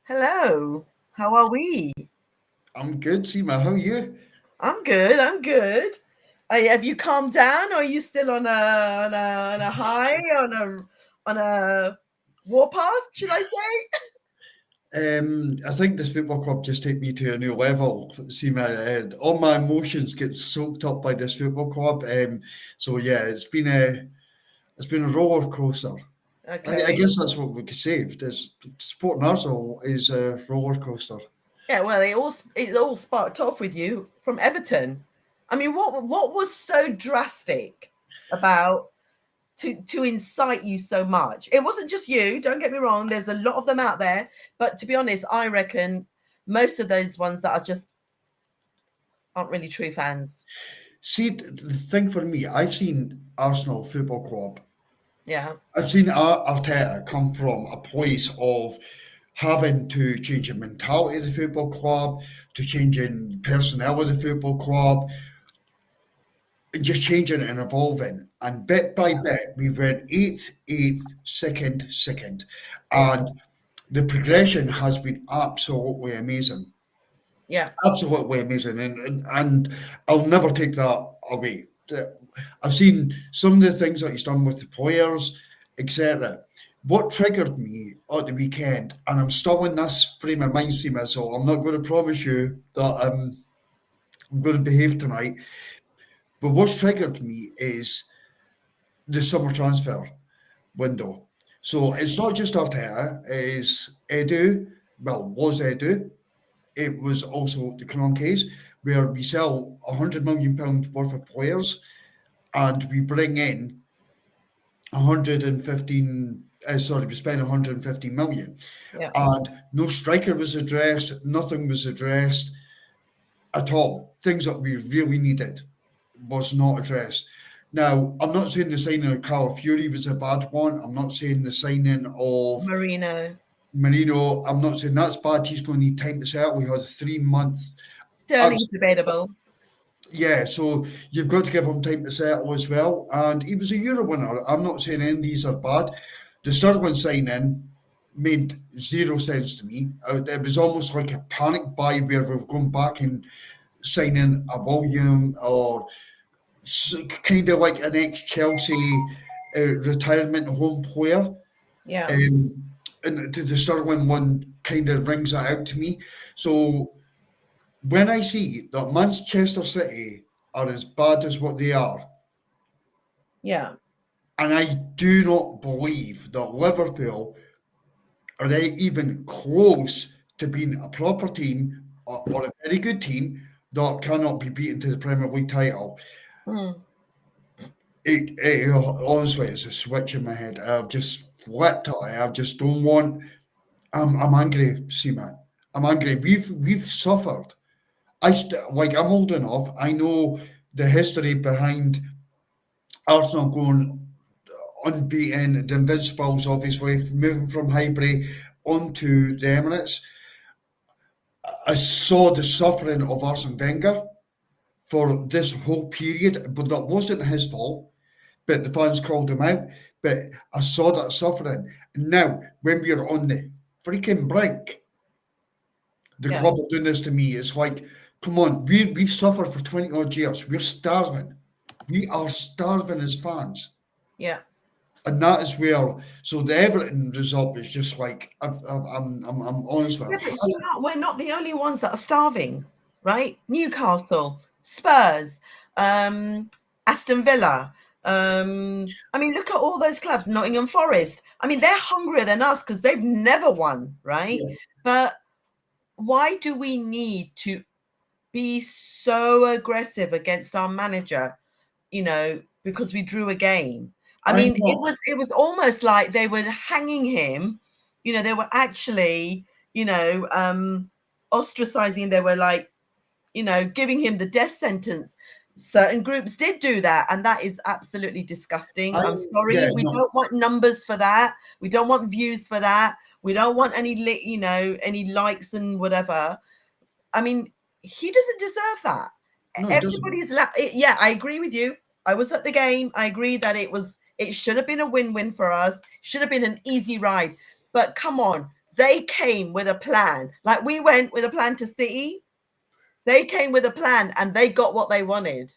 Hello. How are we? I'm good, Seema. How are you? I'm good. I'm good. Have you calmed down, or are you still on a high on a warpath? Should I say? I think this football club just take me to a new level. Seema, all my emotions get soaked up by this football club. So yeah, it's been a roller coaster. I Okay. guess that's what we could say. This supporting Arsenal is a roller coaster. Yeah. Well, it all sparked off with you from Everton. I mean, what was so drastic about to incite you so much? It wasn't just you. Don't get me wrong. There's a lot of them out there, but to be honest, I reckon most of those ones that are just aren't really true fans. See, the thing for me, I've seen Arsenal Football Club. Yeah. I've seen Arteta come from a place of having to change the mentality of the football club, to changing personnel of the football club, and just changing and evolving. And bit by bit, we went eighth, second. Yeah. And the progression has been absolutely amazing. Yeah. Absolutely amazing. And I'll never take that away. I've seen some of the things that he's done with the players, etc. What triggered me at the weekend, and I'm still in this frame of mind, Seema, so I'm not going to promise you that I'm going to behave tonight. But what's triggered me is the summer transfer window. So it's not just Arteta, it's Edu, well, was Edu. It was also the Kroenkes, where we sell £100 million worth of players and we bring in 115, sorry, we spent 115 million. Yeah. And no striker was addressed, nothing was addressed at all. Things that we really needed was not addressed. Now, I'm not saying the signing of Carl Fury was a bad one. I'm not saying the signing of Marino. Marino, I'm not saying that's bad. He's going to need time to settle. He has 3 months. Sterling's debatable. Yeah, so you've got to give him time to settle as well. And he was a Euro winner. I'm not saying any of these are bad. The Sterling signing made zero sense to me. It was almost like a panic buy where we've gone back and signing a William or kind of like an ex-Chelsea retirement home player. Yeah. And the Sterling one kind of rings that out to me. So when I see that Manchester City are as bad as what they are, Yeah. and I do not believe that Liverpool are they even close to being a proper team or a very good team that cannot be beaten to the Premier League title. Mm. It honestly is a switch in my head. I've just flipped it. I just don't want. I'm angry, Seaman. I'm angry. We've suffered. I'm old enough. I know the history behind Arsenal going unbeaten, the Invincibles, obviously moving from Highbury onto the Emirates. I saw the suffering of Arsene Wenger for this whole period, but that wasn't his fault. But the fans called him out. But I saw that suffering. And now, when we're on the freaking brink, the Yeah. club are doing this to me. It's like, come on, we've suffered for 20 odd years. We're starving. We are starving as fans. Yeah. And that is where, so the Everton result is just like, I'm honestly, Yeah, I've but had it. we're not the only ones that are starving, right? Newcastle, Spurs, um, Aston Villa. I mean, look at all those clubs. Nottingham Forest. I mean, they're hungrier than us because they've never won, right? Yeah. But why do we need to be so aggressive against our manager? Because we drew a game. I I'm mean, it not, was it was almost like they were hanging him. They were actually, ostracizing. They were like, giving him the death sentence. Certain groups did do that, and that is absolutely disgusting. I'm yeah, sorry. We no, don't want numbers for that. We don't want views for that. We don't want any likes and whatever. I mean, he doesn't deserve that. no, it doesn't. Everybody's yeah, I agree with you. I was at the game. I agree that it should have been a win-win for us. Should have been an easy ride. But come on, They came with a plan. Like we went with a plan to City. They came with a plan and they got what they wanted.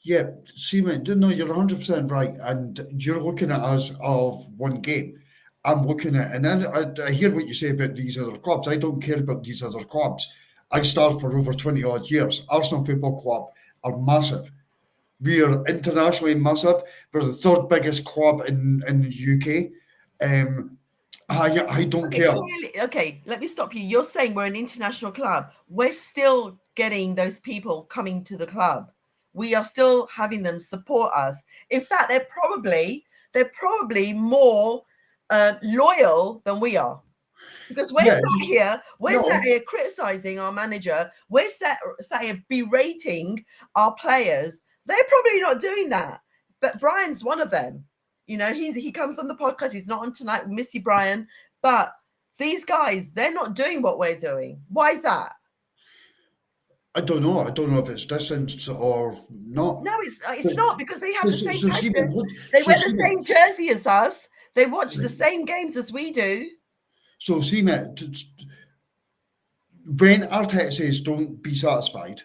Yeah, see, mate, no, you're 100% right. And you're looking at us of one game. I'm looking at, and then I hear what you say about these other clubs. I don't care about these other clubs. I started for over 20 odd years. Arsenal Football Club are massive. We are internationally massive. We're the third biggest club in the UK. I don't care. Okay, let me stop you. You're saying we're an international club. We're still getting those people coming to the club. We are still having them support us. In fact, they're probably more loyal than we are. Because we're sat here criticizing our manager. We're sat here berating our players. They're probably not doing that. But Brian's one of them. You know, he comes on the podcast. He's not on tonight. We miss you, Brian. But these guys, they're not doing what we're doing. Why is that? I don't know. I don't know if it's distance or not. No, it's not, because they have the same passion. They wear the mate, same jersey as us. They watch the same games as we do. So see, mate, when Arteta says don't be satisfied,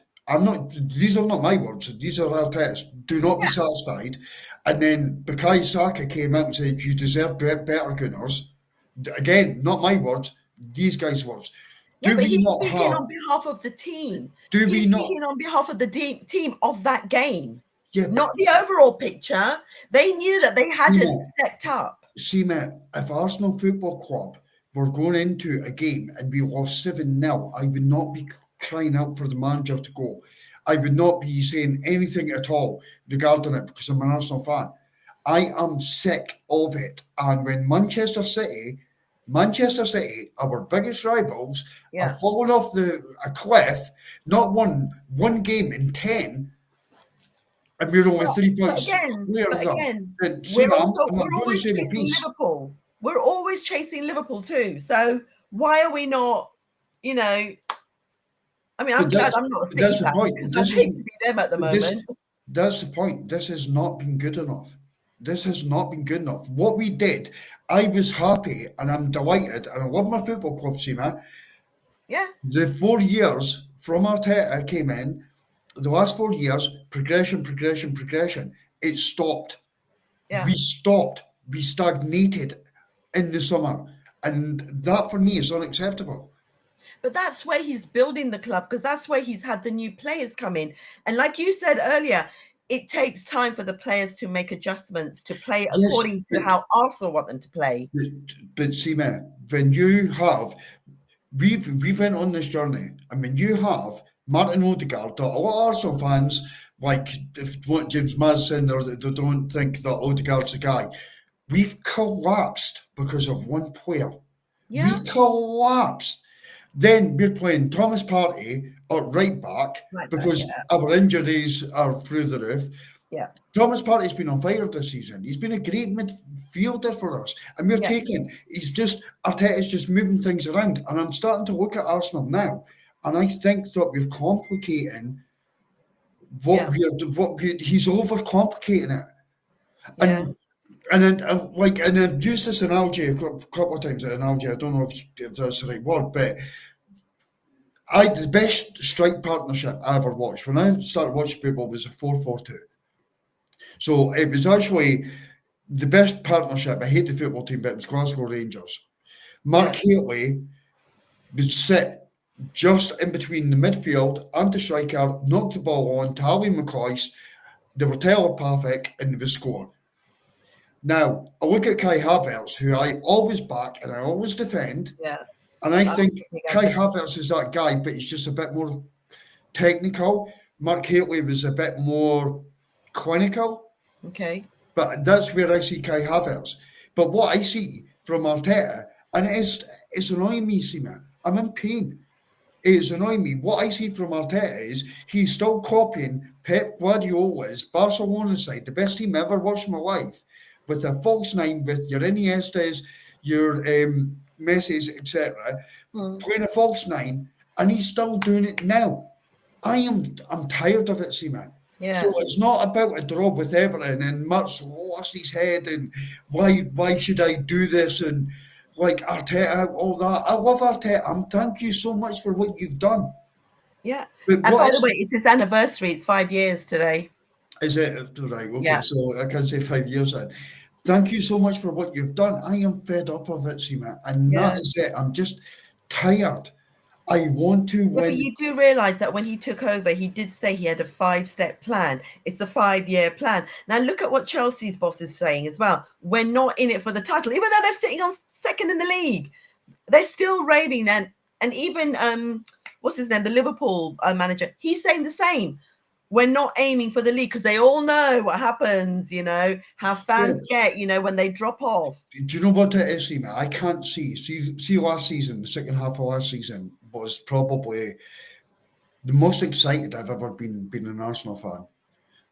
these are not my words, these are Arteta's. Do not be satisfied. And then Bukayo Saka came out and said, you deserve better, Gunners. Again, not my words, these guys' words. Yeah, but he's speaking on behalf of the team. He's speaking on behalf of the team of that game, not the overall picture. They knew that they hadn't stepped up. See, mate, if Arsenal Football Club were going into a game and we lost 7-0, I would not be crying out for the manager to go. I would not be saying anything at all regarding it, because I'm an Arsenal fan. I am sick of it. And when Manchester City, our biggest rivals, are falling off a cliff, not one game in 10, and we're only 3 points clear of them. We're always chasing Liverpool. We're always chasing Liverpool too. So why are we not, you know? I mean, I'm glad I'm not a City fan, because I hate to be them at the moment. That's the point. This has not been good enough. This has not been good enough. What we did, I was happy and I'm delighted, and I love my football club, Seema. Yeah. The 4 years from Arteta came in, the last 4 years, progression. It stopped. Yeah. We stopped. We stagnated in the summer. And that for me is unacceptable. But that's where he's building the club, because that's where he's had the new players come in. And like you said earlier, it takes time for the players to make adjustments, to play according to how Arsenal want them to play. But Seema, when you have, we've went on this journey, and when you have Martin Odegaard, that a lot of Arsenal fans, like what James Maddison, or they don't think that Odegaard's the guy, we've collapsed because of one player. Yeah. We collapsed. Then we're playing Thomas Partey at right back because our injuries are through the roof. Yeah. Thomas Partey's been on fire this season. He's been a great midfielder for us. And we're Arteta's just moving things around. And I'm starting to look at Arsenal now, and I think that we're complicating he's overcomplicating it. And And I've used this analogy a couple of times. I don't know if that's the right word, but the best strike partnership I ever watched when I started watching football was a 4-4-2. So it was actually the best partnership. I hate the football team, but it was Glasgow Rangers. Mark Haley would sit just in between the midfield and the striker, knock the ball on, Tally McCoist. They were telepathic and they would score. Now, I look at Kai Havertz, who I always back and I always defend. Yeah. And I think Kai Havertz is that guy, but he's just a bit more technical. Mark Haley was a bit more clinical. Okay. But that's where I see Kai Havertz. But what I see from Arteta, and it's annoying me, Seema. I'm in pain. It's annoying me. What I see from Arteta is he's still copying Pep Guardiola's Barcelona side, the best team I ever watched in my life, with a false nine, with your Iniestas, your Messi's, etc., playing a false nine, and he's still doing it now. I'm tired of it, Seema. Yeah. So it's not about a draw with Everton and Mutt's lost his head and why should I do this, and like Arteta, all that. I love Arteta. Thank you so much for what you've done. Yeah. But And what by the is way, it's his anniversary. It's 5 years today. it? Right, okay, Yeah. so I can say 5 years then. Thank you so much for what you've done. I am fed up of it, Seema, and Yeah. that is it. I'm just tired. I want to Yeah, win. but you do realise that when he took over, he did say he had a 5-step plan. It's a 5-year plan. Now look at what Chelsea's boss is saying as well. We're not in it for the title, even though they're sitting on second in the league. They're still raving, and even what's his name, the Liverpool manager, he's saying the same. We're not aiming for the league because they all know what happens, how fans get, when they drop off. Do you know what it is, Seema? I can't see last season, the second half of last season was probably the most excited I've ever been an Arsenal fan.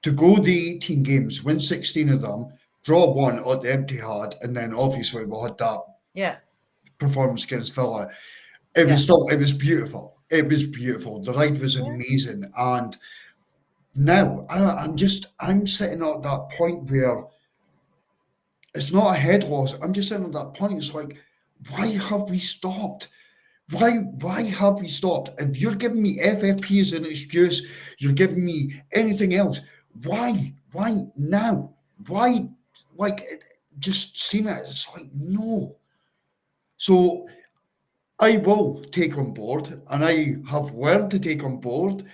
To go the 18 games, win 16 of them, draw 1 at the Etihad, and then obviously we had that performance against Villa. It was beautiful. It was beautiful. The ride was amazing. And now I'm sitting at that point where it's not a head loss. I'm just sitting at that point. It's like, why have we stopped? Why have we stopped? If you're giving me FFP as an excuse, you're giving me anything else. Why now? Why? Like, just seeing it, it's like, no. So I will take on board, and I have learned to take on board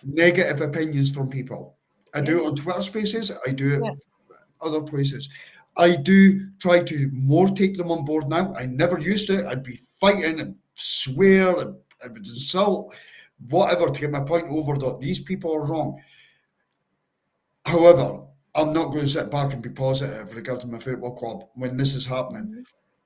negative opinions from people. I do it on Twitter Spaces. I do it other places. I do try to more take them on board now. I never used to. I'd be fighting and swear and I would insult, whatever, to get my point over that these people are wrong. However, I'm not going to sit back and be positive regarding my football club when this is happening.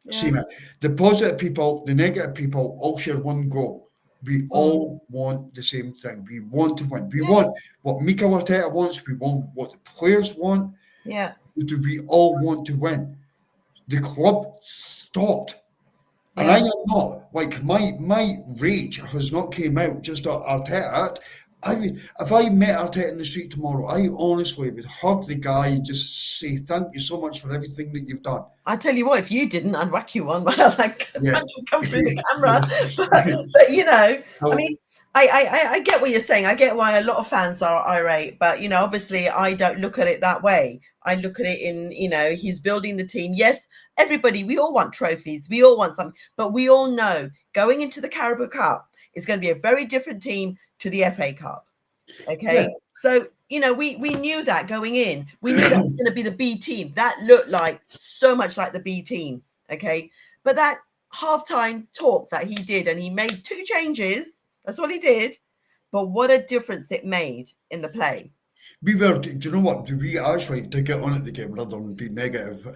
See me, the positive people, the negative people all share one goal. We all want the same thing. We want to win. We want what Mikel Arteta wants. We want what the players want. Yeah. Do we all want to win? The club stopped. And I am not, like, my rage has not came out just at Arteta. If I met Arteta in the street tomorrow, I honestly would hug the guy and just say thank you so much for everything that you've done. I tell you what, if you didn't, I'd whack you one. Like, come through the camera. But I mean, I get what you're saying. I get why a lot of fans are irate, but obviously I don't look at it that way. I look at it in, he's building the team. Yes, everybody, we all want trophies. We all want something, but we all know going into the Carabao Cup is going to be a very different team to the FA Cup. Okay. Yeah. So, we knew that going in. We knew that was going to be the B team. That looked like so much like the B team. Okay. But that halftime talk that he did, and he made 2 changes. That's what he did. But what a difference it made in the play. Do you know what? We actually, to get on at the game rather than be negative,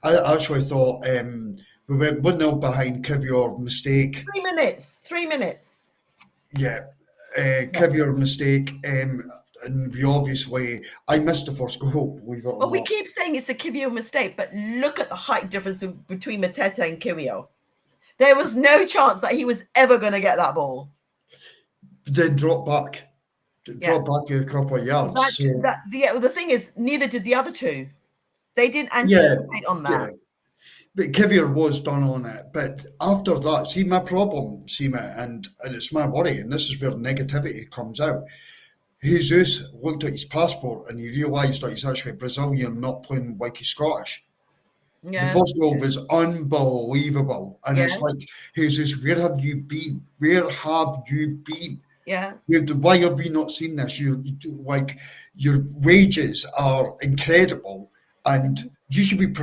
I actually thought we went 1-0 behind, Nketiah mistake. 3 minutes. Yeah. Nketiah mistake. And we obviously, I missed the first goal. We keep saying it's a Nketiah mistake, but look at the height difference between Nketiah and Nketiah. There was no chance that he was ever going to get that ball. Then drop back a couple of yards. The thing is, neither did the other two. They didn't anticipate on that. Yeah. But Nketiah was done on it. But after that, see, my problem, and it's my worry, and this is where negativity comes out. Jesus looked at his passport and he realised that he's actually Brazilian, not playing like he's Scottish. Yeah. The first goal was unbelievable. And it's like, Jesus, where have you been? Where have you been? Yeah. Why have we not seen this? Your wages are incredible and you should be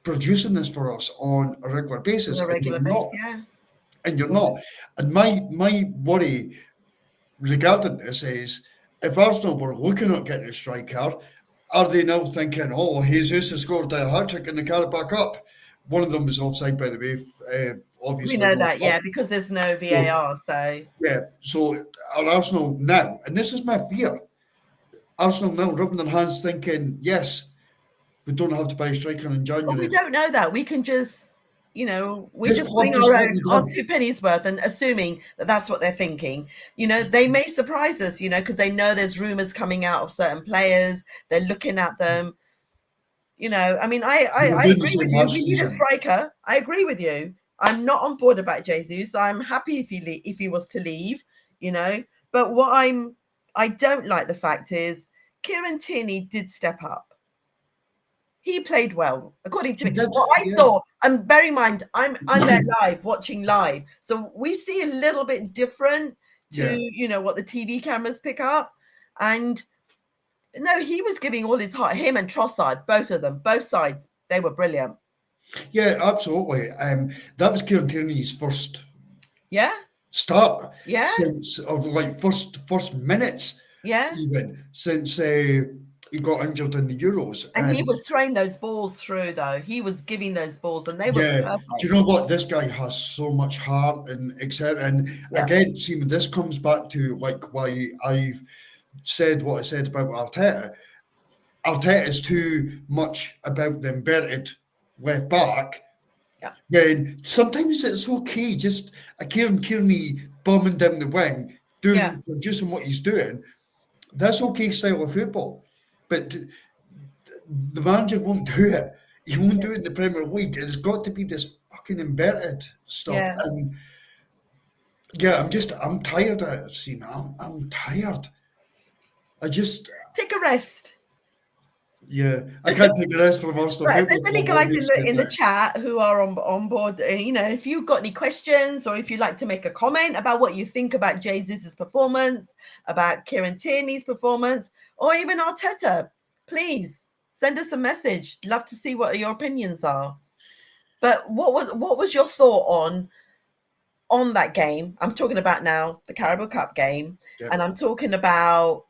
producing this for us on a regular basis. And you're not. And my worry regarding this is, if Arsenal were looking at getting a striker, are they now thinking, Jesus has scored a hat-trick in the Carabao Cup? One of them was offside, by the way. Obviously, we know that, because there's no VAR. So are Arsenal now, and this is my fear, Arsenal now rubbing their hands thinking, yes, we don't have to buy a striker in January. Well, we don't know that. We can just, we're just putting our 2 pennies worth and assuming that that's what they're thinking. They may surprise us, because they know there's rumours coming out of certain players. They're looking at them. I mean, I agree with you. We need a striker. I agree with you. I'm not on board about Jesus. I'm happy if he was to leave, you know. But what I don't like the fact is Kieran Tierney did step up. He played well, according to He me. did, What I yeah. saw, and bear in mind, I'm there live, watching live, so we see a little bit different to what the TV cameras pick up. And no, he was giving all his heart. Him and Trossard, both of them, both sides, they were brilliant. Yeah, absolutely. That was Kieran Tierney's first start since, or like first minutes, even since he got injured in the Euros. And he was throwing those balls through, though. He was giving those balls, and they were perfect. Do you know what? This guy has so much heart and etc. And again, see, this comes back to like why I've said what I said about Arteta. Arteta is too much about the inverted left back. When sometimes it's okay, just a Kieran Tierney bombing down the wing, producing what he's doing. That's okay style of football, but the manager won't do it. He won't do it in the Premier League. It's got to be this fucking inverted stuff. And I'm tired of it, Sina. I'm tired. I just take a rest. Yeah, I can't take a rest from Arsenal. Right, if there's any guys in the chat who are on board, if you've got any questions or if you'd like to make a comment about what you think about Jesus' performance, about Kieran Tierney's performance, or even Arteta, please send us a message. Love to see what your opinions are. But what was your thought on that game? I'm talking about now the Carabao Cup game, and I'm talking about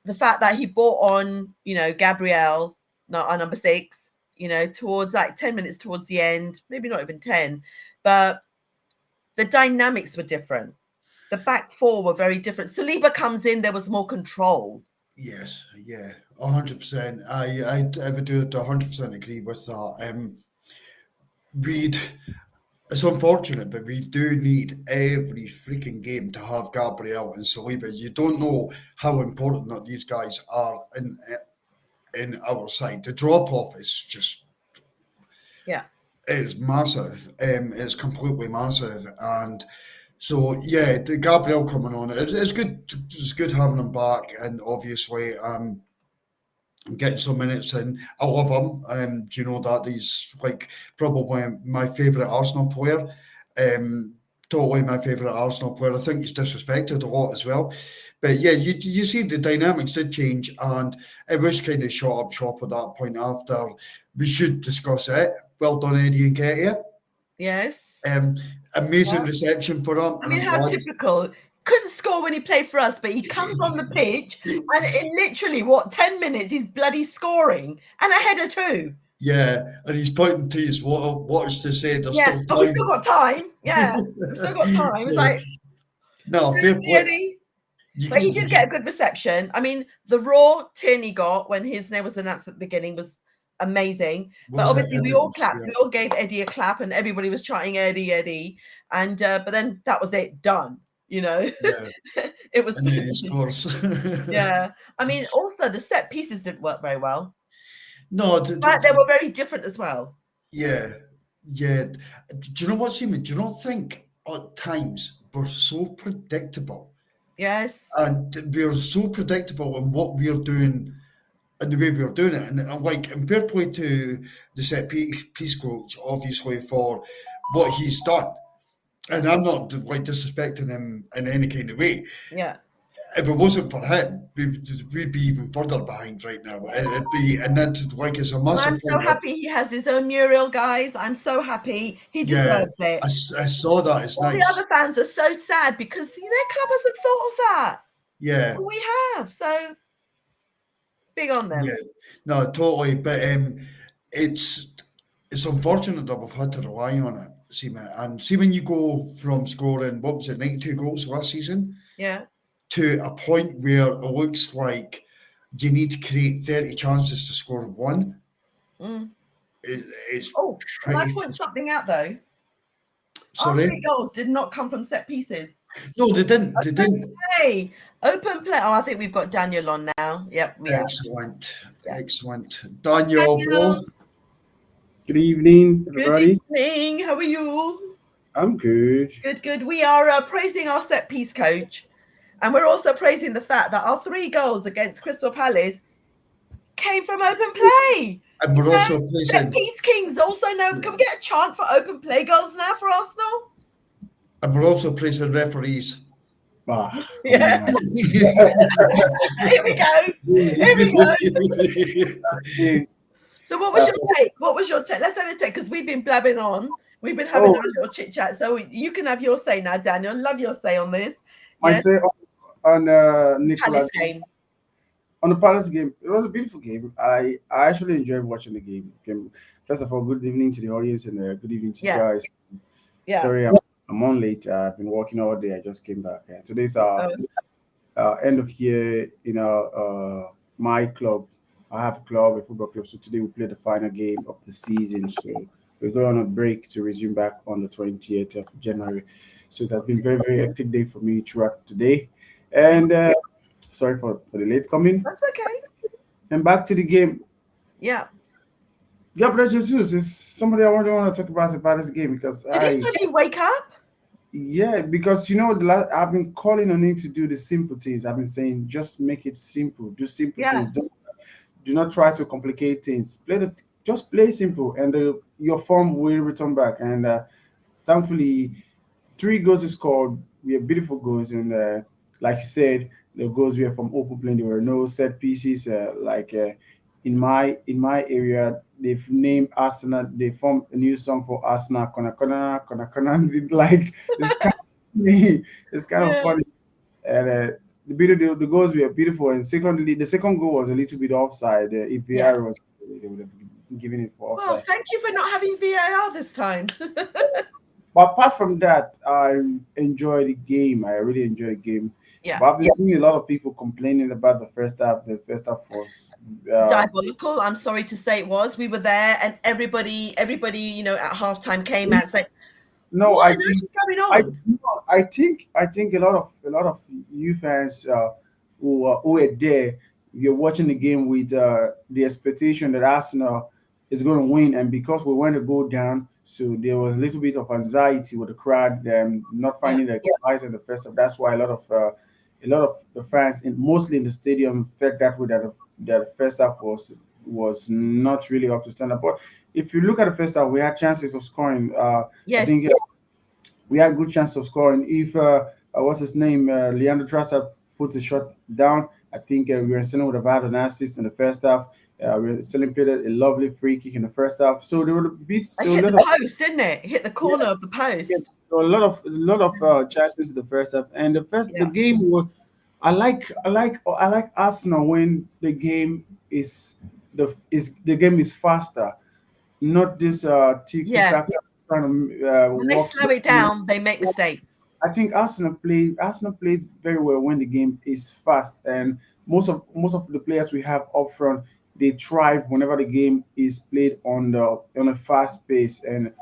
the fact that he brought on, Gabriel, our number 6, towards like 10 minutes towards the end, maybe not even 10, but the dynamics were different. The back four were very different. Saliba comes in, there was more control. Yes, 100%. I would do it 100% agree with that. It's unfortunate, but we do need every freaking game to have Gabriel and Saliba. You don't know how important that these guys are in our side. The drop off is just it's massive. It's completely massive, and so the Gabriel coming on, it's good. It's good having him back, and obviously getting some minutes in. I love him. Do you know that he's like probably my favourite Arsenal player? Totally my favourite Arsenal player. I think he's disrespected a lot as well. But you see the dynamics did change, and it was kind of shot up shop at that point after. We should discuss it. Well done, Eddie Nketiah. Yes. Amazing reception for him. I mean, how typical. Couldn't score when he played for us, but he comes on the pitch and in literally 10 minutes he's bloody scoring and a header too. Yeah, and he's pointing to his watch to say there's still time. We've still got time. Yeah, we've still got time. It's like no, fair play. But he did get a good reception. I mean, the raw Tierney got when his name was announced at the beginning was amazing. But obviously we all clapped. We all gave Eddie a clap and everybody was chanting Eddie, Eddie. And but then that was it, done. It was. And then he scores. I mean, also the set pieces didn't work very well. No, but they were very different as well. Yeah. Do you know what, Seaman? Do you not think at times we're so predictable? Yes. And we're so predictable in what we're doing and the way we're doing it. And fair play to the set piece coach, obviously, for what he's done. And I'm not like disrespecting him in any kind of way. Yeah. If it wasn't for him, we'd be even further behind right now. It'd be, and then like it's a massive. I'm so happy he has his own mural, guys. I'm so happy. He deserves it. I saw that. It's nice. The other fans are so sad because their club hasn't thought of that. Yeah. We have. So big on them. Yeah. No, totally. But it's unfortunate that we've had to rely on it. And see when you go from scoring, what was it, 92 goals last season? Yeah. To a point where it looks like you need to create 30 chances to score one. It's can I point something out though? Sorry? Our 3 goals did not come from set pieces. No, they didn't. Open play. Oh, I think we've got Daniel on now. Yep, we Excellent. Daniel, bro. Good evening, Good everybody. evening. How are you? I'm good. Good, good. We are praising our set piece coach, and we're also praising the fact that our 3 goals against Crystal Palace came from open play. And we're also Set placing piece kings also know. Can we get a chant for open play goals now for Arsenal? referees. Come on, Yeah. man. Here we go. Here we go. Hey, So, what was your first- take? What was your take? Let's have a take because we've been blabbing on. We've been having oh, our little chit chat. So you can have your say now, Daniel. Love your say on this. I Yeah, say on Nicola Palace game. on the Palace game. It was a beautiful game. I actually enjoyed watching the game. First of all, good evening to the audience and good evening to you Yeah, guys. yeah. Sorry, I'm on late. I've been working all day. I just came back. Today's our Oh, end of year my club. I have a club, a football club. So today we play the final game of the season. So we're going on a break to resume back on the 20th of January. So it has been very hectic day for me throughout today. oh, And sorry for the late coming. that's okay. And back to the game. Yeah. Gabriel Jesus is somebody I really want to talk about this game because Did he suddenly wake up? yeah, because I've been calling on him to do the simple things. I've been saying just make it simple, do simple Yeah. things. Do not try to complicate things. Just play simple, and your form will return back. And thankfully, 3 goals is scored. We have beautiful goals, and like you said, the goals were from open play. There were no set pieces. In my area, they've named Arsenal. They formed a new song for Arsenal. Kona kona kona kona. Like it's kind of funny. It's kind of Yeah. funny. And the goals were beautiful. And secondly, the second goal was a little bit offside. If Yeah. VAR was, they would have given it for Well, offside. thank you for not having VAR this time. But apart from that, I enjoy the game. I really enjoy the game. Yeah. But I've been seeing a lot of people complaining about the first half. The first half was, Diabolical. I'm sorry to say it was. We were there, and everybody, at halftime came out and said, no, "What I on earth think is going I on?" no, I think a lot of you fans who were there, you're watching the game with the expectation that Arsenal is going to win, and because we went to go down, so there was a little bit of anxiety with the crowd, not Yeah. finding the guys in the first half. That's why a lot of the fans, mostly in the stadium, felt that way that the first half was not really up to standard. But if you look at the first half, we had chances of scoring. I Yes. think we had good chance of scoring. If what's his name, Leandro Trossard puts a shot down, I think we were still would have had an assist in the first half. We still played a lovely free kick in the first half. So there were beats. It So a hit lot the of post, didn't it? Hit the yeah, corner of the yeah, post. so a lot of chances in the first half. And the Yeah. game was. I like Arsenal when the game is faster, not this tiki Yeah. taka trying to When they walk. slow it down, they make mistakes. I think Arsenal plays very well when the game is fast, and most of the players we have up front, they thrive whenever the game is played on a fast pace. And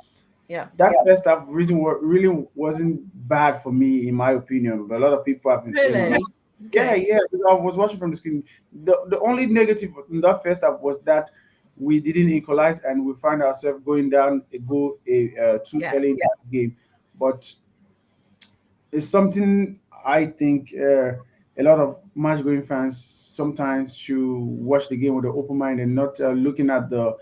Yeah. that first half really wasn't bad for me, in my opinion. But a lot of people have been saying, "Oh, Really? yeah, Okay. yeah." Because I was watching from the screen. The only negative in that first half was that we didn't equalize, and we find ourselves going down a goal too Yeah. early in the game. But it's something I think a lot of match going fans sometimes should watch the game with an open mind and not looking at the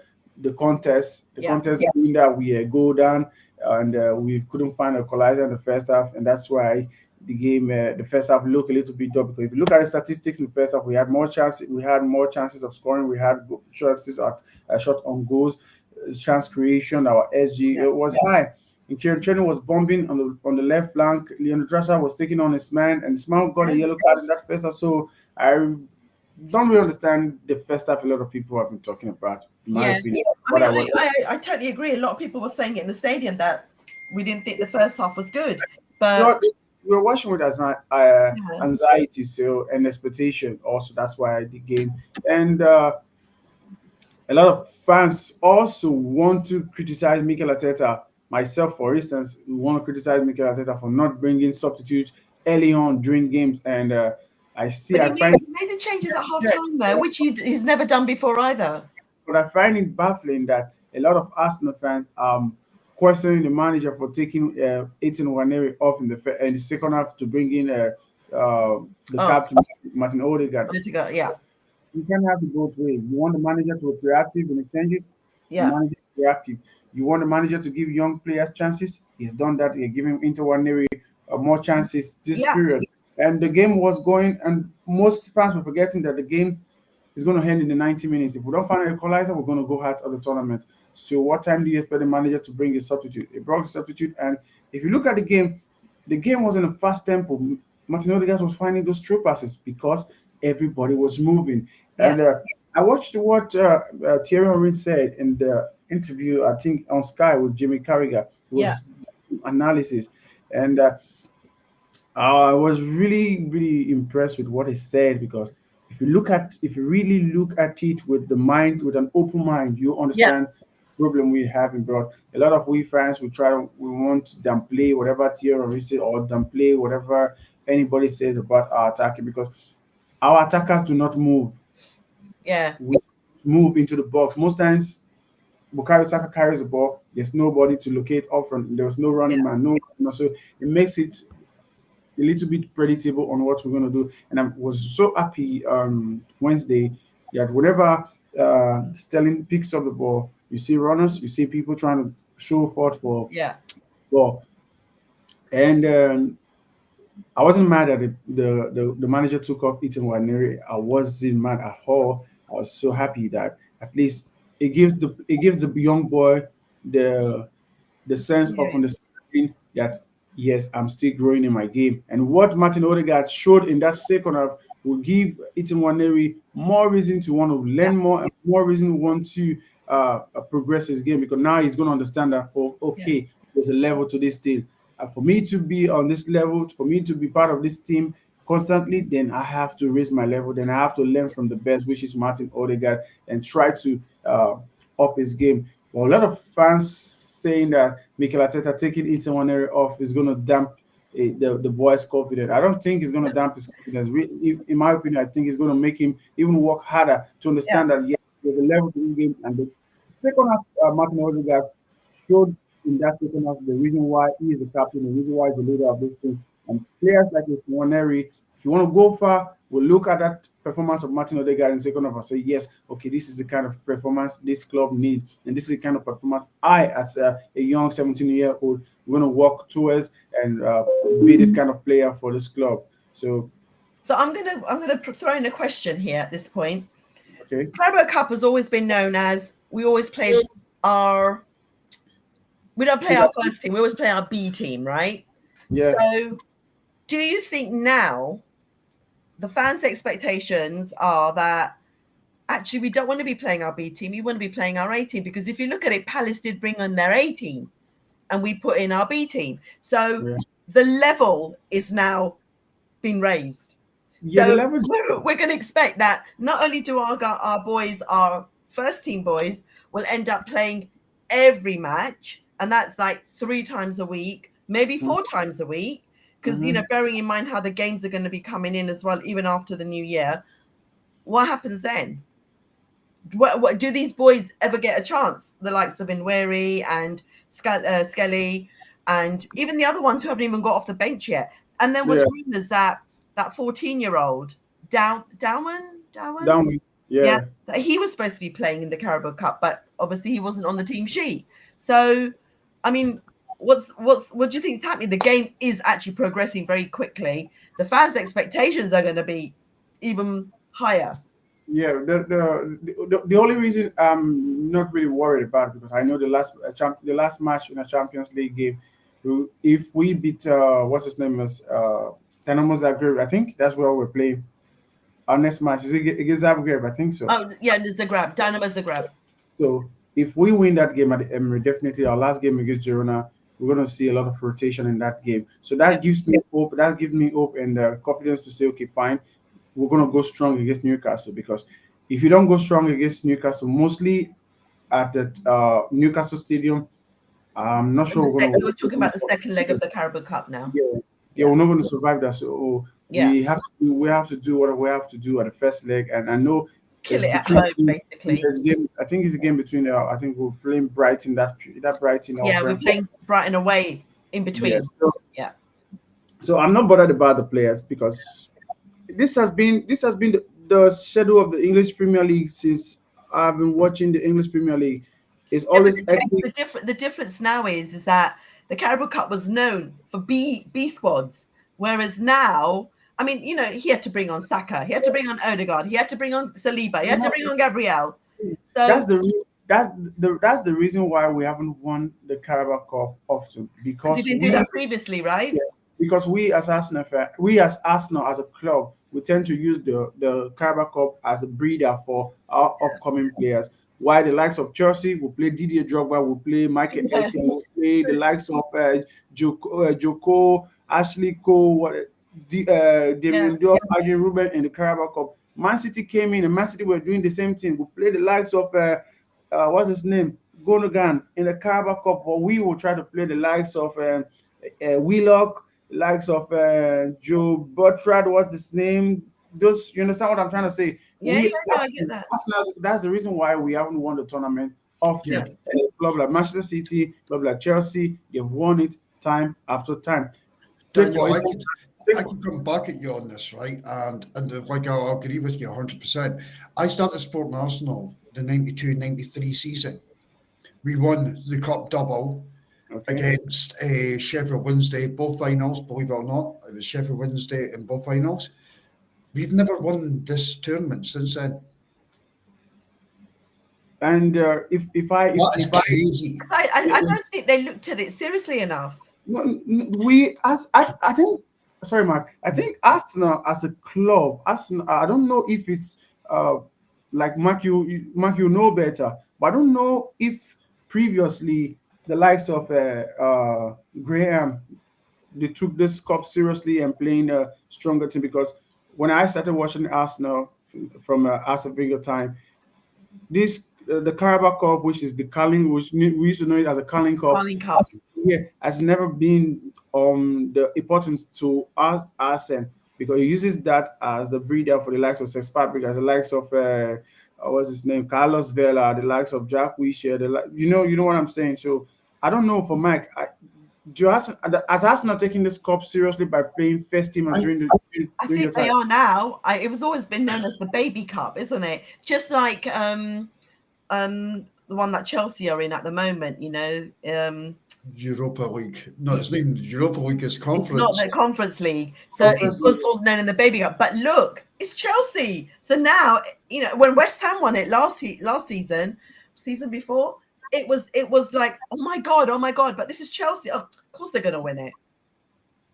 contest. The Yeah. contest being that we go down and we couldn't find a equalizer in the first half, and that's why the first half looked a little bit dull. Because if you look at the statistics in the first half, we had more chances of scoring. We had chances at shot on goals, chance creation. Our SG Yeah. it was high. Nketiah was bombing on the left flank. Leandro Trossard was taking on his man, and his man got a Yeah. yellow card in that first half. So I don't really understand the first half. A lot of people have been talking about, in my Yeah. opinion. I What mean, I was I totally agree. A lot of people were saying it in the stadium that we didn't think the first half was good, but not we were watching with yeah, anxiety, so and expectation. Also, that's why the game and. A lot of fans also want to criticize Mikel Arteta. Myself, for instance, we want to criticize Mikel Arteta for not bringing substitutes early on during games, and I see. but I he made find he made the changes at half yeah, time though, which he's never done before either. but I find it baffling that a lot of Arsenal fans questioning the manager for taking Ethan Nwaneri off in the second half to bring in the Oh, captain Martin Odegaard. Odegaard, yeah, You can't have it both ways. You want the manager to be proactive in the changes, the yeah, manager is proactive. You want the manager to give young players chances. He's done that. He's giving Interwaneri more chances this yeah, period. And the game was going, and most fans were forgetting that the game is going to end in the 90 minutes. If we don't find an equalizer, we're going to go out of the tournament. So, what time do you expect the manager to bring a substitute? He brought a substitute, and if you look at the game was in a fast tempo. Martin Odegaard was finding those through passes because everybody was moving. yeah, And I watched what Thierry Henry said in the interview, I think on Sky with Jimmy Carragher. It yeah, was analysis, and I was really, really impressed with what he said because if you really look at it with the mind, with an open mind, you yeah, understand the problem we have in broad. A lot of we fans we want to downplay whatever Thierry said or downplay whatever anybody says about our attacking because our attackers do not move. yeah, We move into the box. Most times Bukayo Saka carries the ball. There's nobody to locate up front. There's no yeah, running man, so it makes it a little bit predictable on what we're going to do. And I was so happy Wednesday that whenever Sterling picks up the ball, you see runners, you see people trying to show forth for yeah, ball. And I wasn't mad that the manager took off Ethan Waneri. I wasn't mad at all. I was so happy that at least it gives the young boy the the sense of yeah, understanding that yes, I'm still growing in my game. And what Martin Odegaard showed in that second half will give Ethan Waneri more reason to want to yeah, learn more and more reason to want to progress his game because now he's going to understand that oh, yeah, okay, there's a level to this thing. For me to be on this level, for me to be part of this team constantly, then I have to raise my level. Then I have to learn from the best, which is Martin Odegaard, and try to up his game. Well, a lot of fans saying that Mikel Arteta taking Ethan Waneri off is going to damp the boy's confidence. I don't think it's going to damp his confidence. In my opinion, I think it's going to make him even work harder to yeah, understand that yeah, there's a level to this game. And the second half, Martin Odegaard showed in that second half the reason why he is the captain, the reason why he's the leader of this team. And players like Waneri, if you want to go far, we'll look at that performance of Martin Odegaard in second half and say, yes, okay, this is the kind of performance this club needs, and this is the kind of performance I, as a young 17-year-old, going to work towards and be this kind of player for this club. So, So I'm gonna throw in a question here at this point. okay, Carabao Cup has always been known as we always play our we don't play our first team, we always play our B team, right? yeah, So do you think now the fans' expectations are that actually we don't want to be playing our B team, we want to be playing our A team? Because if you look at it, Palace did bring on their A team and we put in our B team. So yeah, the level is now been raised. yeah. The So level, we're going to expect that not only do our boys, our first team boys, will end up playing every match, and that's like 3 times a week, maybe 4 times a week, because mhm. bearing in mind how the games are going to be coming in as well, even after the new year. What happens then? What do these boys ever get a chance? The likes of Nweri and Skelly, and even the other ones who haven't even got off the bench yet. And there was Yeah, rumours that 14-year-old Down, down, yeah, yeah. that he was supposed to be playing in the Carabao Cup, but obviously he wasn't on the team sheet. So, I mean, what do you think is happening? The game is actually progressing very quickly. The fans' expectations are going to be even higher. Yeah, the only reason I'm not really worried about it because I know the last match in a Champions League game, if we beat what's his name is Dynamo Zagreb, I think that's where we're playing. Our next match is against Zagreb, I think so. Oh, yeah, there's the grab, Dynamo Zagreb. So if we win that game at the Emirates, definitely our last game against Girona, we're going to see a lot of rotation in that game. So Yeah, that gives me hope. That gives me hope and confidence to say, okay, fine, we're going to go strong against Newcastle because if you don't go strong against Newcastle, mostly at the Newcastle Stadium, I'm not sure you're talking about the second leg of the Carabao Cup now. yeah, yeah, Yeah, we're not going to survive that. So yeah, we have to do what we have to do at the first leg, and I know kill it at home, basically. There's a game. I think it's a game between. I think we're playing Brighton. That Brighton. Or Yeah, we're Brentford. playing Brighton away in between. Yes. Yeah. So I'm not bothered about the players because this has been the schedule of the English Premier League since I've been watching the English Premier League. It's always the difference now is that the Carabao Cup was known for B squads, whereas now, I mean, you know, he had to bring on Saka, he had to bring on Odegaard, he had to bring on Saliba, he had to bring on Gabriel. So that's the reason why we haven't won the Carabao Cup often, because you didn't do that previously, right? Yeah, because we as Arsenal as a club, we tend to use the Carabao Cup as a breeder for our upcoming players. While the likes of Chelsea will play Didier Drogba, will play Michael Essien, will play the likes of Joko, Ashley Cole, Damien Duff, Arjen Ruben in the Carabao Cup. Man City came in, and Man City were doing the same thing. We play the likes of what's his name, Gundogan in the Carabao Cup, but we will try to play the likes of Willock, likes of Joe Buttrad. What's his name? Those, you understand what I'm trying to say? I get that. That's the reason why we haven't won the tournament often. Yeah. And a club like Manchester City, club like Chelsea, they've won it time after time. Daniel, I can come back at you on this, right? And like I'll agree with you 100%. I started supporting Arsenal the 92-93 season. We won the cup double against Sheffield Wednesday, both finals, believe it or not. It was Sheffield Wednesday in both finals. We've never won this tournament since then. And That's crazy. I don't think they looked at it seriously enough. I think. Sorry, Mark. I think Arsenal as a club, Arsenal. I don't know if it's like Mark. You know better, but I don't know if previously the likes of Graham, they took this cup seriously and playing a stronger team. Because when I started watching Arsenal from Arsene Wenger time, the Carabao Cup, which is the Carling, which we used to know it as a Carling Cup, has never been the importance to Arsene, because he uses that as the breeder for the likes of Cesc Fabregas, the likes of what's his name, Carlos Vela, the likes of Jack Wilshere, you know what I'm saying. So I don't know for Mike. Has Arsenal taking this cup seriously by playing first team during the I think they are now. It was always been known as the Baby Cup, isn't it? Just like the one that Chelsea are in at the moment, you know. Europa League. No, it's not even Europa League, it's Conference. It's not the Conference League. So it was also known in the Baby Cup. But look, it's Chelsea. So now, you know, when West Ham won it last season before, it was like, oh my God, but this is Chelsea. Of course they're going to win it.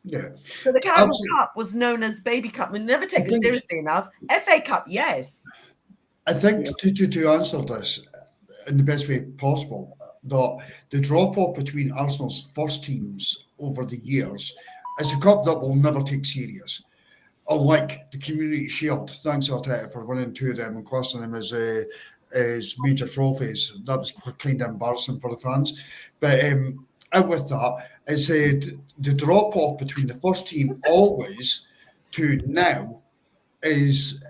Yeah. So the Carabao Cup was known as Baby Cup. We never take it seriously enough. FA Cup, yes. I think to answer this in the best way possible, the drop-off between Arsenal's first teams over the years is a cup that we'll never take serious. Unlike the Community Shield, thanks Arteta for winning two of them and classing them as major trophies. That was kind of embarrassing for the fans. But out with that, I said the drop-off between the first team always to now is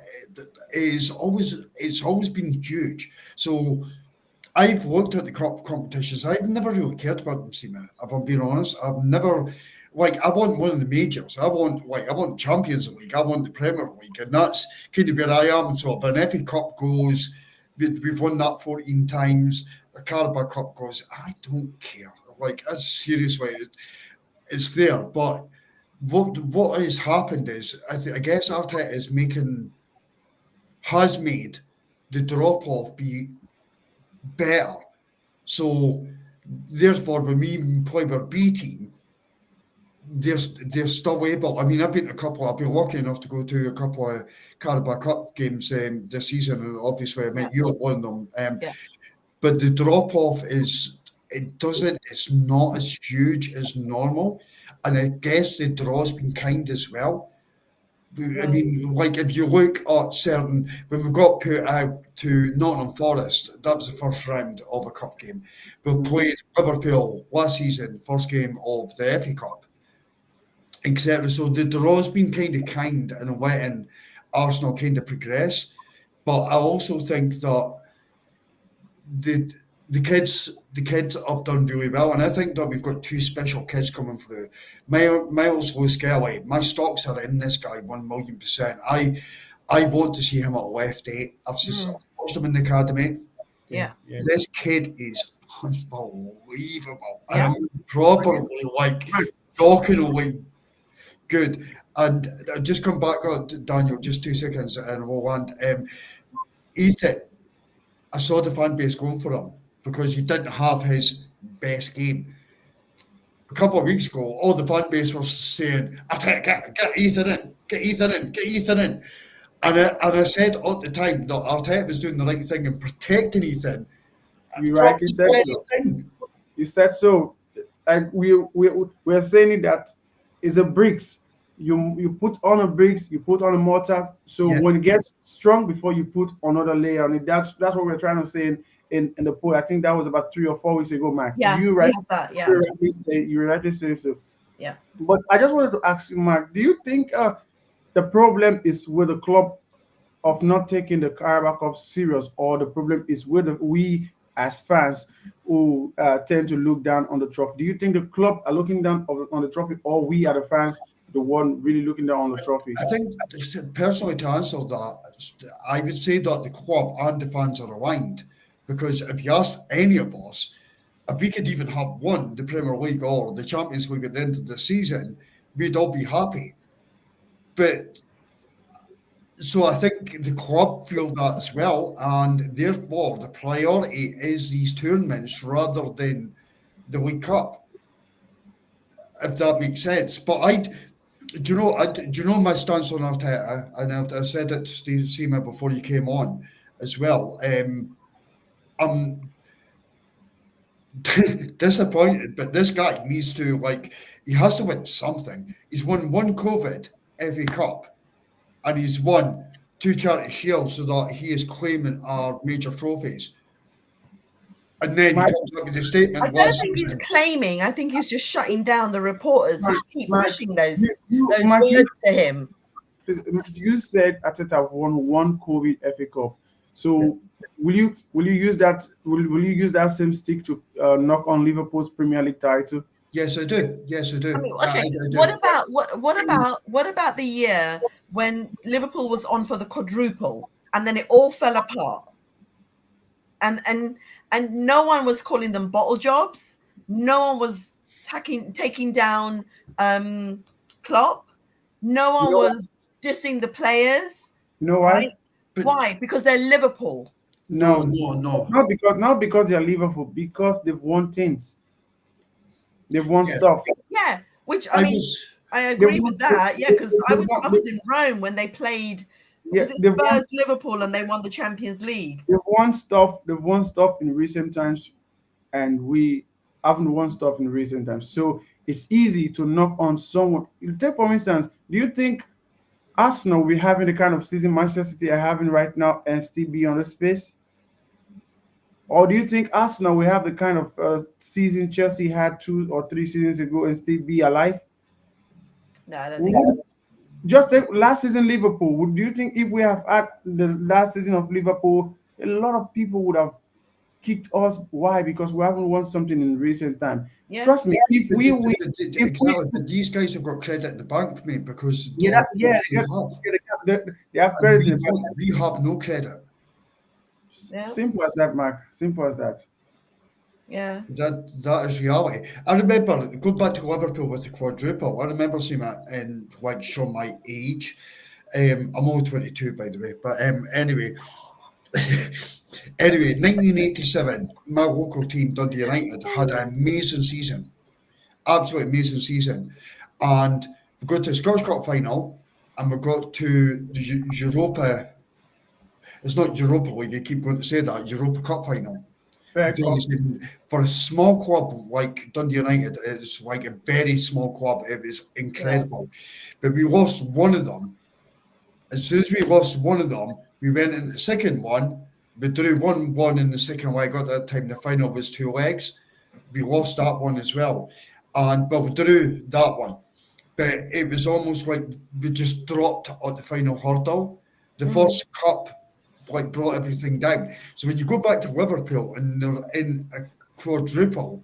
always been huge. So I've looked at the cup competitions. I've never really cared about them, Seema, if I'm being honest. I've never, I want one of the majors. I want Champions League. I want the Premier League. And that's kind of where I am. So if an FA Cup goes, we've won that 14 times, the Carabao Cup goes, I don't care. Seriously, it's there. But what has happened is, I guess Arteta has made the drop-off be better. So therefore, when we play our B team, they're still able. I mean, I've been lucky enough to go to a couple of Carabao Cup games this season, and obviously I met you at one of them. But the drop off it's not as huge as normal, and I guess the draw's been kind as well. I mean, if you look at when we got put out to Nottingham Forest, that was the first round of a cup game. We played Liverpool last season, first game of the FA Cup, etc. So the draw's been kind and letting Arsenal kind of progress. But I also think that the the kids have done really well, and I think that we've got two special kids coming through. Miles Lewis-Skelly, my stocks are in this guy 1,000,000%. I want to see him at left 8. I've watched him in the academy. Yeah. This kid is unbelievable. Yeah. And I'm properly shockingly good. And just come back on Daniel, just 2 seconds, and we'll land. Ethan, I saw the fan base going for him because he didn't have his best game. A couple of weeks ago, all the fan base was saying, get Ethan in, get Ethan in, get Ethan in. And I said at the time that Arteta was doing the right thing and protecting Ethan. You rightly said so. You said so. Like we're saying that it's a bricks. You put on a bricks, you put on a mortar. So when it gets strong, before you put another layer on it. That's what we're trying to say in the poll. I think that was about 3 or 4 weeks ago, Mark. Yeah, you rightly say so. Yeah. But I just wanted to ask you, Mark, do you think the problem is with the club of not taking the Carabao Cup serious, or the problem is with we as fans who tend to look down on the trophy? Do you think the club are looking down on the trophy, or we are the fans the one really looking down on the trophy? I think, personally, to answer that, I would say that the club and the fans are aligned, because if you ask any of us, if we could even have won the Premier League or the Champions League at the end of the season, we'd all be happy. But so I think the club feel that as well, and therefore the priority is these tournaments rather than the League Cup, if that makes sense. But do you know my stance on Arteta? And I've said it to Steve Seaman before you came on as well. I'm disappointed, but this guy needs to, he has to win something. He's won one COVID FA Cup, and he's won 2 Charity Shields, so that he is claiming our major trophies. And then he comes up with a statement. I don't think he's claiming. I think he's just shutting down the reporters who keep pushing those words to him. You said Arteta won one COVID FA Cup. So will you use that? Will you use that same stick to knock on Liverpool's Premier League title? Yes, I do. Yes, I do. I mean, okay. I do. What about the year when Liverpool was on for the quadruple and then it all fell apart? And no one was calling them bottle jobs. No one was taking down Klopp. No one was dissing the players. You know why? Right? Why? Because they're Liverpool. No. Not because they're Liverpool. Because they've won things. They've won stuff. Yeah, which I agree with that. Yeah, because I was in Rome when they played. Spurs Liverpool, and they won the Champions League. They've won stuff in recent times, and we haven't won stuff in recent times. So it's easy to knock on someone. Take, for instance, do you think Arsenal will be having the kind of season Manchester City are having right now and still be on the space? Or do you think Arsenal will have the kind of season Chelsea had 2 or 3 seasons ago and still be alive? No, I don't think so. Just take last season Liverpool. Do you think if we have had the last season of Liverpool, a lot of people would have kicked us? Why? Because we haven't won something in recent time. Yeah. Trust me, if we win, these guys have got credit in the bank, mate, because they have credit in the bank. We have no credit. Simple as that, Mark. Simple as that. Yeah. That is reality. I remember going back to Liverpool with the quadruple. I remember seeing that in show my age. I'm only 22, by the way. But anyway, 1987, my local team, Dundee United, had an amazing season. Absolutely amazing season. And we got to the Scottish Cup final, and we got to the Europa. It's not Europa League, you keep going to say that, Europa Cup final. For a small club like Dundee United, it's like a very small club. It was incredible. But we lost one of them. As soon as we lost one of them, we went in the second one. We drew 1-1 in the second leg. At that time, the final was 2 legs. We lost that one as well. But we drew that one. But it was almost like we just dropped at the final hurdle. The first cup like brought everything down. So when you go back to Liverpool and they're in a quadruple,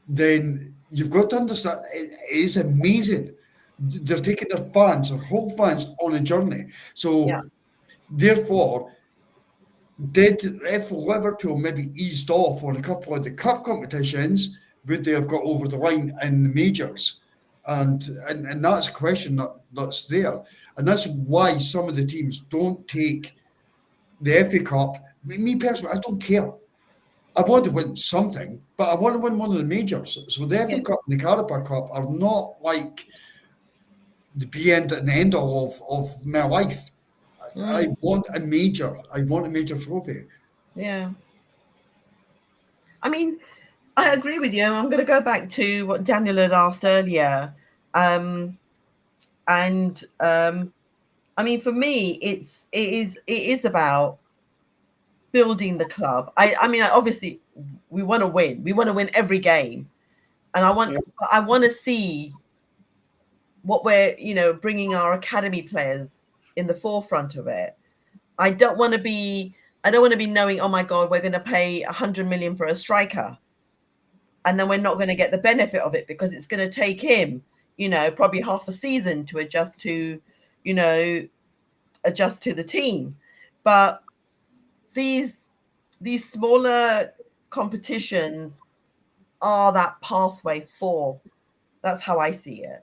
then you've got to understand it is amazing. They're taking their fans, their whole fans, on a journey. So Yeah. therefore, if Liverpool maybe eased off on a couple of the cup competitions, would they have got over the line in the majors? And that's a question that's there. And that's why some of the teams don't take the FA Cup. Me personally, I don't care. I want to win something, but I want to win one of the majors. So the FA Cup and the Carabao Cup are not like the end and end all of my life. I want a major. I want a major trophy. Yeah. I mean, I agree with you. I'm going to go back to what Daniel had asked earlier. I mean, for me, it is about building the club. I mean, obviously, we want to win. We want to win every game, and I want to see what we're bringing our academy players in the forefront of it. I don't want to be knowing, oh my God, we're going to pay 100 million for a striker, and then we're not going to get the benefit of it because it's going to take him, probably half a season to adjust to the team. But these smaller competitions are that pathway for. That's how I see it.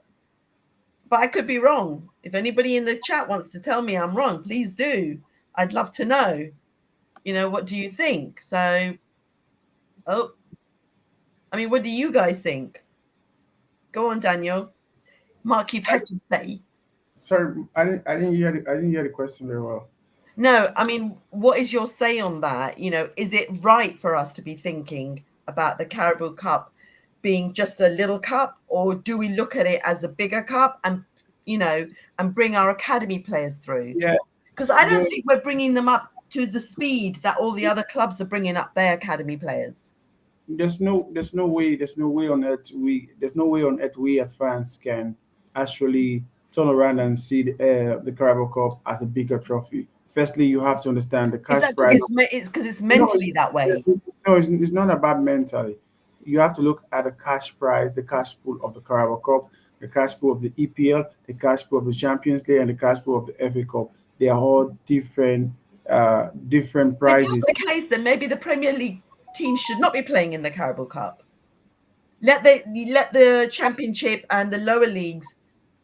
But I could be wrong. If anybody in the chat wants to tell me I'm wrong, please do. I'd love to know. What do you think? So, what do you guys think? Go on, Daniel. Mark, you've had to say. Sorry, I didn't hear the question very well. No, I mean, what is your say on that? Is it right for us to be thinking about the Carabao Cup being just a little cup, or do we look at it as a bigger cup and bring our academy players through? Yeah, because I don't think we're bringing them up to the speed that all the other clubs are bringing up their academy players. There's no way on earth we as fans can actually turn around and see the Carabao Cup as a bigger trophy. Firstly, you have to understand the cash prize. Because it's mentally that way. No, it's not about mentally. You have to look at the cash prize, the cash pool of the Carabao Cup, the cash pool of the EPL, the cash pool of the Champions League, and the cash pool of the FA Cup. They are all different prizes. If that's the case, then maybe the Premier League teams should not be playing in the Carabao Cup. Let the Championship and the lower leagues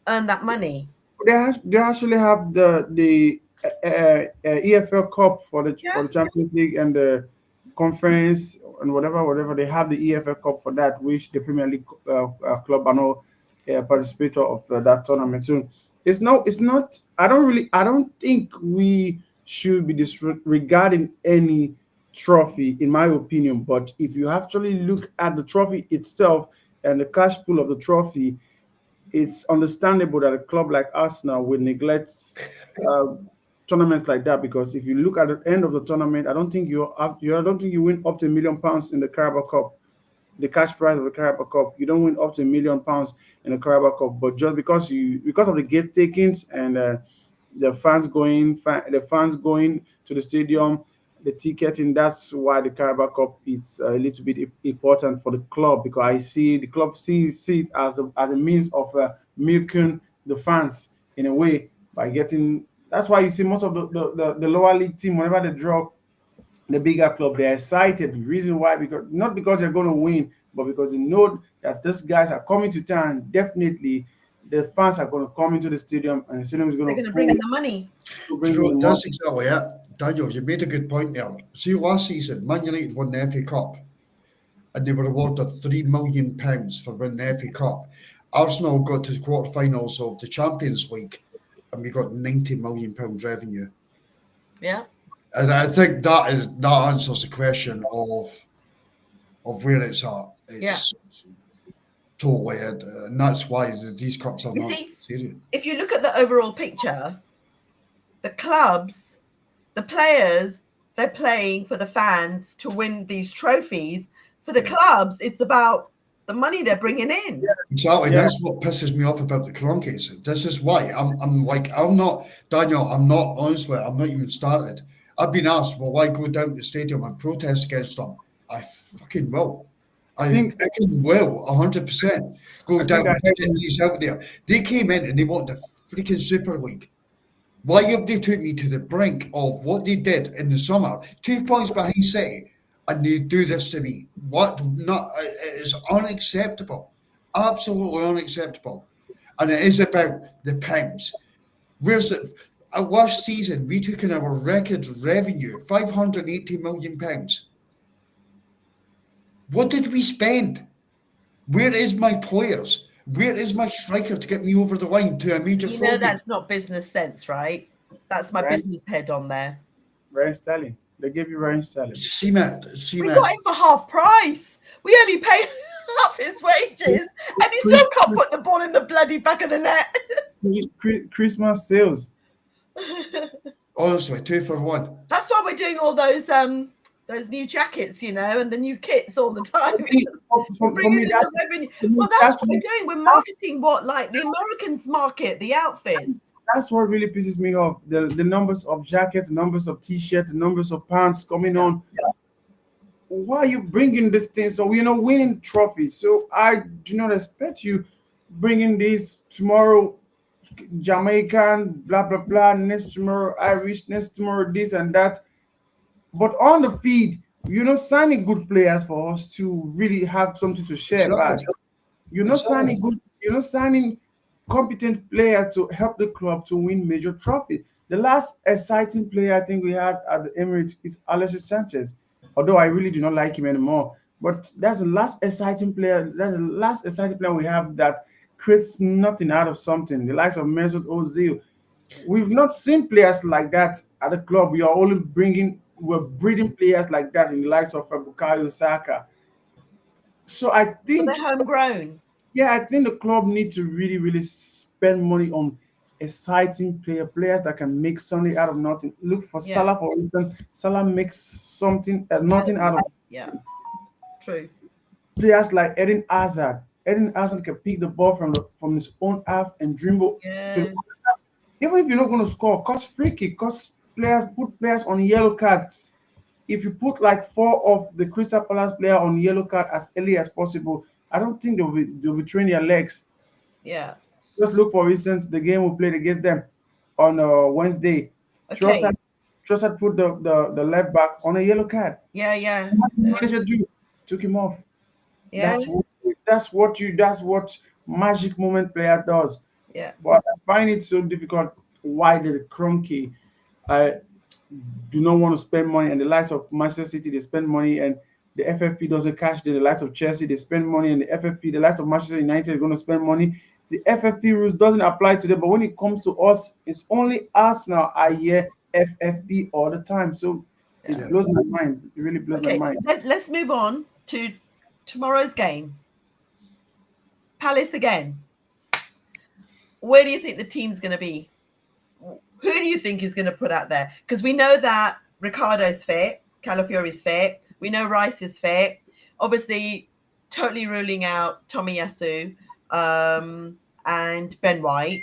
earn that money. They actually have the EFL Cup for the Champions League and the conference and whatever. They have the EFL Cup for that, which the Premier League club are no participator of that tournament. So it's not. I don't think we should be disregarding any trophy, in my opinion. But if you actually look at the trophy itself and the cash pool of the trophy, it's understandable that a club like Arsenal would neglect tournaments like that, because if you look at the end of the tournament, I don't think you win up to £1 million in the Carabao Cup, the cash prize of the Carabao Cup. You don't win up to £1 million in the Carabao Cup, but just because of the gate takings and the fans going to the stadium, the ticketing, that's why the Carabao Cup is a little bit important for the club, because I see the club see it as a means of milking the fans in a way by getting. That's why you see most of the lower league team, whenever they drop the bigger club, they're excited. The reason why, not because they're going to win, but because they know that these guys are coming to town. Definitely, the fans are going to come into the stadium, and the stadium is going to bring in the money. That's exactly it. Daniel, you made a good point there. See, last season, Man United won the FA Cup, and they were awarded £3 million for winning the FA Cup. Arsenal got to the quarterfinals of the Champions League, and we got £90 million revenue. Yeah. And I think that answers the question of where it's at. It's totally it, and that's why these cups are not serious. If you look at the overall picture, the clubs, the players, they're playing for the fans to win these trophies. For the clubs, it's about the money they're bringing in. Exactly. Yeah. That's what pisses me off about the Kroenkes. This is why I'm not, Daniel, I'm not, honestly, I'm not even started. I've been asked, will I go down to the stadium and protest against them? I fucking will. I think- fucking will, 100%. Go I down think I and heard get these out there. They came in and they want the freaking Super League. Why have they took me to the brink of what they did in the summer? 2 points behind City, and they do this to me. What? Not, it is unacceptable. Absolutely unacceptable. And it is about the pounds. Where's the last season we took in our record revenue, £580 million. What did we spend? Where is my players? Where is my striker to get me over the line to a major You know trophy? that's not business sense, right? That's my Right. business head on there. Ryan Sterling. They gave you Ryan Sterling. See, man. We got him for half price. We only paid half his wages, and he still can't put the ball in the bloody back of the net. Christmas sales. Honestly, 2 for 1. That's why we're doing all those new jackets, you know, and the new kits all the time. For Bringing me, in that's the revenue. for me, Well, that's what we're doing. We're marketing what like the Americans market, the outfits. that's what really pisses me off. The numbers of jackets, numbers of t-shirts, the numbers of pants coming on. Why are you bringing this thing? So we're not winning trophies. So I do not expect you bringing this tomorrow, Jamaican, blah blah blah. Next tomorrow, Irish. Next tomorrow, this and that. But on the feed, you're not signing good players for us to really have something to share. Exactly. But you're not signing good. You're not signing competent players to help the club to win major trophy. The last exciting player I think we had at the Emirates is Alexis Sanchez. Although I really do not like him anymore, but that's the last exciting player. That's the last exciting player we have that creates nothing out of something. The likes of Mesut Ozil. We've not seen players like that at the club. We're breeding players like that in the likes of Bukayo Saka. So I So think they're homegrown. yeah, I think the club needs to really, really spend money on exciting players that can make something out of nothing. Look for Yeah. Salah, for instance. Salah makes something nothing out of Yeah, true. players like Eden Hazard. Eden Hazard can pick the ball from his own half and dribble. Yeah, Even if you're not going to score, cause free kick, put players on yellow cards. If you put like 4 of the Crystal Palace player on yellow card as early as possible, I don't think they'll be training their legs. yeah. Just look, for instance, the game we played against them on Wednesday. Okay. Trossard put the left back on a yellow card. Yeah. What did the manager do? Took him off. Yeah. That's what magic moment player does. Yeah. But I find it so difficult. Why the Kroenke do not want to spend money, and the likes of Manchester City they spend money, and the FFP doesn't cash. The likes of Chelsea they spend money, and the FFP, the likes of Manchester United are going to spend money. The FFP rules doesn't apply to them, but when it comes to us, it's only us now. I hear FFP all the time, so it blows my mind. It really blows my mind. Let's move on to tomorrow's game. Palace again. Where do you think the team's going to be? Who do you think is going to put out there? Because we know that Ricardo's fit, Calafiori's fit. We know Rice is fit. Obviously, totally ruling out Tomiyasu and Ben White.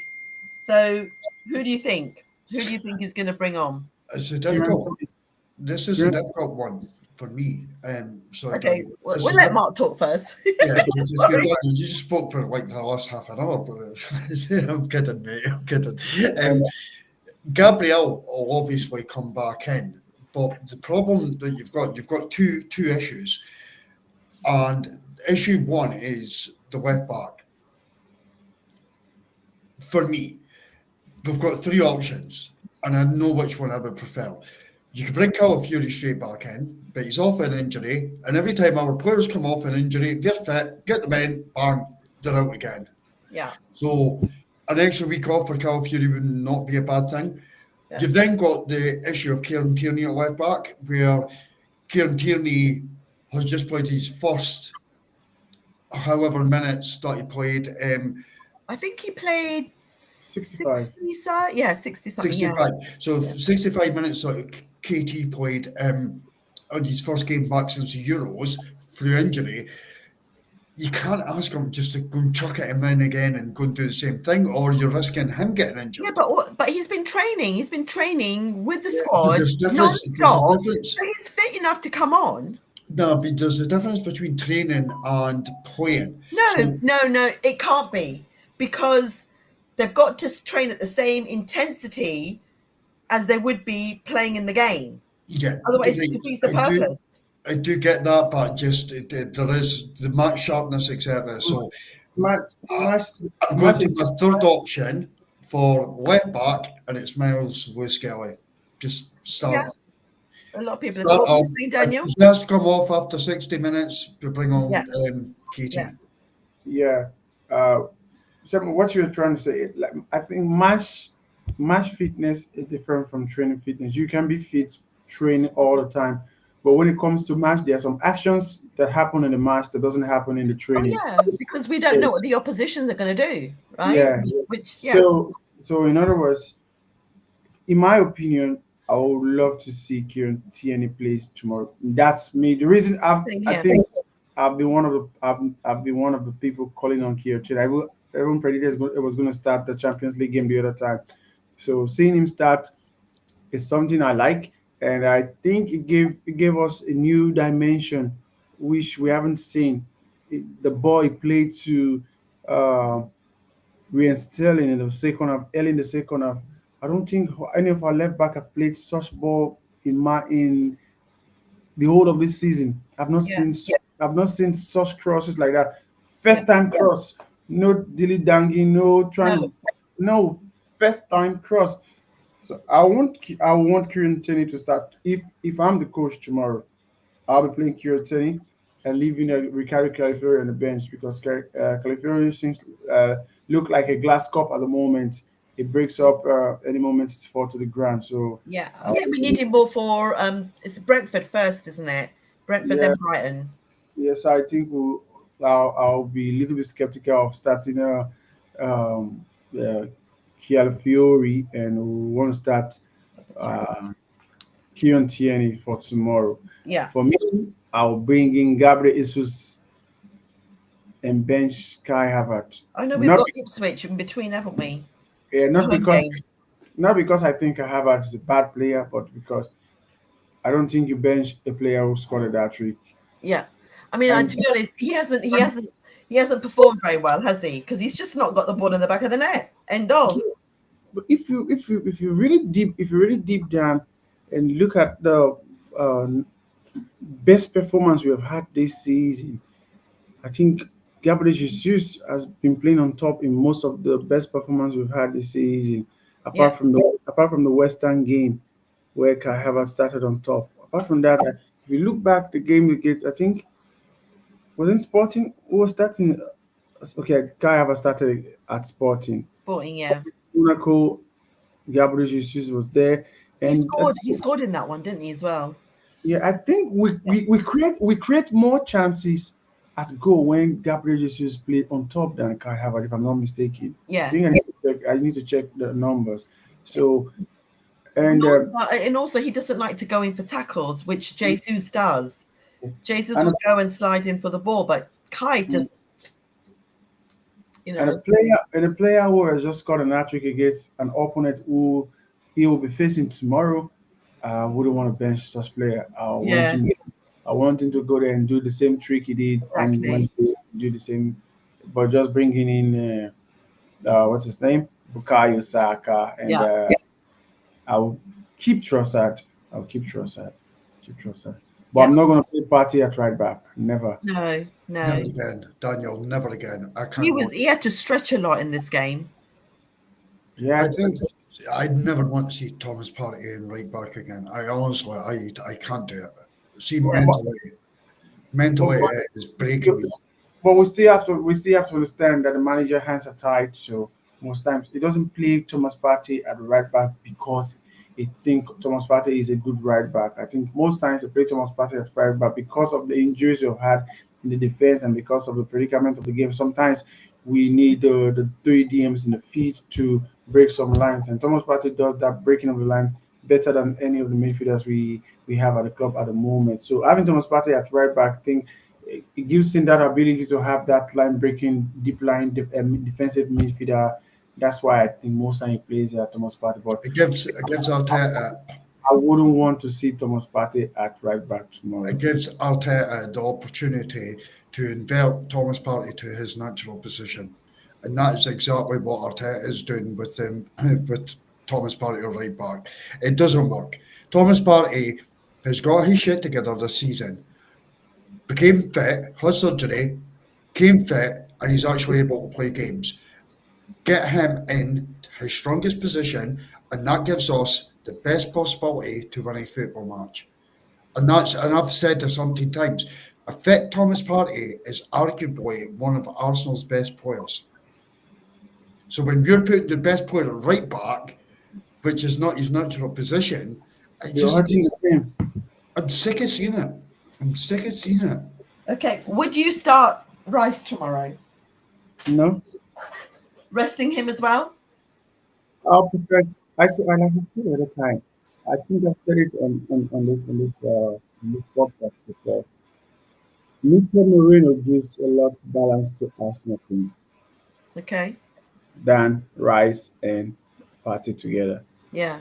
So, who do you think? Who do you think is going to bring on? It's a difficult. This is a difficult one for me. Sorry, Okay, Daniel. we'll let Mark talk first. Yeah, you just spoke for like the last half an hour. But I'm kidding, mate. I'm kidding. Gabriel will obviously come back in, but the problem that you've got two issues, and issue one is the left back. For me, we've got 3 options, and I know which one I would prefer. You can bring Calafiori straight back in, but he's off an injury, and every time our players come off an injury, they're fit, get them in, bang, they're out again. Yeah. So an extra week off for Calafiori would not be a bad thing. Yeah. You've then got the issue of Kieran Tierney at left back, where Kieran Tierney has just played his first however minutes that he played. I think he played 65. 60, yeah, 60 something. 65. Yeah. So 65 minutes that KT played on his first game back since the Euros through injury. you can't ask him just to go and chuck it him in again and go and do the same thing, or you're risking him getting Yeah, injured. but he's been training. He's been training with the But squad there's difference. There's a non-stop. difference. So he's fit enough to come on. No, but there's a difference between training and playing. No, So no, it can't be, because they've got to train at the same intensity as they would be playing in the game. yeah, Otherwise, it like, defeats the I do. purpose. I do get that, but just there is the match sharpness, etc. So Match, uh, match, I'm going match to is my third option for left back, and it's Miles Lewis Kelly. Just Yeah, start. a lot of people. Start What were you on. saying, If Daniel? he has come off after 60 minutes, we bring on Yeah, yeah, KT. yeah. Uh, so what you're trying to say, like, I think match fitness is different from training fitness. You can be fit training all the time, but when it comes to match, there are some actions that happen in the match that doesn't happen in the oh training. yeah, because we don't know So what the oppositions are going to do, right? yeah, Which, yeah, so in other words, in my opinion, I would love to see Kieran Tierney play tomorrow. That's me. The reason same I here. think I've been one of the people calling on Kieran Tierney. Everyone predicted it was going to start the Champions League game the other time. So seeing him start is something I like, and I think it gave us a new dimension which we haven't seen. The ball he played to uh, Ryan Sterling in the second half, early in the second half. I don't think any of our left back have played such ball in the whole of this season. Yeah, I've not seen such crosses like that. yeah. First time cross, no dilly dangling, no trying No, to, no first time cross. So I want Kieran Tierney to start. If I'm the coach tomorrow, I'll be playing Kieran Tierney and leaving Ricardo Calafiori on the bench because Calafiori seems look like a glass cup at the moment. It breaks up any moment it's fall to the ground. So yeah. I uh, think we need him more for it's Brentford first, isn't it? Brentford, yeah, then Brighton. yes, I think I'll be a little bit skeptical of starting um, uh, Calafiori, and we want to start uh, Kieran Tierney for tomorrow. Yeah. For me, I'll bring in Gabriel Jesus and bench Kai Havertz. I know we've Not got Ipswich in between, haven't we? yeah, The home game. not because I think Havertz is a bad player, but because I don't think you bench a player who scored that trick. Yeah. I mean, to And be honest, he hasn't performed very well, has he? Because he's just not got the ball in the back of the net. End of. but if you really deep down and look at the uh, best performance we have had this season, I think Gabriel Jesus has been playing on top in most of the best performance we've had this season, Yeah. apart from the Western game where Kai Havertz started on top. Apart from that, if you look back the game against, I think was in Sporting who was starting. Okay, Kai Havertz started at Sporting. Sporting, yeah. Monaco, Gabriel Jesus was there, He and scored. He scored in that one, didn't he, as well? yeah, I think we create more chances at goal when Gabriel Jesus played on top than Kai Havertz, if I'm not mistaken. I Yeah. think I need to check the numbers. Yeah. So And and also, and also, he doesn't like to go in for tackles, which Jesus does. Jesus and will go and slide in for the ball, but Kai a, just, and a player who has just got an hat trick against an opponent who he will be facing tomorrow. I wouldn't want to bench such player. yeah, I want him to go there and do the same trick he did on exactly. Wednesday. Do the same, but just bringing in what's his name, Bukayo Saka, and Yeah. I'll keep Trossard. I'll keep Trossard. Keep Trossard. But Yeah. I'm not going to play Party at right back. Never. No, Never no. again, Daniel. Never again. I He can't was. watch. He had to stretch a lot in this game. Yeah, I, I think. I'd never want to see Thomas Partey in right back again. I honestly, I can't do it. See, Yeah. But, mentally, it is breaking me. but we still have to understand that the manager hands are tied. So most times he doesn't play Thomas Partey at the right back because he think Thomas Partey is a good right back. I think most times they play Thomas Partey at right back because of the injuries you've had in the defense and because of the predicament of the game. Sometimes we need the three DMs in the field to break some lines, and Thomas Partey does that breaking of the line better than any of the midfielders we have at the club at the moment. So having Thomas Partey at right back, I think it gives him that ability to have that line breaking, deep line defensive midfielder. That's why I think most time he plays Thomas Partey. But it gives Arteta I wouldn't want to see Thomas Partey at right back it tomorrow. gives Arteta the opportunity to invert Thomas Partey to his natural position, and that is exactly what Arteta is doing with him with Thomas Partey at right back. It doesn't work. Thomas Partey has got his shit together this season, became fit, had surgery, came fit, and he's actually able to play games. Get him in his strongest position, and that gives us the best possibility to win a football match. And I've said this umpteen times. A fit Thomas Partey is arguably one of Arsenal's best players. So when you're putting the best player at right back, which is not his natural position, You're hurting the team. I'm sick of seeing it. I'm sick of seeing it. Okay, would you start Rice tomorrow? No, Resting him as well? I'll prefer. Like I said at the time, I think I said it on this podcast before. Mikel Merino gives a lot of balance to Arsenal team Okay. than Rice and Partey together. Yeah.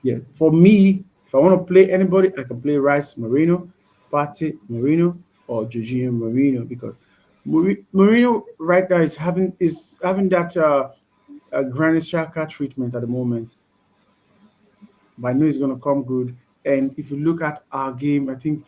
Yeah, for me, if I want to play anybody, I can play Rice Marino, Partey Marino, or Jorginho Marino because Marino right now is having that Granit Xhaka treatment at the moment. But I know it's going to come good. And if you look at our game, I think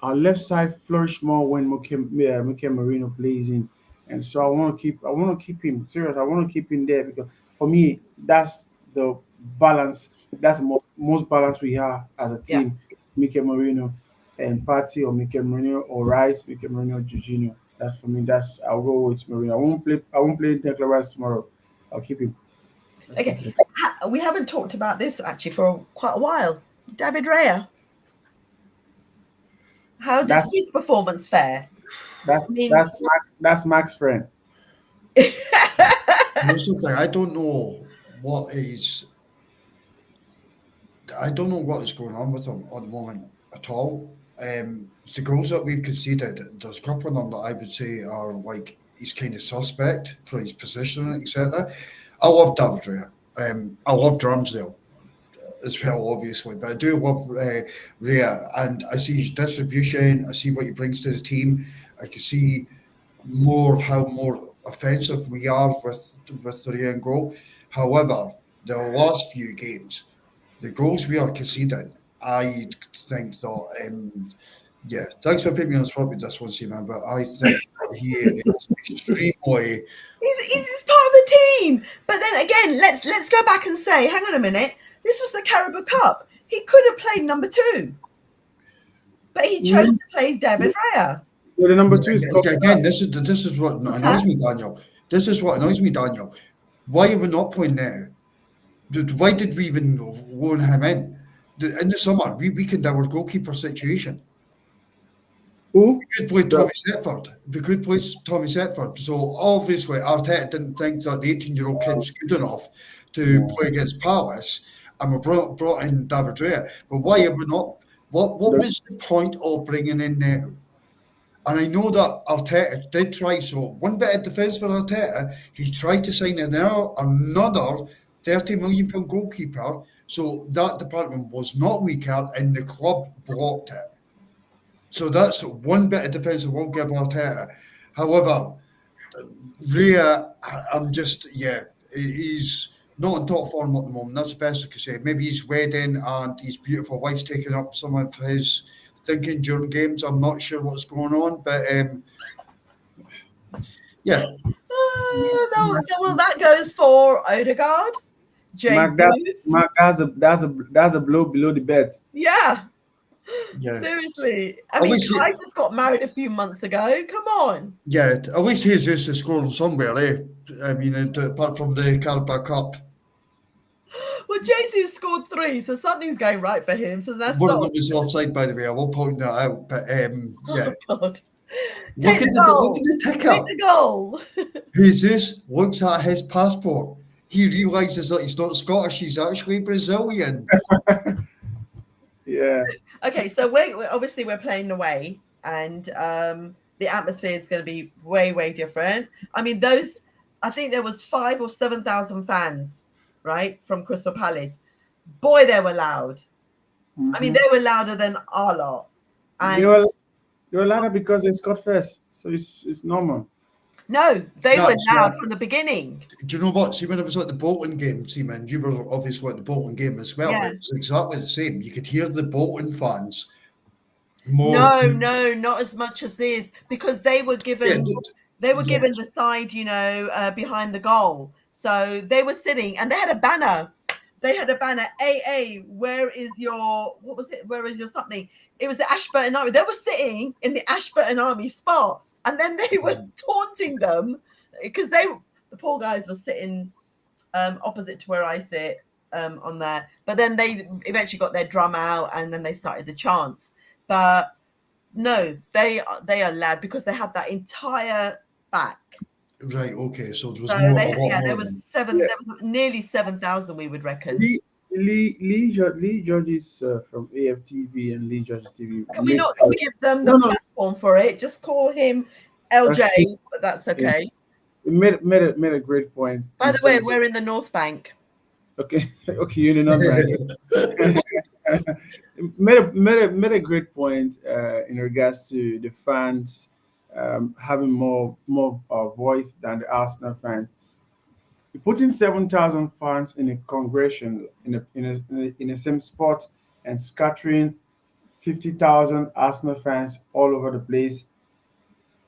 our left side flourish more when Mikel Marino plays in, and so I want to keep him serious. I want to keep him there because for me that's the balance. That's the most balance we have as a Yeah. team. Mikel Marino and Party or Mikel Marino or Rice, Mikel Marino, Jorginho. That's for me. That's I'll go with Marino. I won't play Declan Rice tomorrow. I'll keep him. Okay. We haven't talked about this actually for quite a while. David Raya. How did That's his performance fare? that's I mean, that's Max's friend. Here's the thing, I don't know what is going on with him at the moment at all. The goals that we've conceded, there's a couple of them that I would say are like he's kind of suspect for his positioning, etc. I love David Raya. I love Ramsdale as well, obviously, but I do love Raya, and I see his distribution. I see what he brings to the team. I can see how more offensive we are with the Raya and goal. However, the last few games, the goals we are conceding, I think that yeah, thanks for putting me on the spot with this one, Seaman, but I think he is extremely. he's part of the team. But then again, let's go back and say, hang on a minute, this was the Carabao Cup. He could have played number 2, but he chose to play David Raya. Well, the number 2 is Again, this is what annoys me, Daniel. This is what annoys me, Daniel. Why are we not playing now? Why did we even loan him in? In the summer, we weakened our goalkeeper situation. who? We could play Tommy Setford. So obviously Arteta didn't think that the 18-year-old kid's good enough to play against Palace, and we brought in David Raya. But why are we not? What was the point of bringing in now? And I know that Arteta did try. So one bit of defence for Arteta, he tried to sign another £30 million goalkeeper. So that department was not weaker, and the club blocked it. So that's one bit of defence I will give Arteta. However, Rhea, he's not in top form at the moment. That's the best I can say. Maybe his wedding and his beautiful wife's taking up some of his thinking during games. I'm not sure what's going on, but yeah. No, well, that goes for Odegaard, Mark, Jesus. that's a blow below the belt. Yeah, Yeah. seriously. I At mean, least Kai just got married a few months ago. Come on. Yeah, at least Jesus is scoring somewhere, eh? I mean, apart from the Carabao Cup. Well, Jesus scored 3, so something's going right for him. So that's One of not. them was offside, by the way. I will point that out. But yeah, Oh, God. look at the Take ticker. the goal. Jesus looks at his passport. He realises that he's not Scottish. He's actually Brazilian. Yeah. Okay, so we're obviously playing away, and the atmosphere is going to be way, way different. I mean, I think there was 5,000 or 7,000 fans, right, from Crystal Palace. Boy, they were loud. I mean, they were louder than our lot. And they were louder because they scored first, so it's normal. no, they were That's loud right. from the beginning. Do you know what? See, when it was at the Bolton game, man, you were obviously at the Bolton game as well. Yeah. It was exactly the same. You could hear the Bolton fans more. No, not as much as this, because they were given the side, behind the goal. So they were sitting and they had a banner. AA, where is your something? It was the Ashburton Army. They were sitting in the Ashburton Army spot, and then they were taunting them because the poor guys were sitting opposite to where I sit on there. But then they eventually got their drum out and then they started the chants. But no, they are loud because they had that entire back. Right. Okay. So there was there was nearly 7,000, we would reckon. Lee Georges from AFTV and Lee Georges TV. Can we not give them the platform for it? Just call him LJ, but that's okay. He made a great point. By the way, we're in the North Bank. Okay, you're in the North Bank. made a great point in regards to the fans having more voice than the Arsenal fans. Putting 7,000 fans in a congregation in a same spot and scattering 50,000 Arsenal fans all over the place.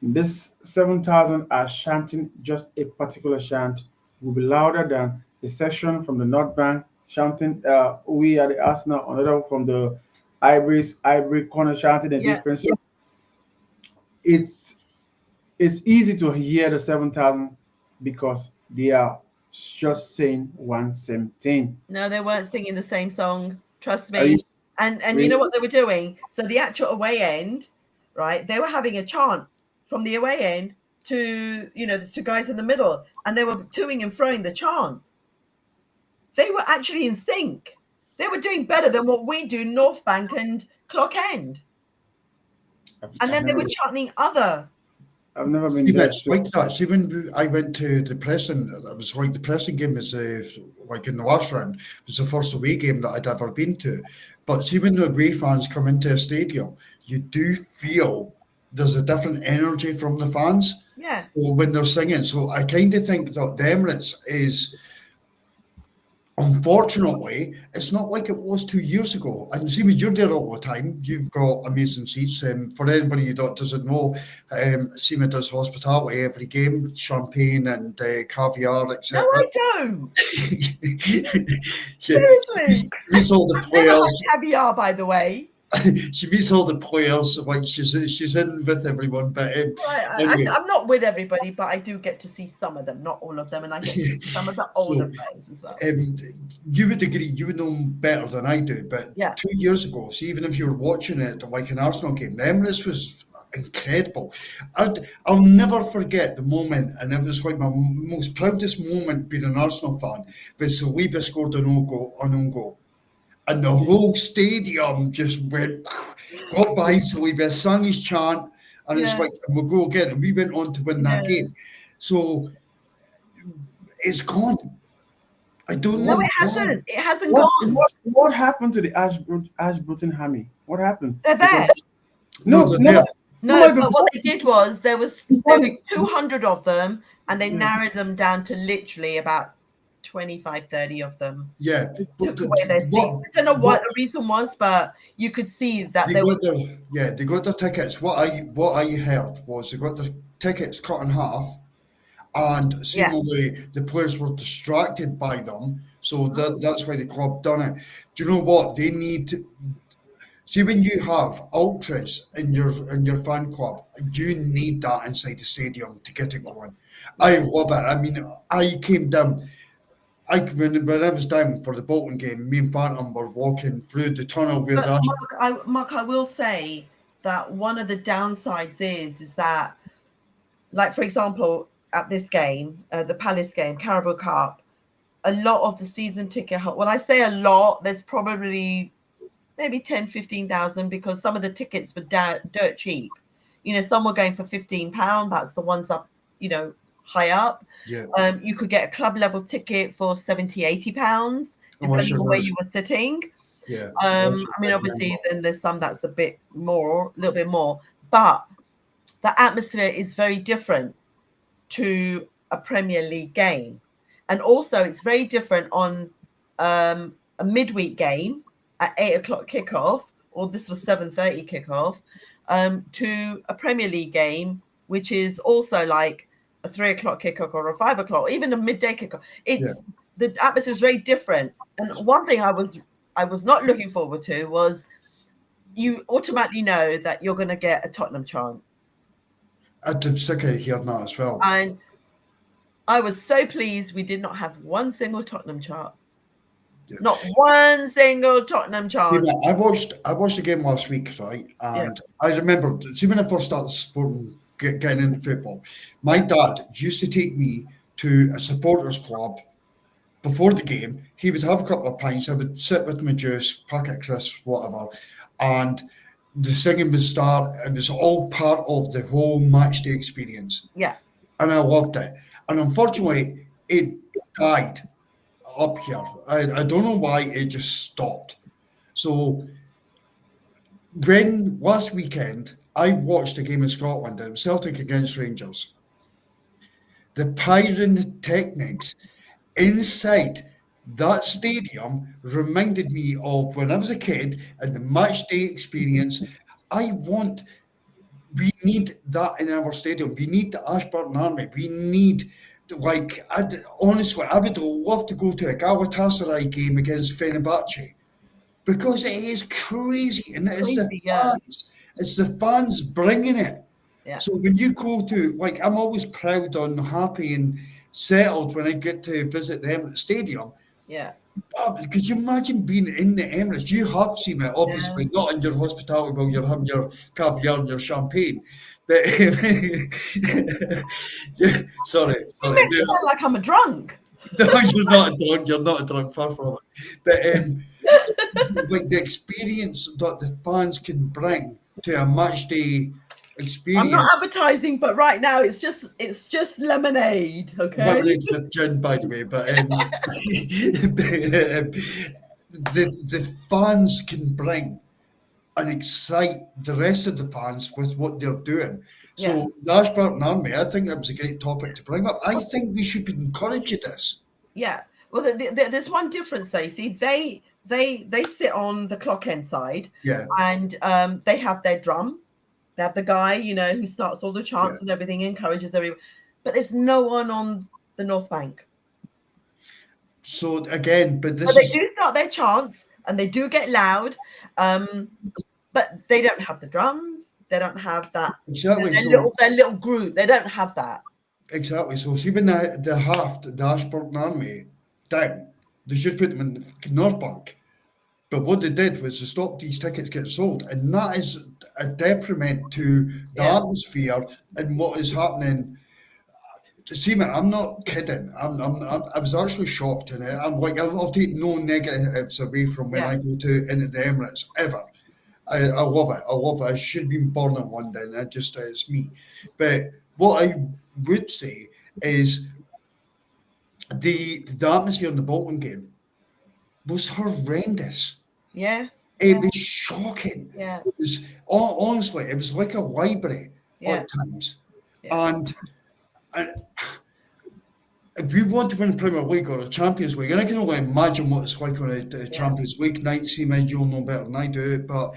This 7,000 are chanting just a particular chant will be louder than a section from the North Bank chanting "We are the Arsenal," another from the Ivory corner chanting a different. So it's easy to hear the 7,000 because they are just saying one same thing. No, they weren't singing the same song. Trust me. And you know what they were doing? So the actual away end, right? They were having a chant from the away end to the two guys in the middle, and they were toing and froing the chant. They were actually in sync. They were doing better than what we do, North Bank and Clock End. And then they were chanting other. I've never been there. It's like that. See, when I went to the pressing, it was like the pressing game was like in the last round. It was the first away game that I'd ever been to. But see, when the away fans come into a stadium, you do feel there's a different energy from the fans. Yeah. When they're singing. So I kind of think that the Emirates is, unfortunately, it's not like it was 2 years ago. And see, you're there all the time. You've got amazing seats. For anybody that doesn't know, Seema does hospitality every game, champagne and caviar, etc. No, I don't. Seriously, meets all the players. Caviar, by the way. She meets all the players. Like she's in with everyone. But anyway. I'm not with everybody, but I do get to see some of them, not all of them, and I get to see some of the older players as well. You would agree, you would know better than I do, but 2 years ago, so even if you were watching it like an Arsenal game, the Emirates was incredible. I'll never forget the moment, and it was like my most proudest moment being an Arsenal fan, when Saliba scored an own goal. And the whole stadium just got behind Saliba, sang his chant, and it's like, and we'll go again. And we went on to win that game. So it's gone. I don't know. No, it hasn't. It hasn't gone. What happened to the Ashburton Army? What happened? They're there. No, but what they did was there was 200 of them, and they narrowed them down to literally about 25, 30 of them. Yeah. Took away their seats. I don't know what the reason was, but you could see that they got their tickets. What I heard was they got their tickets cut in half, and seemingly the players were distracted by them. So that's why the club done it. Do you know what they need to see when you have ultras in your fan club? You need that inside the stadium to get it going. I love it. I mean, I came down. When I was down for the Bolton game, me and Phantom were walking through the tunnel where Mark, I will say that one of the downsides is that, like, for example, at this game, the Palace game, Carabao Cup, a lot of the season ticket, when I say a lot, there's probably maybe 10, 15,000, because some of the tickets were dirt cheap. some were going for £15. That's the ones up, high up. Yeah. You could get a club level ticket for £70-80, Unless depending you're on where right. you were sitting. Yeah. I mean, obviously, then there's some that's a little bit more, but the atmosphere is very different to a Premier League game. And also it's very different on a midweek game at 8:00 kickoff, or this was 7:30 kickoff, to a Premier League game, which is also like a 3:00 kickoff or a 5:00, or even a midday kickoff. The atmosphere is very different. And one thing I was not looking forward to was you automatically know that you're going to get a Tottenham chant. I'm sick of hearing that as well. And I was so pleased we did not have one single Tottenham chant. Yeah. Not one single Tottenham chant. See, I watched the game last week, right? And I remember, see, when I first started getting into football, my dad used to take me to a supporters club before the game. He would have a couple of pints. I would sit with my juice, packet of crisps, whatever, and the singing would start. It was all part of the whole match day experience. Yeah. And I loved it. And unfortunately, it died up here. I don't know why it just stopped. So when last weekend I watched a game in Scotland, it was Celtic against Rangers. The pyrotechnics inside that stadium reminded me of when I was a kid and the match day experience. We need that in our stadium. We need the Ashburton Army. We need, honestly, I would love to go to a Galatasaray game against Fenerbahce because it is crazy, and it's the fans. It's the fans bringing it. Yeah. So when you go to, I'm always proud and happy and settled when I get to visit the Emirates Stadium. Yeah. Could you imagine being in the Emirates? You have seen it, obviously, not in your hospitality while you're having your caviar and your champagne. But sorry. You make me sound like I'm a drunk. No, you're not a drunk. You're not a drunk. Far from it. But the experience that the fans can bring to a match day experience. I'm not advertising, but right now it's just lemonade. Okay. Lemonade with gin, by the way. But the fans can bring and excite the rest of the fans with what they're doing. So the Ashburton Army, I think that was a great topic to bring up. I think we should be encouraging this. Yeah. Well, there's one difference though. See, they sit on the clock end side. Yeah. And they have their drum. They have the guy, who starts all the chants and everything, encourages everyone. But there's no one on the North Bank. So again, but they do start their chants and they do get loud, but they don't have the drums. They don't have that. Exactly. Their little group. They don't have that. Exactly. So see, when they halved the Ashburton Army down, they should put them in the North Bank. But what they did was to stop these tickets getting sold, and that is a detriment to the atmosphere and what is happening. See, man, I'm not kidding. I was actually shocked in it. I'm like, I'll take no negatives away from when I go into the Emirates ever. I love it. I love it. I should have been born in London. It's me. But what I would say is the atmosphere in the Bolton game was horrendous. Yeah. It was shocking. Yeah. It was honestly, it was like a library at times. Yeah. And if we want to win the Premier League or a Champions League, and I can only imagine what it's like on a Champions League night, you'll know better than I do, but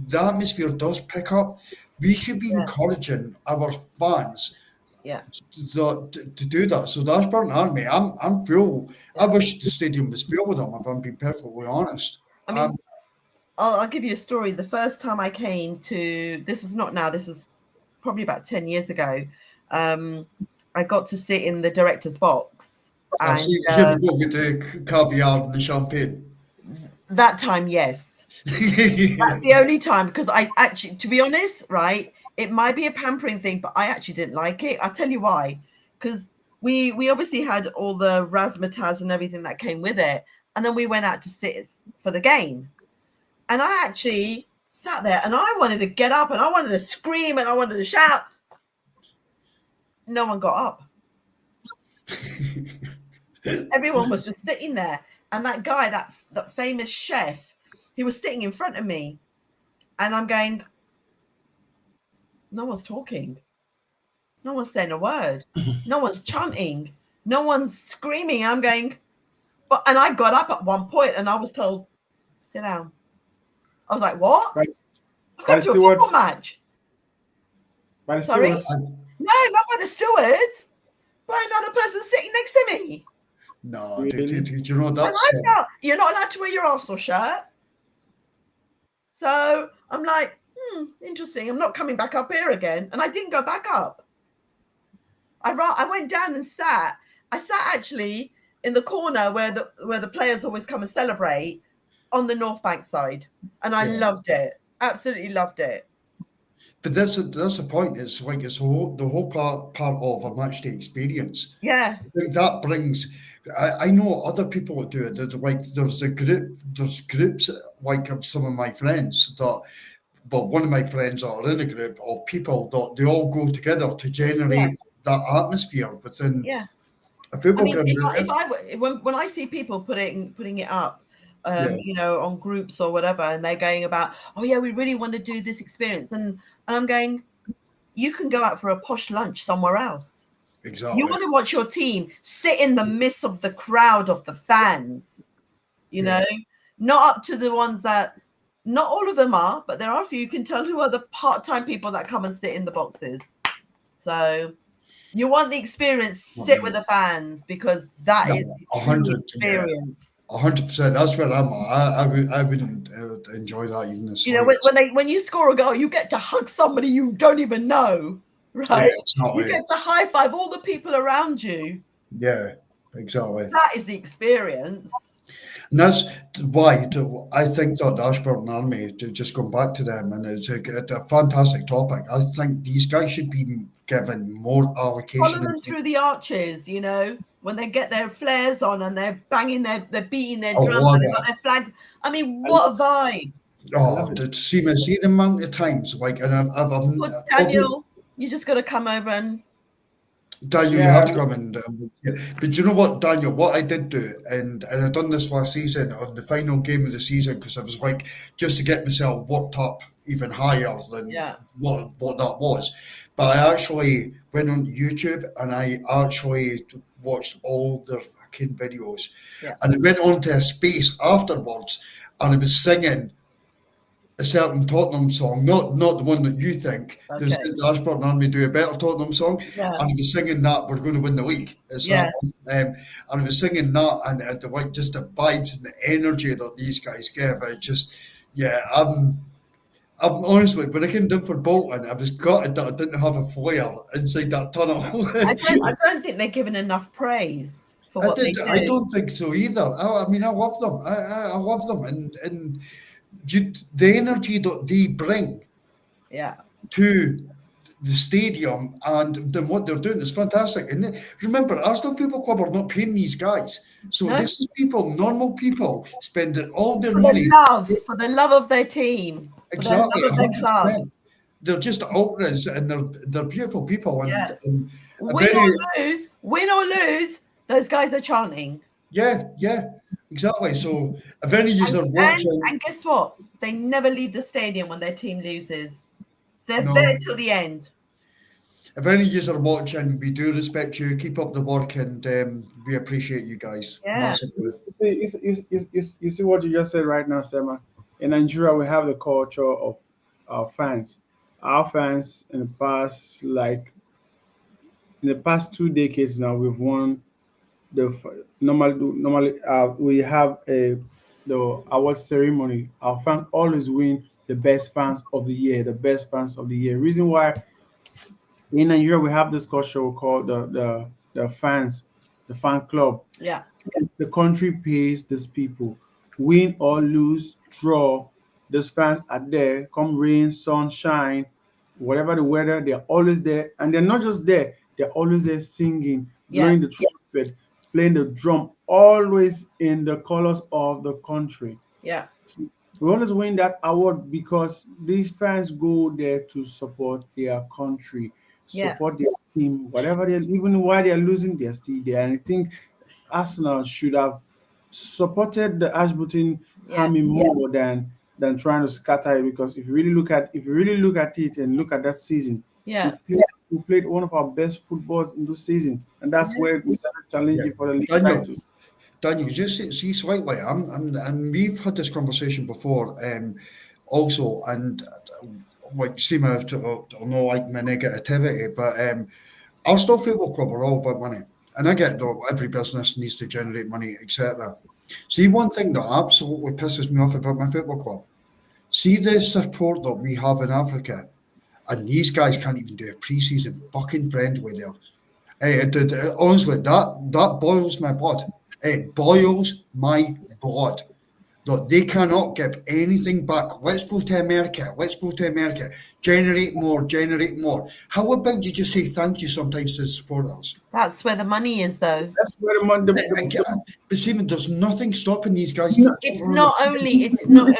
the atmosphere does pick up. We should be encouraging our fans to do that. So the Ashburton Army, I'm full. I wish the stadium was filled with them, if I'm being perfectly honest. I mean, I'll give you a story. The first time I came to, this was probably about 10 years ago. I got to sit in the director's box. And you go with the caviar and the champagne. That time, yes. That's the only time, because I actually, to be honest, right, it might be a pampering thing, but I actually didn't like it. I'll tell you why. Because we obviously had all the razzmatazz and everything that came with it. And then we went out to sit for the game. And I actually sat there, and I wanted to get up, and I wanted to scream, and I wanted to shout. No one got up. Everyone was just sitting there, and that guy, that famous chef, he was sitting in front of me, and I'm going, no one's talking, no one's saying a word, no one's chanting, no one's screaming. And I'm going, and I got up at one point, and I was told, sit down. I was like, what? I've come to a football match. Sorry? No, not by the stewards, by another person sitting next to me. No, Really? did you know that's You're not allowed to wear your Arsenal shirt. So I'm like, interesting. I'm not coming back up here again. And I didn't go back up. I went down and sat. I sat actually in the corner where the players always come and celebrate, on the North Bank side. And I loved it. Absolutely loved it. But that's the point. It's like it's the whole part of a match day experience. Yeah. I think that brings. I know other people that do it. There's groups like of some of my friends that, well, one of my friends are in a group of people that they all go together to generate that atmosphere within a football ground. When I see people putting it up, on groups or whatever, and they're going about, oh yeah, we really want to do this experience, and I'm going, you can go out for a posh lunch somewhere else. Exactly. You want to watch your team sit in the midst of the crowd of the fans, know, not up to the ones that, not all of them are, but there are a few. You can tell who are the part-time people that come and sit in the boxes. So you want the experience, sit with the fans, because that is the true experience. 100%. That's where I'm at. I wouldn't enjoy that even this. When you score a goal, you get to hug somebody you don't even know, right? You get to high five all the people around you. Yeah, exactly. That is the experience. And that's why I think that the Ashburton Army, to just go back to them, and it's a fantastic topic. I think these guys should be given more allocation. Follow them through the arches, when they get their flares on and they're banging they're beating their drums and they've got their flags. I mean, what a vibe! Oh, to see the amount of times, and I've Daniel, you just got to come over and. Daniel, you have to come and but you know what, Daniel, what I did do, and I done this last season on the final game of the season, because I was like, just to get myself worked up even higher than what that was. But I actually went on YouTube and I actually watched all their fucking videos, and I went on to a space afterwards, and I was singing a certain Tottenham song, not the one that you think. Okay. Does the Ashburton Army do a better Tottenham song? Yeah. And I was singing that we're going to win the league. And I was singing that, and just the vibes and the energy that these guys give. I'm honestly, when I came down for Bolton, I was gutted that I didn't have a flare inside that tunnel. I don't think they're given enough praise for what they do. I don't think so either. I mean, I love them. I love them, and the energy that they bring to the stadium and then what they're doing is fantastic. And remember, Arsenal Football Club are not paying these guys. So this is people, normal people, spending all their money. For the love of their team. Exactly. For the love of their club. They're just ultras, and they're beautiful people. And win or lose, those guys are chanting. Yeah, exactly. So if any of you are watching, and guess what? They never leave the stadium when their team loses. They're there till the end. If any of you are watching, we do respect you. Keep up the work, and we appreciate you guys massively. You see what you just said right now, Sema. In Nigeria, we have the culture of our fans. Our fans in the past 2 decades now, we've won. Normally we have the award ceremony. Our fans always win the best fans of the year. Reason why in Nigeria we have this culture we call the fans, the fan club. Yeah. The country pays these people. Win or lose, draw, those fans are there. Come rain, sunshine, whatever the weather, they're always there. And they're not just there, they're always there singing, blowing the trumpet, playing the drum, always in the colors of the country. Yeah. We always win that award because these fans go there to support their country, Yeah, support their team, whatever they're, even while they're losing, they're still there. And I think Arsenal should have supported the Ashburton yeah, army more than trying to scatter it. Because if you really look at it and look at that season, we yeah, played we played one of our best footballs in this season, and that's yeah. where we started Yeah. challenging for the league Daniel, title. Daniel, just see slightly. And we've had this conversation before, also, and like Seema to know like my negativity, but Arsenal Football Club are all about money, and I get that every business needs to generate money, etc. See, one thing that absolutely pisses me off about my football club. See the support that we have in Africa, and these guys can't even do a pre-season fucking friendly there. Honestly, that boils my blood. It boils my blood that they cannot give anything back. Let's go to America. Let's go to America. Generate more. Generate more. How about you just say thank you sometimes to the supporters? That's where the money is, though. That's where the money. But Simon, there's nothing stopping these guys No, from It's on the not only the club.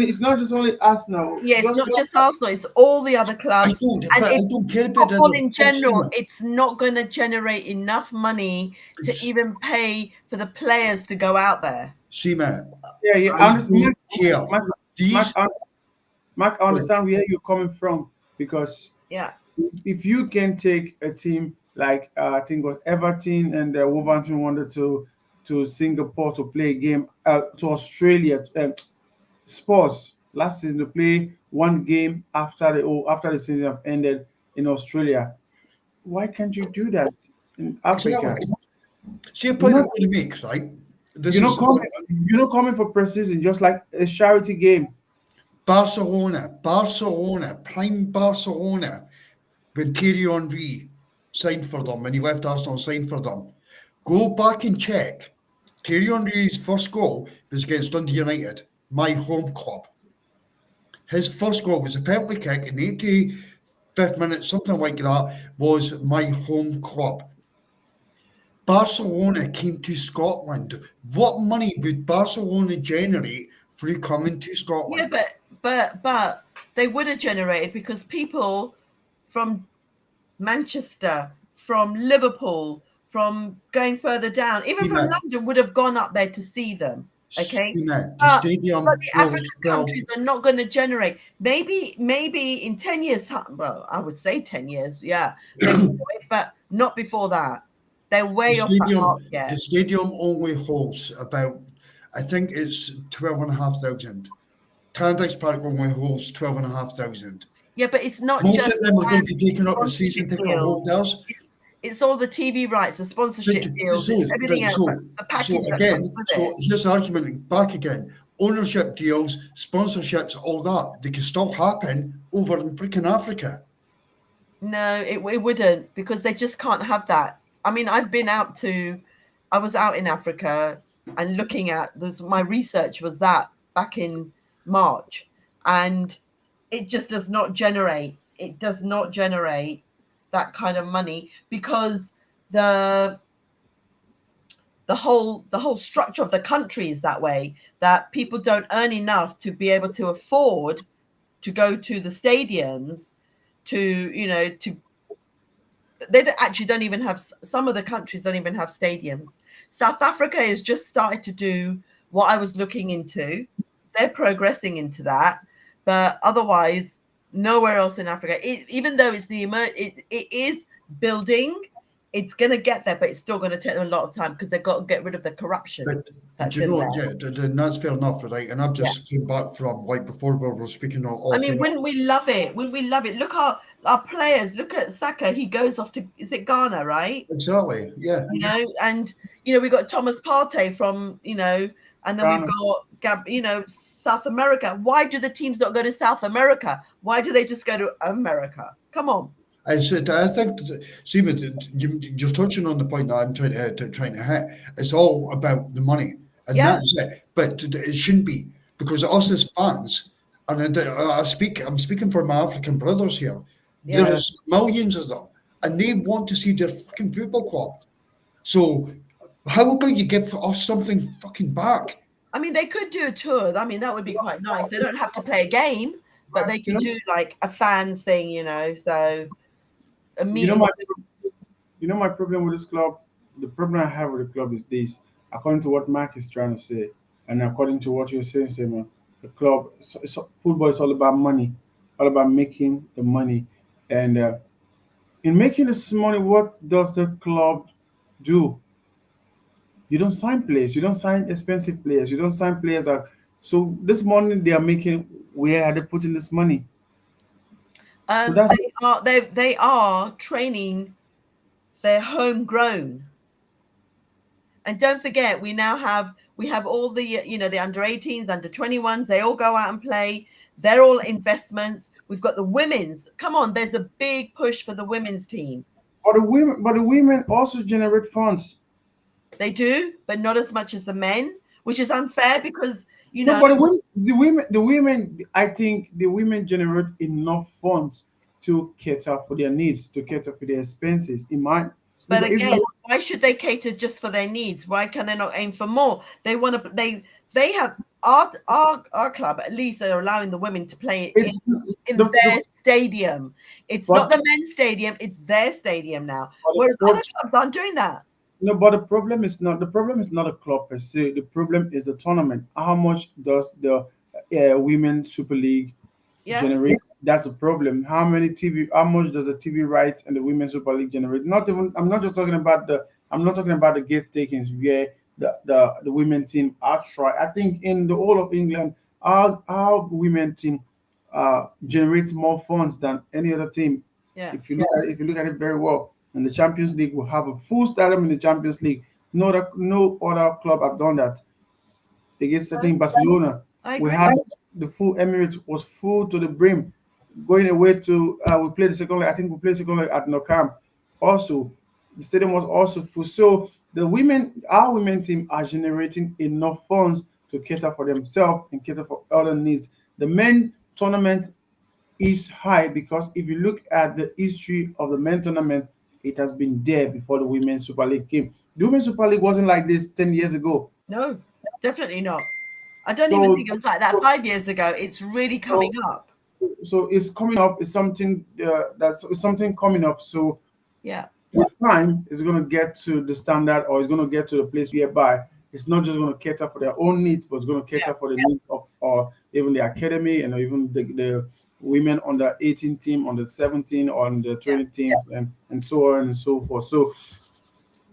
it's not just only us now. Yeah, it's Just not just Arsenal, it's all the other I clubs. don't, And but I it's don't care about the football other in clubs, general, Simon. it's not going to generate enough money to It's- even pay for the players to go out there. Simon, yeah. I I understand. don't care. Mark, These, Mark, I understand where you're coming from because Yeah. if you can take a team like I think it was Everton and Wolverhampton wanted to Singapore to play a game to Australia Spurs last season to play one game after the season have ended in Australia. Why can't you do that in Africa? exactly. See a You're point I'm not going to make, right? This you're not is coming you're not coming for preseason just like a charity game. Barcelona, prime Barcelona, when Thierry Henry signed for them, when he left Arsenal, signed for them. Go back and check. Thierry Henry's first goal was against Dundee United, my home club. His first goal was a penalty kick in the 85th minute, something like that, was my home club. Barcelona came to Scotland. What money would Barcelona generate through coming to Yeah, Scotland? but they would have generated because people from Manchester, from Liverpool, from going further down, even from Seema, London would have gone up there to see them. Okay. Seema, the But stadium the African will countries are not going to generate. Maybe in 10 years' time, well, I would say 10 years, yeah, they will do it, but not before that. They're way off that mark the yet. stadium only holds about, I think it's 12,500. Tannadice Park only holds 12,500. Yeah, but it's not Most just of them are going to be taken up with sponsorship season ticket deals. holders. It's all the TV rights, the sponsorship deals, it's everything else, the package that comes with So it. here's the argument back again. Ownership deals, sponsorships, all that, they can still happen over in freaking Africa. No, it wouldn't because they just can't have that. I mean, I was out in Africa and looking at this. My research was that back in March, and it just does not generate. It does not generate that kind of money because the whole structure of the country is that way, that people don't earn enough to be able to afford to go to the stadiums don't even have, some of the countries don't even have stadiums. South Africa has just started to do what I was looking into. They're progressing into that, but otherwise nowhere else in Africa, even though it's it is building, it's going to get there, but it's still going to take them a lot of time because they've got to get rid of the corruption. But you know, yeah, that's fair enough, right? And I've just came back from, like, before we were speaking I mean, wouldn't we love it? Wouldn't we love it? Look at our players. Look at Saka. He goes off to, is it Ghana, right? Exactly, yeah. And we got Thomas Partey from, and then we've got South America. Why do the teams not go to South America? Why do they just go to America? Come on. I think, Seema, you're touching on the point that I'm trying to hit. It's all about the money, and that's it. But it shouldn't be, because us as fans, and I'm speaking for my African brothers here. Yeah. There's millions of them, and they want to see their fucking football club. So how about you give us something fucking back? I mean, they could do a tour. I mean, that would be quite nice. They don't have to play a game, but they could do like a fan thing, so a You know meet. my my problem with this club. The problem I have with the club is this. According to what Mark is trying to say, and according to what you're saying, Simon, the club, football is all about money, all about making the money, and in making this money, what does the club do? You don't sign players. You don't sign expensive players. You don't sign players that. So this money they are making, where are they putting this money? So that's They are training their homegrown. And don't forget, we have all the under 18s, under 21s. They all go out and play. They're all investments. We've got the women's. Come on, there's a big push for the women's team. but the women also generate funds. They do, but not as much as the men, which is unfair because No, but the women, I think the women generate enough funds to cater for their needs, to cater for their expenses. In mind, But because if again, why should they cater just for their needs? Why can they not aim for more? They want to. They have our club at least are allowing the women to play it's in the, their stadium. It's not the men's stadium; it's their stadium now. Whereas other clubs aren't doing that. no, but the problem is not a club per se. The problem is the tournament. How much does the women Super League Yeah, generate? That's the problem. How much does the TV rights and the Women's Super League generate? Not even. I'm not just talking about the. I'm not talking about the gate takings where the women team are try. I think in the whole of England, our women team generates more funds than any other team. yeah. If you look at it very well, and the Champions League will have a full stadium in the Champions League. No other club have done that against I think Barcelona. I We agree. had the full Emirates was full to the brim. Going away to we played the second leg. I think we played second leg at No Camp. Also, the stadium was also full. So our women team are generating enough funds to cater for themselves and cater for other needs. The men tournament is high because if you look at the history of the men tournament, it has been there before the Women's Super League came. The Women's Super League wasn't like this 10 years ago. No, definitely not. I don't even So, think it was like that 5 years ago. It's really coming so, up. so it's coming up. It's something coming up. So Yeah, with time, it's going to get to the standard, or it's going to get to the place whereby it's not just going to cater for their own needs, but it's going to yeah, cater for the needs of or even the academy and even the women on the 18 team, on the 17, on the yeah. 20 teams, and so on and so forth. So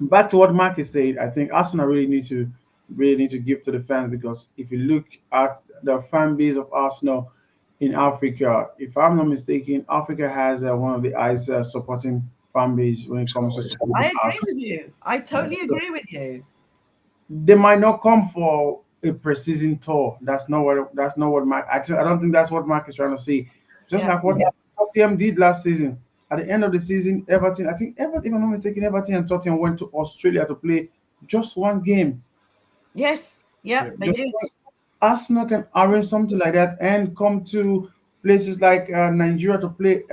back to what Mark is saying, I think Arsenal really need to give to the fans, because if you look at the fan base of Arsenal in Africa, if I'm not mistaken, Africa has one of the highest supporting fan base when it comes to I supporting agree Arsenal. with you. I totally So agree with you. they might not come for a pre-season tour. That's not what Mark. I don't think that's what Mark is trying to say. Just Yeah. like what Tottenham did last season. At the end of the season, Everton, I think Everton, if I'm not mistaken, Everton and Tottenham went to Australia to play just one game. Yes. Yeah, they Just did. one. Arsenal can arrange something like that and come to places like Nigeria to play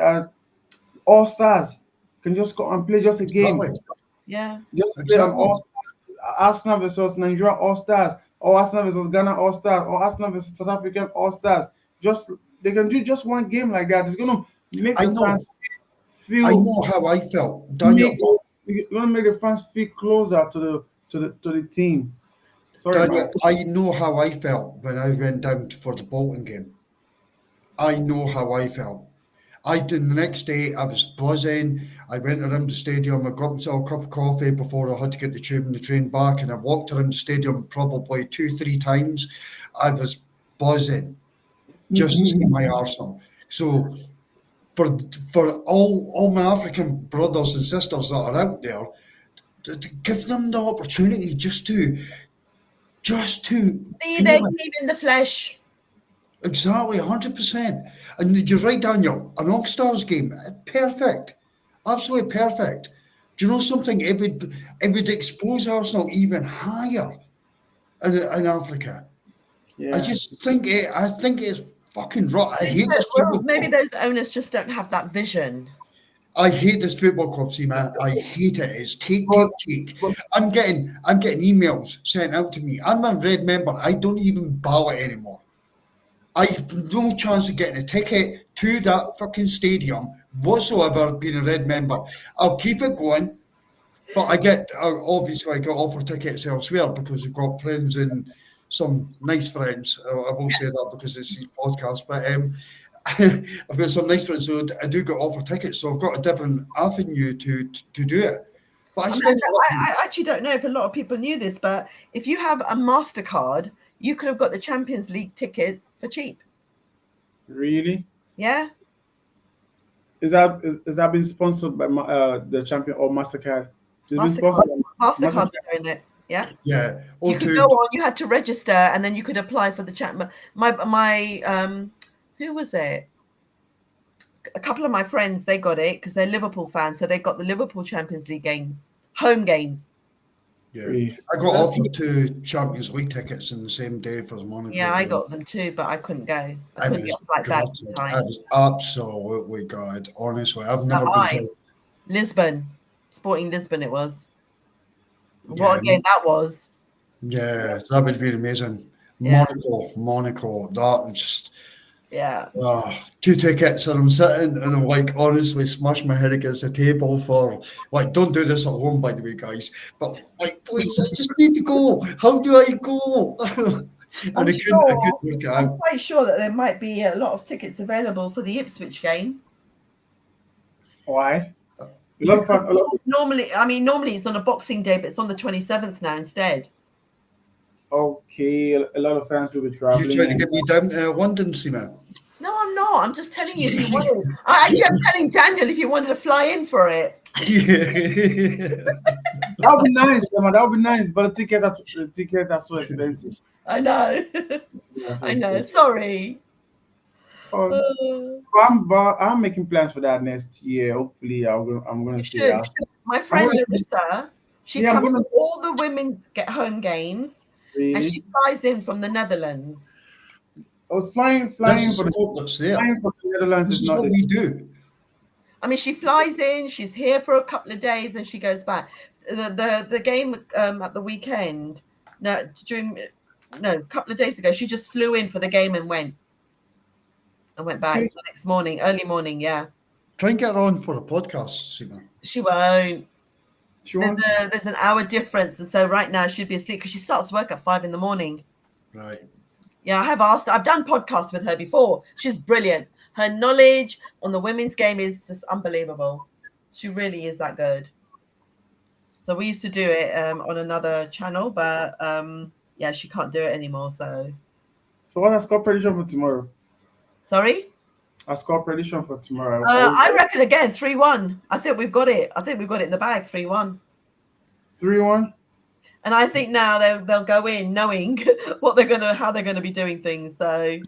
All Stars. Can just go and play just a game. Exactly. Yeah. Just play an Exactly. All Arsenal versus Nigeria All Stars, or Arsenal versus Ghana All Stars, or Arsenal versus South African All Stars. Just they can do just one game like that. It's gonna make I the fans know. I feel know how I felt, make Daniel. it's gonna make the fans feel closer to the team. Sorry, Mark. Daniel, I know how I felt when I went down for the Bolton game. I know how I felt. I did the next day. I was buzzing. I went around the stadium. I got myself a cup of coffee before I had to get the tube and the train back, and I walked around the stadium probably 2, 3 times. I was buzzing just to see my Arsenal. So for all my African brothers and sisters that are out there, to give them the opportunity just to See feel their it. team in the flesh. Exactly, 100%. And you're right, Daniel. An All Stars game, perfect, absolutely perfect. Do you know something? It would expose Arsenal even higher in Africa. I Yeah. just think it. I think it's fucking right. I Maybe hate this well, stupid maybe ball. those owners just don't have that vision. I hate this football club, see, man. I hate it. It's take. But, but I'm getting emails sent out to me. I'm a red member. I don't even ballot anymore. I have no chance of getting a ticket to that fucking stadium whatsoever being a red member. I'll keep it going, but I got offered tickets elsewhere because I've got friends and some nice friends. I will say that because it's his podcast, but I've got some nice friends, so I do get offered tickets. So I've got a different avenue to do it. But I actually don't know if a lot of people knew this, but if you have a MasterCard, you could have got the Champions League tickets for cheap. really, Yeah. is that been sponsored by the champion or Mastercard? It's been sponsored by MasterCard doing it. Yeah. yeah, You could go on. You had to register, and then you could apply for the chat. My who was it? A couple of my friends, they got it because they're Liverpool fans, so they got the Liverpool Champions League games, home games. Yeah, Really? I got offered 2 Champions League tickets in the same day for the Monaco. Yeah, I game. got them too, but I couldn't go. I I couldn't was get a flight back gutted. in I time. was absolutely gutted. Honestly, I've never been. Lisbon, Sporting Lisbon, it was. Yeah. What a game that was! Yeah, that would be amazing. Yeah. Monaco, that was just. Yeah. 2 tickets, and I'm sitting and I'm like, honestly, smash my head against the table for like, don't do this at home, by the way, guys. But like, please, I just need to go. How do I go? And I couldn't work it out. I'm quite sure that there might be a lot of tickets available for the Ipswich game. Why? Normally it's on a Boxing Day, but it's on the 27th now instead. Okay, a lot of fans will be traveling. You trying to get me down to London, Seema? No, I'm not. I'm just telling you if you wanted. I'm telling Daniel if you wanted to fly in for it. That would be nice, man. That would be nice. But the tickets are so expensive. I know. I know. Sorry. I'm making plans for that next year. Hopefully, I'm going to see that. My friend Larissa, she comes to all the women's home games, and she flies in from the Netherlands. Oh, flying for the Netherlands is not what we do. I mean, she flies in, she's here for a couple of days, and she goes back. The game at the weekend, a couple of days ago, she just flew in for the game and went back the next morning, early morning. Yeah. Try and get her on for a podcast, Seema. She won't. There's an hour difference, and so right now she'd be asleep because she starts work at 5 a.m. Right. Yeah, I've done podcasts with her before. She's brilliant. Her knowledge on the women's game is just unbelievable. She really is that good. So we used to do it on another channel, but she can't do it anymore. So what's our score prediction for tomorrow? Sorry? Our score prediction for tomorrow. I reckon again 3-1. I think we've got it. In the bag 3-1. 3-1. And I think now they'll go in knowing how they're gonna be doing things. So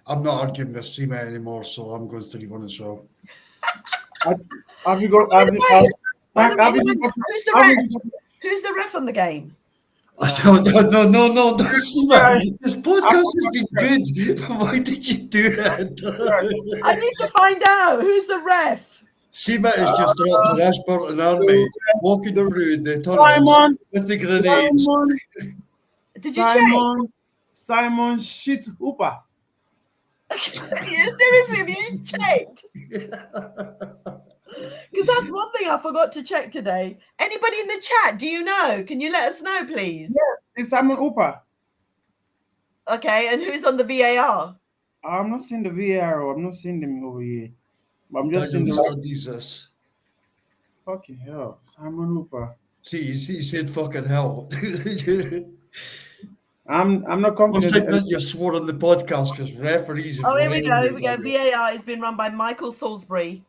I'm not arguing with Seema anymore, so I'm going 3-1 as well. Who's the ref on the game? No, Seema. This podcast has been good. Why did you do that? I need to find out who's the ref. Seema has just dropped an Ashburton army walking through the tunnels with the grenades. Did you check? Simon Shit Hooper. Seriously, have you checked? Because that's one thing I forgot to check today. Anybody in the chat, do you know? Can you let us know, please? Yes, it's Simon Hooper. Okay, and who's on the VAR? I'm not seeing the VAR. I'm not seeing them over here. I'm just seeing Jesus. Fucking hell, Simon Hooper. See, you said fucking hell. I'm not confident. That you swore on the podcast because referees. Oh, here we go. VAR has been run by Michael Salisbury.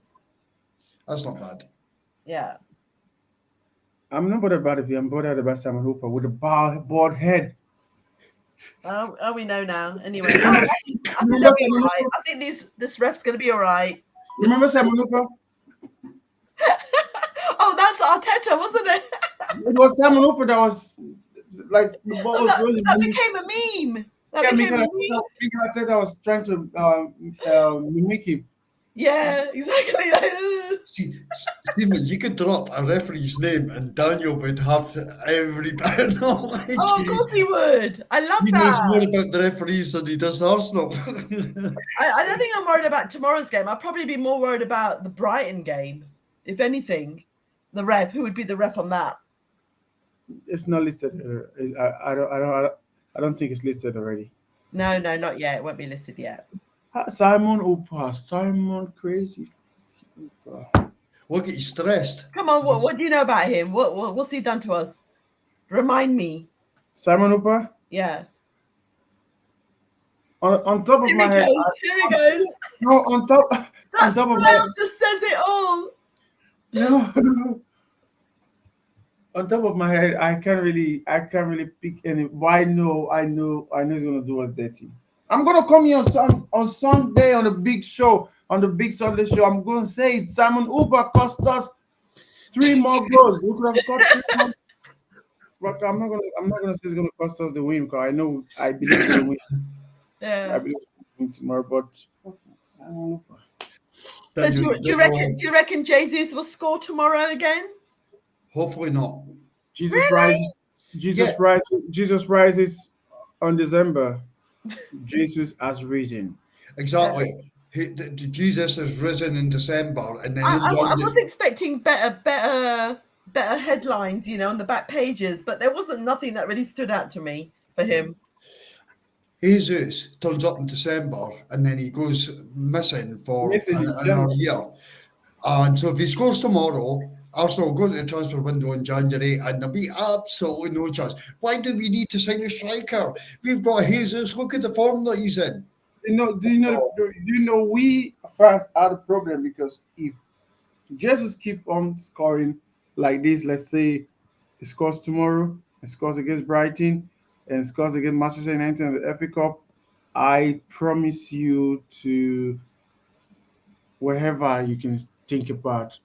That's not bad. Yeah. I'm not bothered about it. I'm bothered about Simon Hooper with a bald head. Oh, we know now. Anyway, I think this ref's going to be all right. Remember Simon Hooper? Oh, that's Arteta, wasn't it? It was Simon Hooper that was like the ball was rolling. That became a meme. Mikel Arteta was trying to mimic him. Yeah, exactly. See, Stephen, you could drop a referee's name and Daniel would have every bit of knowledge. Oh, of course he would. I love He knows more that. about the referees than he does Arsenal. I don't think I'm worried about tomorrow's game. I'd probably be more worried about the Brighton game, if anything. The ref, who would be the ref on that? It's not listed. I don't think it's listed already. No, not yet. It won't be listed yet. Simon Upa, Simon crazy. Upa. Look at you stressed. Come on, what do you know about him? What's he done to us? Remind me. Simon Upa. Yeah. On top of Here my he head. goes. Here he goes. No, on top That of my smile just says it all. no. On top of my head, I can't really pick any. But I know he's gonna do us dirty. I'm gonna come here on Sunday on the big show, on the big Sunday show. I'm gonna say it. Simon Uber cost us 3 more goals. We could have scored 3 more. But I'm not gonna say it's gonna cost us the win because I believe we'll win. Yeah. I believe we'll win tomorrow, but I don't know. So do you reckon Jesus will score tomorrow again? Hopefully not. Jesus rises. Jesus rises on December. Jesus has risen. Exactly. Jesus has risen in December, and then I was expecting better headlines, on the back pages, but there wasn't nothing that really stood out to me for him. Jesus turns up in December, and then he goes missing for another year. And so if he scores tomorrow, Arsenal will go to the transfer window in January, and there'll be absolutely no chance. Why do we need to sign a striker? We've got Jesus. Look at the form that he's in. Do you know we fans are the problem, because if Jesus keep on scoring like this, let's say he scores tomorrow, he scores against Brighton, and scores against Manchester United in the FA Cup, I promise you to whatever you can think about,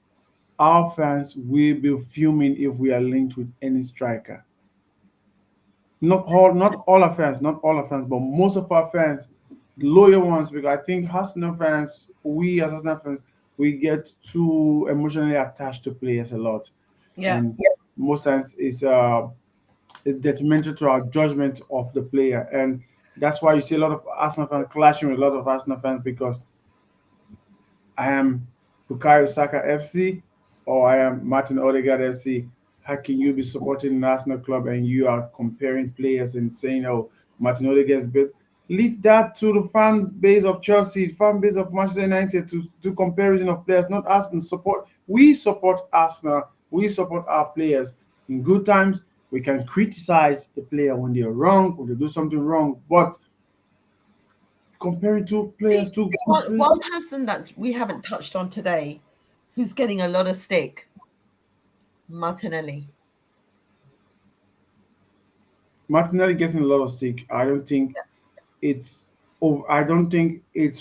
our fans will be fuming if we are linked with any striker. Not all our fans, but most of our fans, loyal ones, because I think Arsenal fans, we as Arsenal fans, we get too emotionally attached to players a lot. Yeah. And most times it's detrimental to our judgment of the player. And that's why you see a lot of Arsenal fans clashing with a lot of Arsenal fans, because I am Bukayo Saka FC or I am Martin Odegaard FC. How can you be supporting an Arsenal club and you are comparing players and saying, oh, Martin Odegaard's better? Leave that to the fan base of Chelsea, fan base of Manchester United to comparison of players, not Arsenal. We support Arsenal. We support our players. In good times, we can criticize the player when they're wrong, when they do something wrong. But comparing two players, one person that we haven't touched on today, who's getting a lot of stick, Martinelli. Martinelli getting a lot of stick. I don't think it's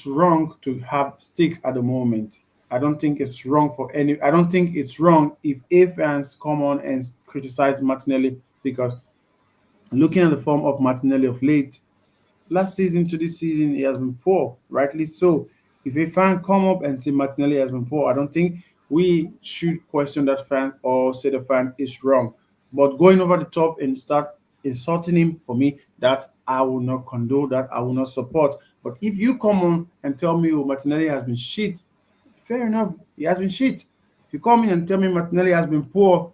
wrong to have sticks at the moment. I don't think it's wrong if fans come on and criticize Martinelli, because looking at the form of Martinelli of late, last season to this season, he has been poor, rightly so. If a fan come up and say Martinelli has been poor, I don't think we should question that fan or say the fan is wrong. But going over the top and start insulting him, for me, that I will not condone, that I will not support. But if you come on and tell me, oh, Martinelli has been shit, fair enough, he has been shit. If you come in and tell me Martinelli has been poor,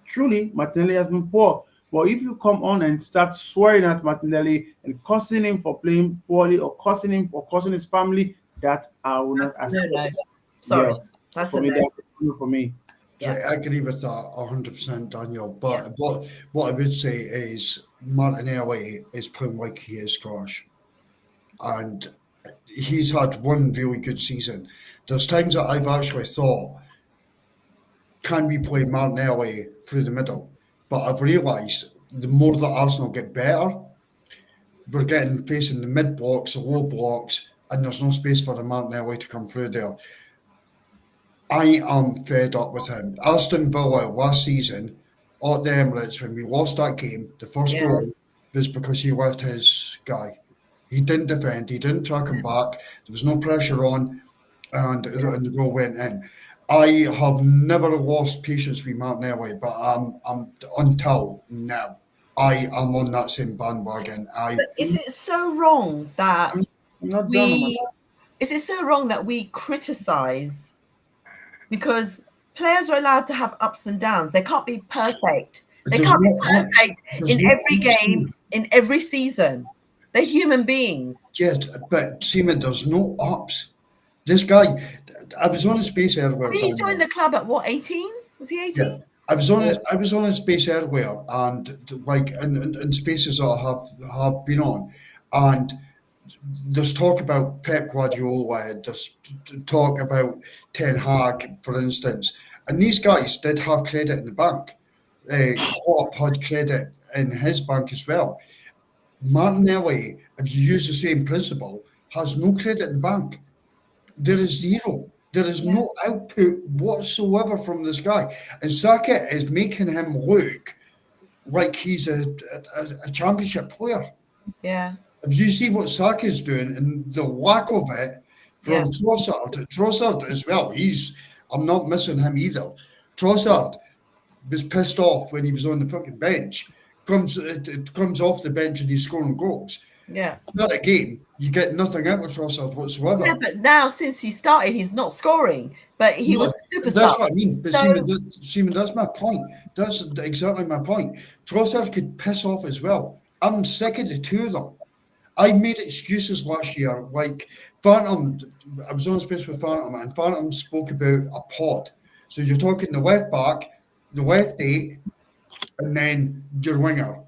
truly, Martinelli has been poor. But if you come on and start swearing at Martinelli and cursing him for playing poorly or cursing him for cursing his family, that I will not accept. No. Sorry. Yeah, for me, that's for me. Yeah. I agree with that 100%, Daniel. But what I would say is Martinelli is playing like he is Scottish. And he's had one really good season. There's times that I've actually thought, can we play Martinelli through the middle? But I've realised the more that Arsenal get better, we're facing the mid blocks, the low blocks, and there's no space for the Martinelli to come through there. I am fed up with him. Aston Villa last season at the Emirates, when we lost that game, the first goal was because he left his guy. He didn't defend. He didn't track him back. There was no pressure on. and the goal went in. I have never lost patience with Martinelli, but until now, I am on that same bandwagon. But is it so wrong that I'm not done on my. we criticize, because players are allowed to have ups and downs. They can't be perfect. They There's can't be no ups. perfect There's in no every ups. game, in every season. They're human beings. Yes, but Seaman, there's no ups. This guy, I was on a space earlier. I mean, he joined the club at what, 18? Was he 18? Yeah, I was on a space earlier, and like in spaces that I have been on, and there's talk about Pep Guardiola, there's talk about Ten Hag, for instance, and these guys did have credit in the bank. Klopp had credit in his bank as well. Martinelli, if you use the same principle, has no credit in the bank. There is zero. There is no output whatsoever from this guy. And Saka is making him look like he's a championship player. Yeah. If you see what Saka is doing and the lack of it from Trossard as well, I'm not missing him either. Trossard was pissed off when he was on the fucking bench. Comes off the bench and he's scoring goals. Yeah. Not a game. You get nothing out of Trossard whatsoever. Yeah, but now since he started, he's not scoring. But he was a superstar. That's what I mean. But So- Seaman, that's my point. That's exactly my point. Trossard could piss off as well. I'm sick of the two of them. I made excuses last year, like Phantom. I was on space with Phantom, and Phantom spoke about a pod. So you're talking the left back, the left eight, and then your winger.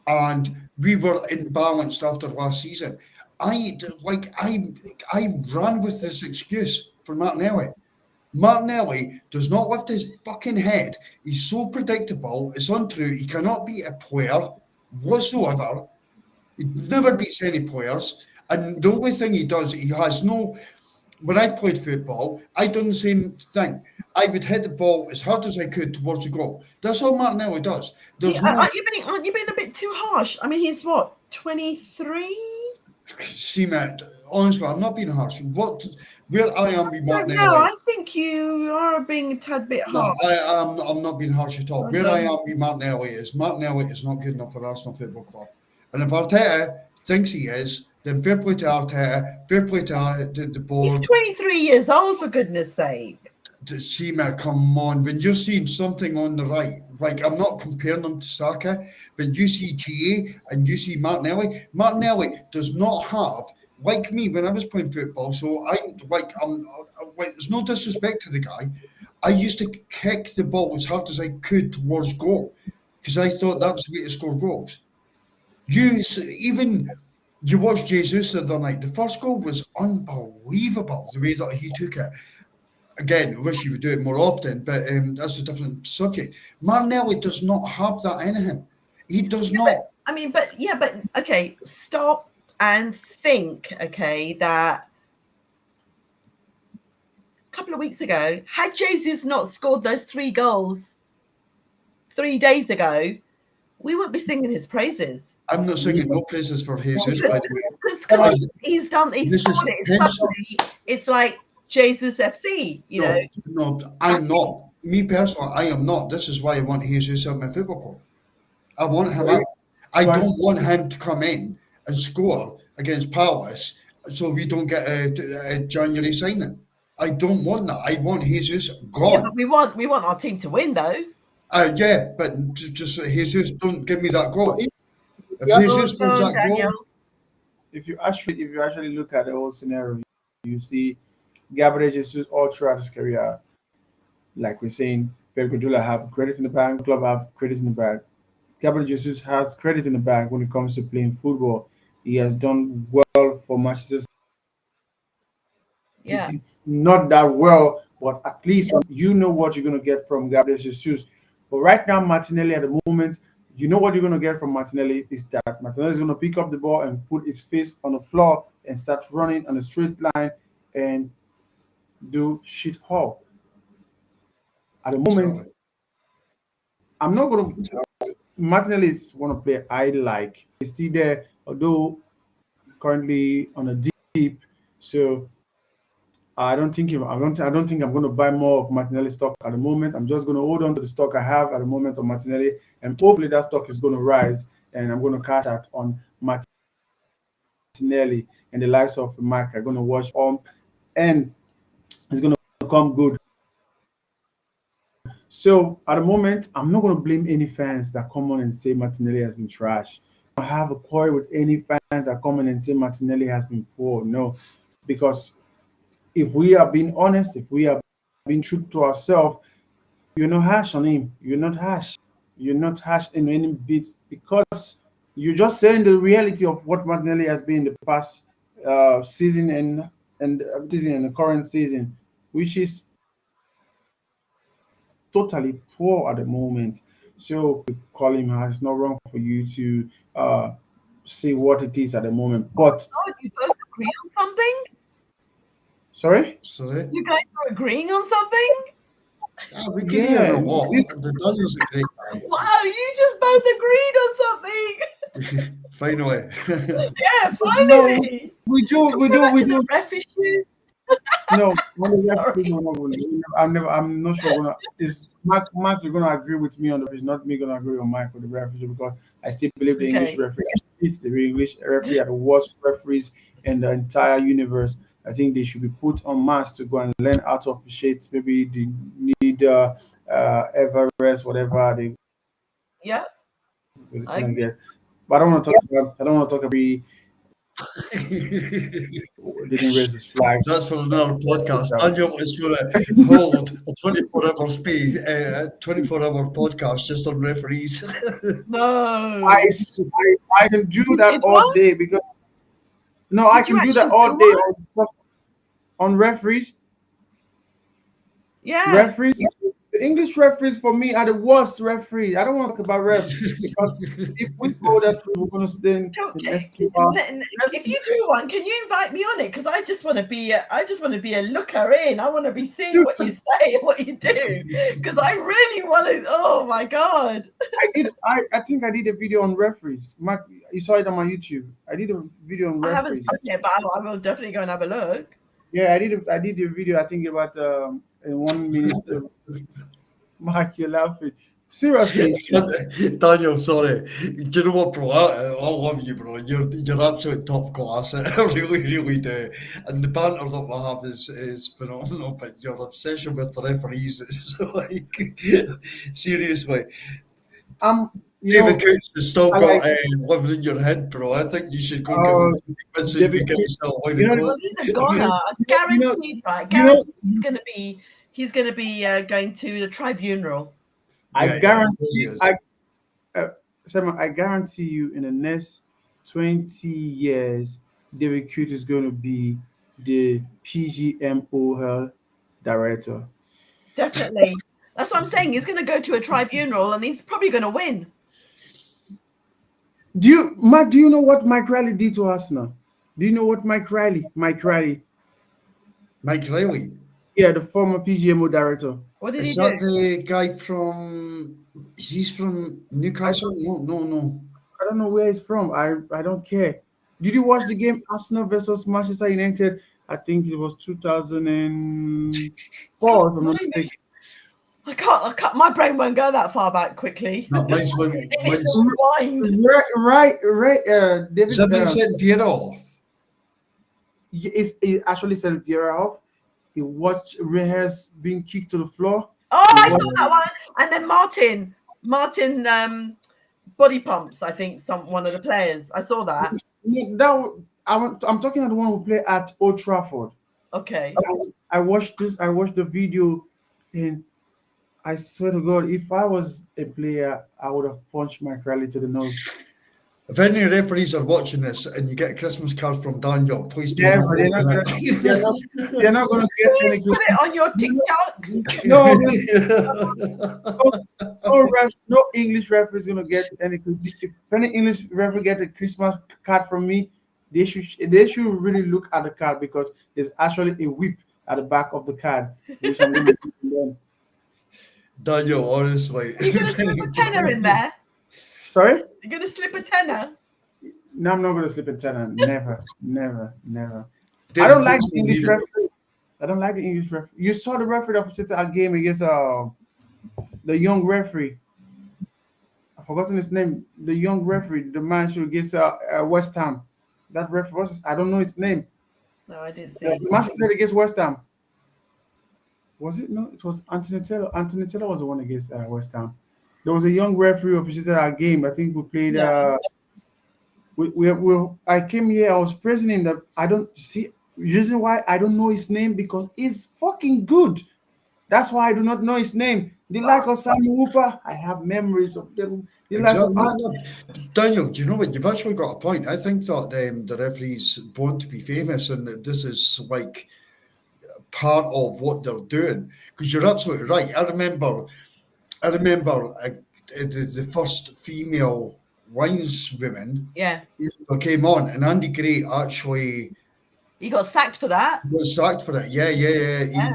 And we were imbalanced after last season. I ran with this excuse for Martinelli. Martinelli does not lift his fucking head. He's so predictable. It's untrue. He cannot be a player whatsoever. He never beats any players. And the only thing he does, he has no. When I played football, I done the same thing. I would hit the ball as hard as I could towards the goal. That's all Martinelli does. There's no. Aren't you being a bit too harsh? I mean, he's what, 23? See, Matt, honestly, I'm not being harsh. Where I am with Martinelli. No, I think you are being a tad bit No, harsh. I'm not being harsh at all. Okay. Where I am with Martinelli is not good enough for Arsenal Football Club. And if Arteta thinks he is, then fair play to Arteta, fair play to the board. He's 23 years old, for goodness sake. See, Matt, come on. When you're seeing something on the right, like I'm not comparing them to Saka, but you see GA and you see Martinelli. Martinelli does not have, like me when I was playing football, so there's no disrespect to the guy. I used to kick the ball as hard as I could towards goal because I thought that was the way to score goals. You watched Jesus the other night. The first goal was unbelievable, the way that he took it. Again, I wish he would do it more often, but that's a different subject. Martinelli does not have that in him. He does not. Okay, stop and think, okay, that a couple of weeks ago, had Jesus not scored those 3 goals 3 days ago, we wouldn't be singing his praises. I'm not singing no praises for Jesus, by the way. Because he's scored it. Suddenly, it's like Jesus FC, you know. No, I'm not. Me personally, I am not. This is why I want Jesus at my football club. I want him out. I don't want him to come in and score against Palace so we don't get a January signing. I don't want that. I want Jesus gone. Yeah, but we want our team to win, though. Yeah, but just Jesus, don't give me that goal. If Jesus does that goal, if you actually look at the whole scenario, you see Gabriel Jesus all throughout his career, like we're saying, Pep Guardiola have credit in the bank, club have credit in the bank. Gabriel Jesus has credit in the bank when it comes to playing football. He has done well for Manchester City. Not that well, but at least you know what you're going to get from Gabriel Jesus. But right now, Martinelli at the moment, you know what you're going to get from Martinelli is that Martinelli is going to pick up the ball and put his face on the floor and start running on a straight line and do shit hole. At the moment, I'm not going to. Martinelli is one of the players I like. He's still there, although currently on a deep. So I don't think I'm going to buy more of Martinelli stock at the moment. I'm just going to hold on to the stock I have at the moment of Martinelli, and hopefully that stock is going to rise, and I'm going to cash out on Martinelli, and the likes of Mark are going to watch and it's going to come good. So at the moment, I'm not going to blame any fans that come on and say Martinelli has been trash. I don't have a quarrel with any fans that come in and say Martinelli has been poor. No, because if we are being honest, if we are being true to ourselves, you're not harsh on him. You're not harsh. You're not harsh in any bit because you're just saying the reality of what Martinelli has been in the past season and the current season, which is totally poor at the moment. So call him harsh. It's not wrong for you to say what it is at the moment. But Oh, you both agree on something? sorry. Sorry. You guys are agreeing on something? We can hear Yeah, a lot. this- The Daniel's a great guy. Wow, you just both agreed on something. Finally. Yeah, No, finally. we do, Can we we go do, back we to do. the ref issue? No, on the Sorry. referees, I'm not sure. Is Mark, you're gonna agree with me on the referees, not me gonna agree on Mike with the referees because I still believe the English Okay. referee. It's the English referee are the worst referees in the entire universe. I think they should be put on mass to go and learn how to appreciate. Maybe they need Everest, whatever they Yeah, I gonna agree. get. But I don't want to talk about. I don't want to talk about. Didn't raise his flag. That's for another podcast. Daniel is going to hold a 24-hour 24-hour podcast just on referees. No. I can do You that did all what? day because no, I Did you can do that actually all do day what? on referees. Yeah. Referees, the English referees for me are the worst referees. I don't want to talk about ref because if we go that route, we're gonna stay in Can- the next 2 hours. If you do one, can you invite me on it? Because I just want to be a looker in. I want to be seeing what you say and what you do. Because I really want to. Oh my god. I think I did a video on referees. Mark, you saw it on my YouTube. I did a video on I haven't referees. seen it, but I will definitely go and have a look. Yeah, I did a video. I think about in 1 minute. Mark, you're laughing. Seriously, Daniel, sorry. Do you know what, bro? I love you, bro. You're absolute top class. I really, really do. And the banter that we have is phenomenal. But your obsession with the referees is like seriously. you David know, Coots has still I got like living in your head, bro. I think you should go and give him uh, a and see if David. you get yourself a line You of know, Well, quotes. he's a goner. you know, Guaranteed, right? you know. Guaranteed he's gonna be going to the tribunal. I Yeah, of course he guarantee. is. Simon, I guarantee you, in the next 20 years, David Cute is going to be the PGMOL director. Definitely. That's what I'm saying. He's gonna go to a tribunal and he's probably gonna win. Mark? Do you know what Mike Riley did to Arsenal? Do you know what Mike Riley? Mike Riley. Yeah, the former PGMO director. What did he Is do? that the guy from? He's from I Newcastle? No. I don't know where he's from. I don't care. Did you watch the game Arsenal versus Manchester United? I think it was 2004, if I'm not Blimey. mistaken. I can't. My brain won't go that far back quickly. No, mine's when It needs to rewind. Right. David. somebody sent Pierre off. He actually sent Vieira off. He watched Reyes being kicked to the floor. Oh, He I saw watched- that one. And then Martin, body pumps. I think one of the players. I saw that. I'm talking about the one who played at Old Trafford. Okay. I watched this. I watched the video, and I swear to God, if I was a player, I would have punched Mike Riley to the nose. If any referees are watching this and you get a Christmas card from Daniel, please do Yeah, not but they're not open gonna, it. they're not gonna get any. Put it on your TikTok. No, no English referee is gonna get any. If any English referee get a Christmas card from me, they should really look at the card because there's actually a whip at the back of the card, which I'm gonna give them. Daniel, honestly. You're gonna slip a tenner in there. Sorry? You're gonna slip a tenner. No, I'm not gonna slip in tenner. Never. I David don't like Coots English needs- referee. I don't like the English referee. You saw the referee that officiated a game against the young referee. I've forgotten his name. The young referee, the man who against West Ham. That referee, I don't know his name. No, I didn't The see. match we played against West Ham. Was it? No, it was Anthony Taylor. Anthony Taylor was the one against West Ham. There was a young referee officiated our game. I think we played. Yeah. I came here. I was praising him. That I don't see reason why I don't know his name because he's fucking good. That's why I do not know his name. The like of Sam Hooper, I have memories of them. The likes of Daniel, do you know what? You've actually got a point. I think that the referees want to be famous, and that this is like part of what they're doing. Because you're absolutely right. I remember the first female lineswoman Yeah. that came on, and Andy Gray actually You got sacked for that. was sacked for it. Yeah. He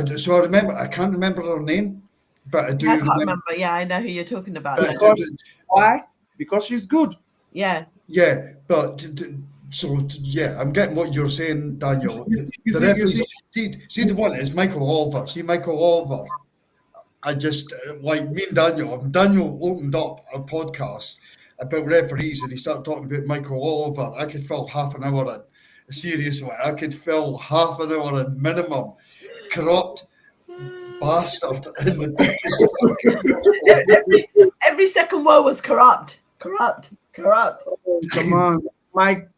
did. So I remember. I can't remember her name, but I do I can't remember. remember. Yeah, I know who you're talking about. But- because why? Because she's good. Yeah. Yeah, but yeah, I'm getting what you're saying, Daniel. You The see- referees, see the one is Michael Oliver. See Michael Oliver. I just like me and Daniel. Daniel opened up a podcast about referees, and he started talking about Michael Oliver. I could fill half an hour in. Seriously, I could fill half an hour in minimum. Corrupt bastard in the biggest. Every second word was corrupt. Corrupt. Come on, Mike.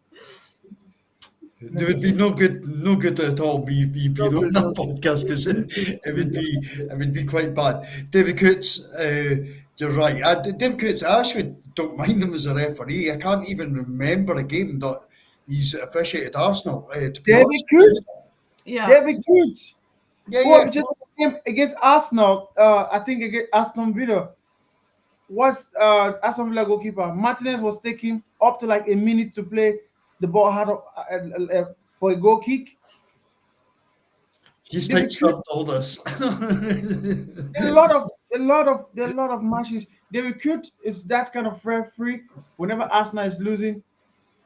There would be no good at all. Me being on that podcast because it would be quite bad. David Coots, you're right. David Coots, I actually don't mind him as a referee. I can't even remember a game that he's officiated Arsenal. To be David honest. Coots. Yeah. David Coots. Yeah. Who just came against Arsenal? I think against Aston Villa. Was Aston Villa goalkeeper Martinez was taking up to like a minute to play. The ball had for a goal kick. He's David typed all this. A lot of matches. David Coots is that kind of referee. Whenever Arsenal is losing,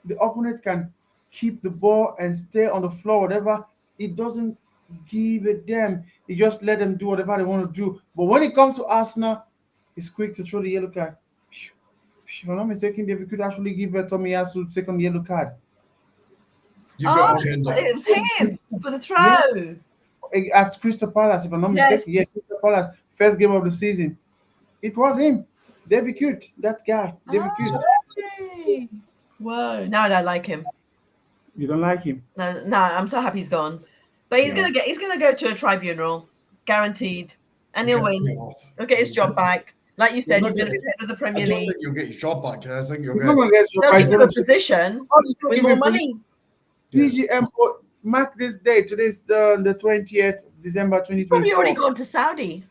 the opponent can keep the ball and stay on the floor, whatever. It doesn't give a damn. He just let them do whatever they want to do. But when it comes to Arsenal, he's quick to throw the yellow card. If I'm not mistaken, David could actually give Tomiyasu second yellow card. You've got Oh, agenda. it was him for the throw. At Crystal Palace, if I'm not mistaken. Yes, Crystal Palace, first game of the season. It was him. David Cute, that guy. David Cute. Gee. Whoa. No, I don't like him. You don't like him? No, I'm so happy he's gone. But he's gonna go to a tribunal, guaranteed. And he'll win. He'll get his job back. Like you said, he's gonna be head of the I Premier don't League. think you'll get your job back. I think you'll He's get. not going to get your They'll prize. give him a position with more money. PGM, mark this date. Today's the 20th December 2024. Probably already gone to Saudi.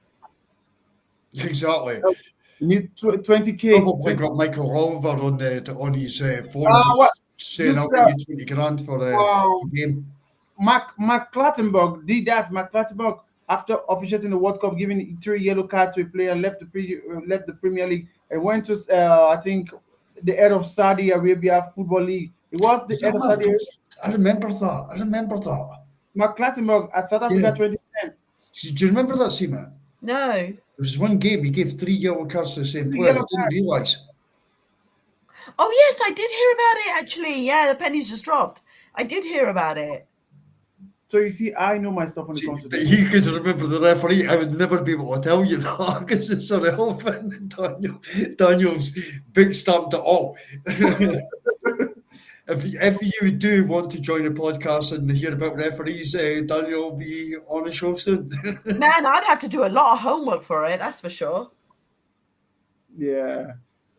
Exactly. You need 20K. Probably got Michael Oliver on his phone what? saying I'll This, give you 20 grand for the game. Mark Clattenburg did that. Mark Clattenburg, after officiating the World Cup, giving 3 yellow cards to a player, left the Premier League and went to I think the head of Saudi Arabia Football League. It was the head of Saudi Arabia. I remember that. Mark Clattenburg at South Africa 2010. Do you remember that, Seema? No. There was one game he gave 3 yellow cards to the same player. I didn't realise. Oh yes, I did hear about it actually. Yeah, the pennies just dropped. I did hear about it. So you see, I know my stuff when it comes to this. You could remember the referee. I would never be able to tell you that because it's so relevant. Daniel's big stamped it all. If you do want to join a podcast and hear about referees, Daniel will be on a show soon. Man, I'd have to do a lot of homework for it. That's for sure. Yeah,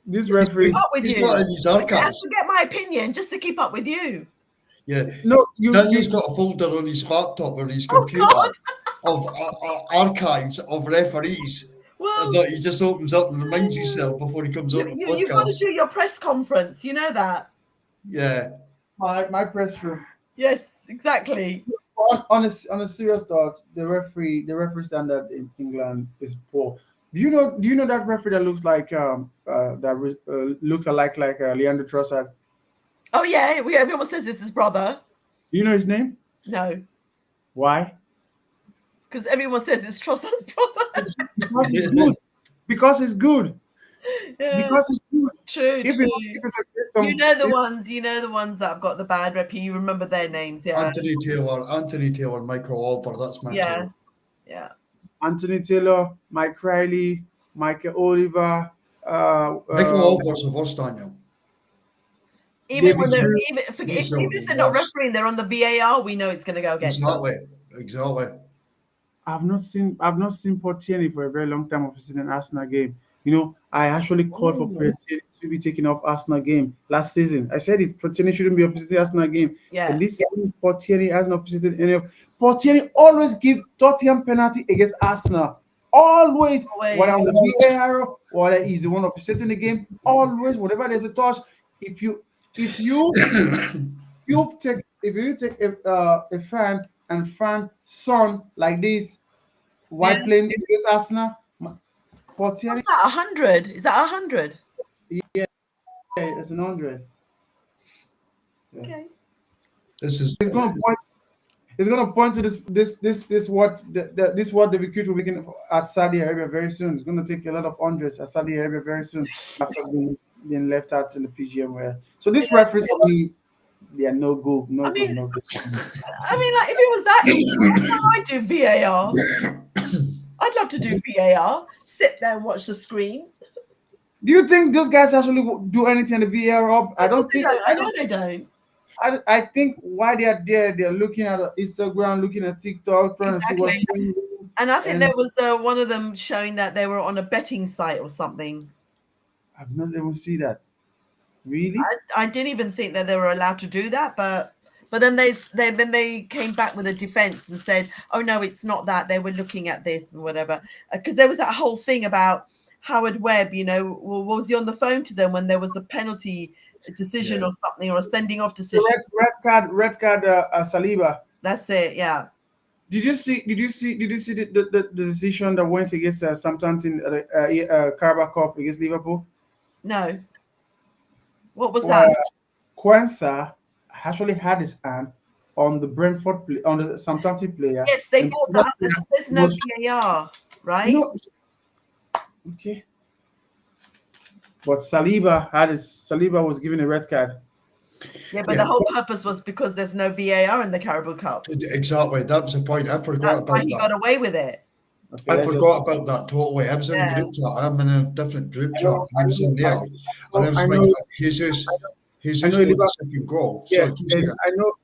this referee. Keep up with He's you. got in his I have archives. to get my opinion just to keep up with you. Yeah. No, Daniel's got a folder on his laptop or his computer of archives of referees Well, that he just opens up and reminds himself before he comes on the you've got to podcast. do your press conference. You know that. Yeah. my press room. Yes, exactly. On a serious thought, the referee standard in England is poor. Do you know that referee that looks like looks like Leandro Trossard? Oh yeah, everyone says it's his brother. Do you know his name? No. Why? Because everyone says it's Trossard's brother. Because he's good. Because he's good. Yeah, Because he's good. true. If it's You know the ones that have got the bad rep. You remember their names, yeah. Anthony Taylor, Michael Oliver. That's my Yeah, two. yeah. Anthony Taylor, Mike Riley, Michael Oliver, Michael Oliver's the worst, Daniel. Even when they're David even He's the if they're not worst. refereeing, they're on the VAR. We know it's going to go against them. Exactly. I've not seen Portieri for a very long time of an Arsenal game. You know, I actually called for Portieri to be taken off Arsenal game last season. I said it. Portieri shouldn't be officiating Arsenal game. Yeah. But this season, Portieri hasn't officiated any of. Portieri always give Tottenham penalty against Arsenal. Always, whether on the VAR, whether he's the one officiating the game, always, whenever there's a touch, if you take a fan son like this while playing against Arsenal, Portieri, What's that? 100? Is that 100? yeah, it's an 100. Yeah. Okay. It's going to point to this what the recruit will begin at Saudi Arabia very soon. It's going to take a lot of hundreds at Saudi Arabia very soon after being left out in the PGM. So this referee for me, yeah, no go. I mean, like if it was that easy, I'd do VAR. I'd love to do VAR. Sit there and watch the screen. Do you think those guys actually do anything in the VAR up? I know they don't. I think while they are there, they're looking at Instagram, looking at TikTok, trying to see what's going on. And I think there was one of them showing that they were on a betting site or something. I've not even seen that. Really? I didn't even think that they were allowed to do that, but then they came back with a defense and said, "Oh no, it's not that. They were looking at this and whatever." Because there was that whole thing about Howard Webb. You know, was he on the phone to them when there was a penalty decision or something, or a sending off decision? Red card, Saliba. That's it. Yeah. Did you see the decision that went against Southampton Carabao Cup against Liverpool? No. What was that? Quensa actually had his hand on the on the Southampton player. Yes, they bought that. There's no VAR, right? No. Okay. But Saliba was given a red card. Yeah, but the whole purpose was because there's no VAR in the Carabao Cup. Exactly. That was the point. I forgot about that. That's why he got away with it. Okay, I forgot about that totally. I was in a group chat. I'm in a different group chat. I was in there. And I was like, Jesus got the second goal. Yeah,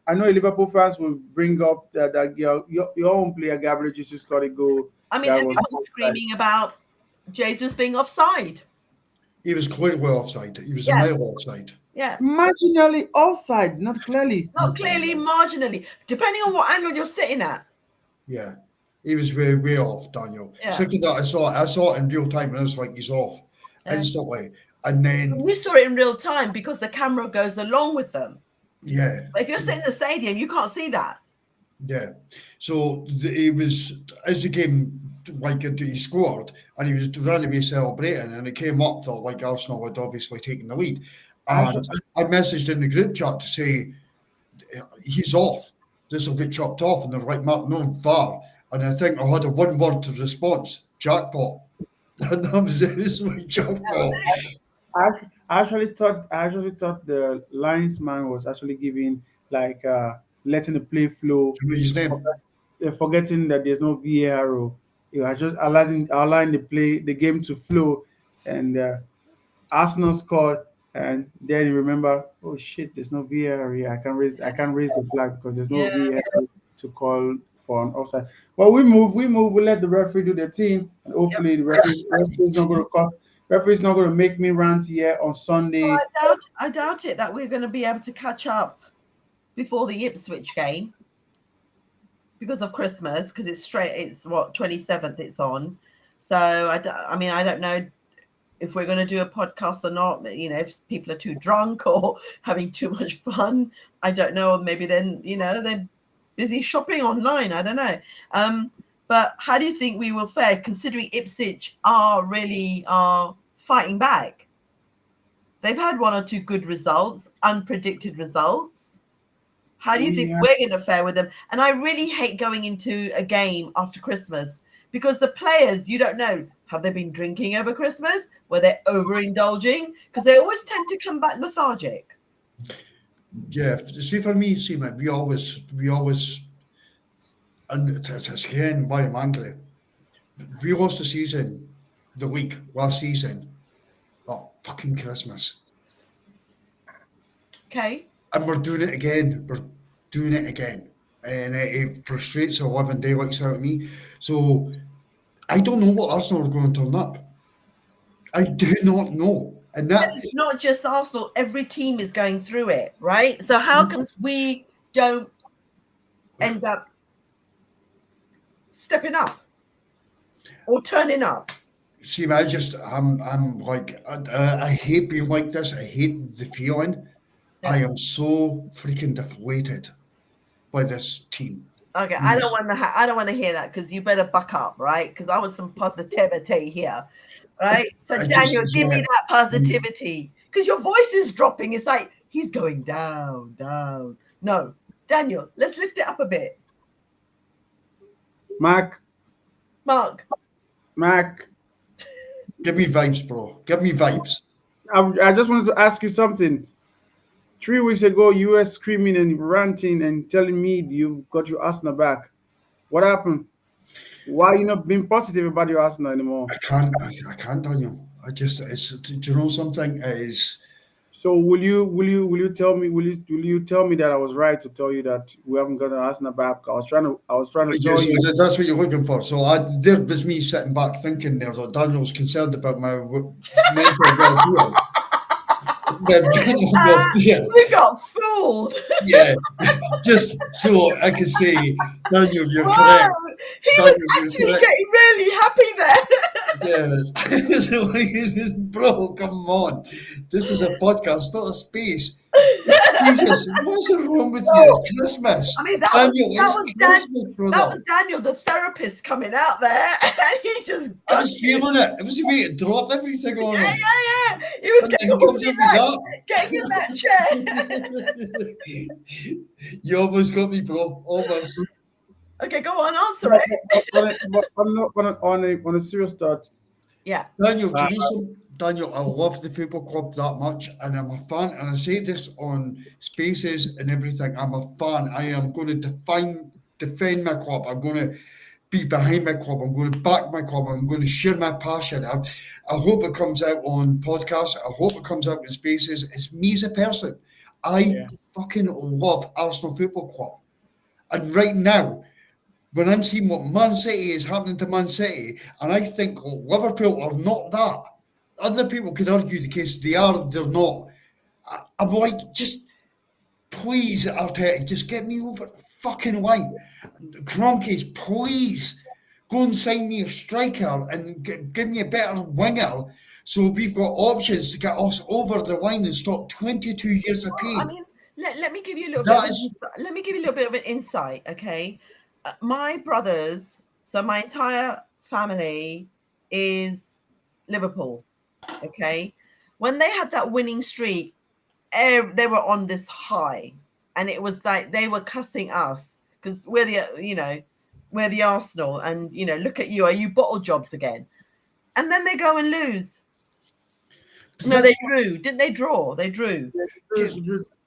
I know Liverpool fans will bring up that your own player, Gabriel Jesus, got a goal. I mean, everyone was screaming about Jesus being offside. He was clearly offside. He was a mile offside. Yeah. Marginally offside, not clearly. Not clearly, marginally. Depending on what angle you're sitting at. Yeah. He was way off, Daniel. Yeah. Second that I saw it in real time and I was like, he's off instantly. And then we saw it in real time because the camera goes along with them. Yeah. But if you're sitting in the stadium, you can't see that. Yeah. So he was, as the game, like he scored and he was randomly celebrating and it came up that like Arsenal had obviously taken the lead. And I messaged in the group chat to say, he's off. This will get chopped off. And they're like, Mark, no VAR. And I think I had a one-word response, jackpot. And that was it. It's like jackpot. I actually thought the linesman was actually giving like letting the play flow, forgetting that there's no VAR. He was just allowing the game to flow, and Arsenal scored. And then you remember, oh shit, there's no VAR here. I can't raise the flag because there's no VAR to call for an offside. Well, we let the referee do their thing, and hopefully the referee's not going to cost. Referee's not going to make me rant here on Sunday. Well, I doubt it that we're going to be able to catch up before the Ipswich game because of Christmas, because it's what 27th it's on. So I don't know if we're going to do a podcast or not. You know, if people are too drunk or having too much fun, I don't know. Maybe then they're busy shopping online. I don't know. But how do you think we will fare, considering Ipswich are fighting back? They've had one or two good results, unpredicted results. How do you think Yeah. we're going to fare with them? And I really hate going into a game after Christmas because the players, you don't know, have they been drinking over Christmas? Were they overindulging? Because they always tend to come back lethargic. Yeah, see for me, see mate, we always, and it's again why I'm angry. We lost the season, the league last season, at fucking Christmas, Okay. and we're doing it again. We're doing it again, and it frustrates the living daylights out of me. So I don't know what Arsenal are going to turn up. I do not know, and that It's not just Arsenal. Every team is going through it, right? So how comes we don't end up stepping up or turning up? see, I'm like, I hate being like this. I hate the feeling. Yeah. I am so freaking deflated by this team. Okay, I don't want to. I don't want to hear that because you better buck up, right? Because I want some positivity here, right? So Daniel, give me that positivity because your voice is dropping. It's like he's going down, down. No, Daniel, let's lift it up a bit. Mark, Give me vibes, bro. Give me vibes. I just wanted to ask you something. 3 weeks ago, you were screaming and ranting and telling me you got your Arsenal back. What happened? Why you not being positive about your Arsenal anymore? I can't, Daniel. I just, it's, do you know something? It is. So will you tell me that I was right to tell you that we haven't got an Arsenal back? I was trying to tell Yes, you. that's what you're looking for. So there was me sitting back thinking there that Daniel's concerned about my mental well-being. We got fooled. Yeah, just so I can say, Daniel, you're Whoa, correct. he Daniel, was actually getting really happy there. Yes. Bro, come on. This is a podcast, not a space. Jesus, what's wrong with you? It's Christmas. I mean, that Daniel, was Christmas, brother. That was Daniel, the therapist, coming out there, and he just. I was feeling it. It was a way to drop everything on him. Yeah. He was And getting then he comes up with getting in that chair. You almost got me, bro. Almost. Okay, go on, answer it. On a serious thought, Yeah. Daniel, do you know some, Daniel, I love the football club that much, and I'm a fan, and I say this on spaces and everything. I'm a fan. I am going to defend my club. I'm going to be behind my club. I'm going to back my club. I'm going to share my passion. I hope it comes out on podcasts. I hope it comes out in spaces. It's me as a person. I fucking love Arsenal Football Club. And right now, when I'm seeing what Man City is happening to Man City, and I think Liverpool are not that. Other people could argue the case they are, they're not. I'm like, just please, Arteta, just get me over the fucking line. Cronkies, please go and sign me a striker and give me a better winger so we've got options to get us over the line and stop 22 years of pain. I mean, let me give you a little let me give you a little bit of an insight, okay? My brothers, so my entire family is Liverpool, okay? When they had that winning streak, they were on this high, and it was like they were cussing us because we're the Arsenal, and look at you, are you bottle jobs again? And then they go and lose. No, they drew. Didn't they draw? They drew.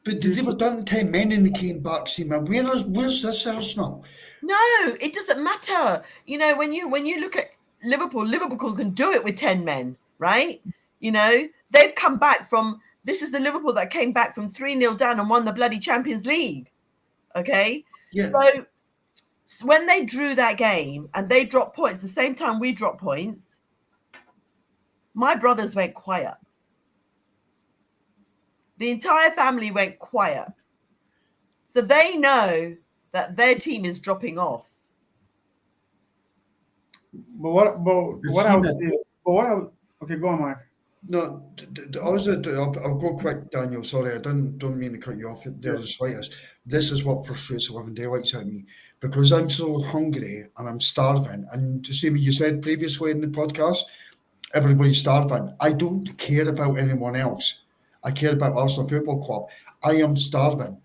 But they were done 10 men and they came back. See, man, where's this Arsenal? No, it doesn't matter. When you look at Liverpool can do it with 10 men, right? They've come back from. This is the Liverpool that came back from 3-0 down and won the bloody Champions League. Okay? Yeah. So when they drew that game and they dropped points, the same time we dropped points, my brothers went quiet. The entire family went quiet. So they know that their team is dropping off. Okay, go on, Mike. No, also, I'll go quick, Daniel. Sorry, I don't mean to cut you off there the slightest. This is what frustrates 11 daylights out of me because I'm so hungry and I'm starving. And to see what you said previously in the podcast, everybody's starving. I don't care about anyone else. I care about Arsenal Football Club. I am starving.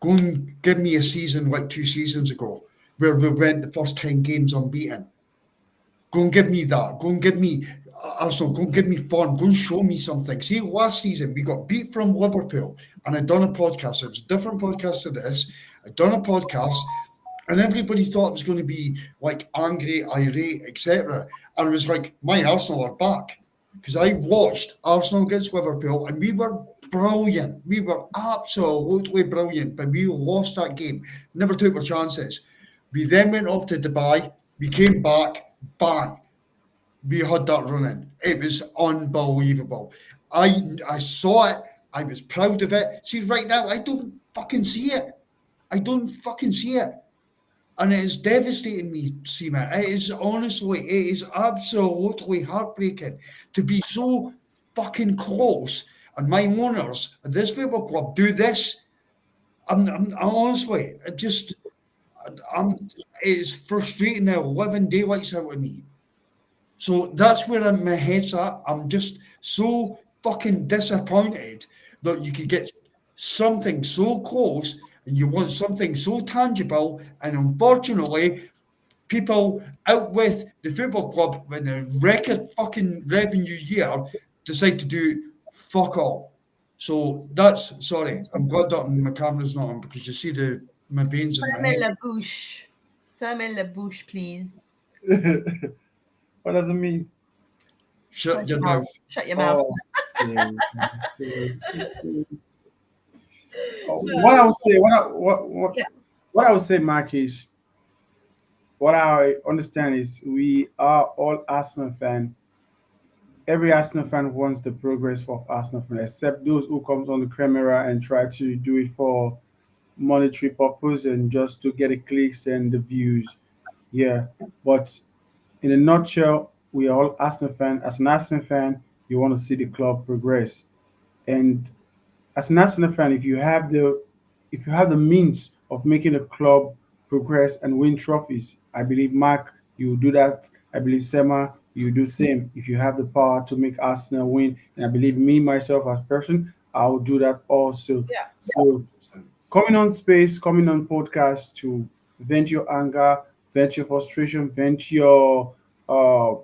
Go and give me a season like 2 seasons ago where we went the first 10 games unbeaten. Go and give me that. Go and give me Arsenal. Go and give me fun. Go and show me something. See, last season we got beat from Liverpool, and I'd done a podcast. It was a different podcast to this. I'd done a podcast, and everybody thought it was going to be like angry, irate, etc. And it was like, my Arsenal are back. Because I watched Arsenal against Liverpool, and we were brilliant. We were absolutely brilliant, but we lost that game. Never took our chances. We then went off to Dubai. We came back, bang. We had that running. It was unbelievable. I saw it. I was proud of it. See, right now, I don't fucking see it. I don't fucking see it. And it is devastating me, Seema. It is honestly, it is absolutely heartbreaking to be so fucking close. And my owners at this football club do this. I'm honestly, it's frustrating now, living daylights out of me. So that's where my head's at. I'm just so fucking disappointed that you could get something so close and you want something so tangible, and unfortunately, people out with the football club when the record fucking revenue year decide to do fuck all. So that's sorry. I'm glad that my camera's not on because you see my veins in my Fermez head. la bouche. Fermez la bouche, please. What does it mean? Shut your mouth. Shut your mouth. Oh, yeah. What I would say, Yeah. what I would say, Mark, is what I understand is we are all Arsenal fans. Every Arsenal fan wants the progress of Arsenal fan, except those who comes on the camera and try to do it for monetary purpose and just to get the clicks and the views. Yeah, but in a nutshell, we are all Arsenal fan. As an Arsenal fan, you want to see the club progress, and as an Arsenal fan, if you have the means of making a club progress and win trophies, I believe Mark, you do that. I believe Sema, you do same. If you have the power to make Arsenal win, and I believe me myself as person, I'll do that also. Yeah. So coming on space, coming on podcast to vent your anger, vent your frustration, vent uh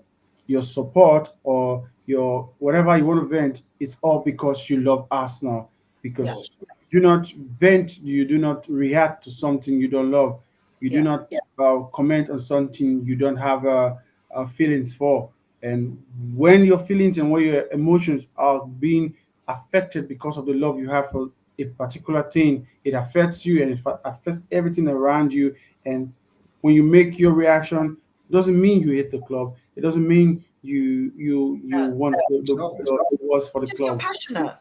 your support or your whatever you want to vent, it's all because you love Arsenal. Yeah. Because do not vent, you do not react to something you don't love. You do Yeah. not comment on something you don't have feelings for. And when your feelings and when your emotions are being affected because of the love you have for a particular thing, it affects you and it affects everything around you. And when you make your reaction, doesn't mean you hate the club. It doesn't mean you Yeah. want the worst for the Just you're club. passionate.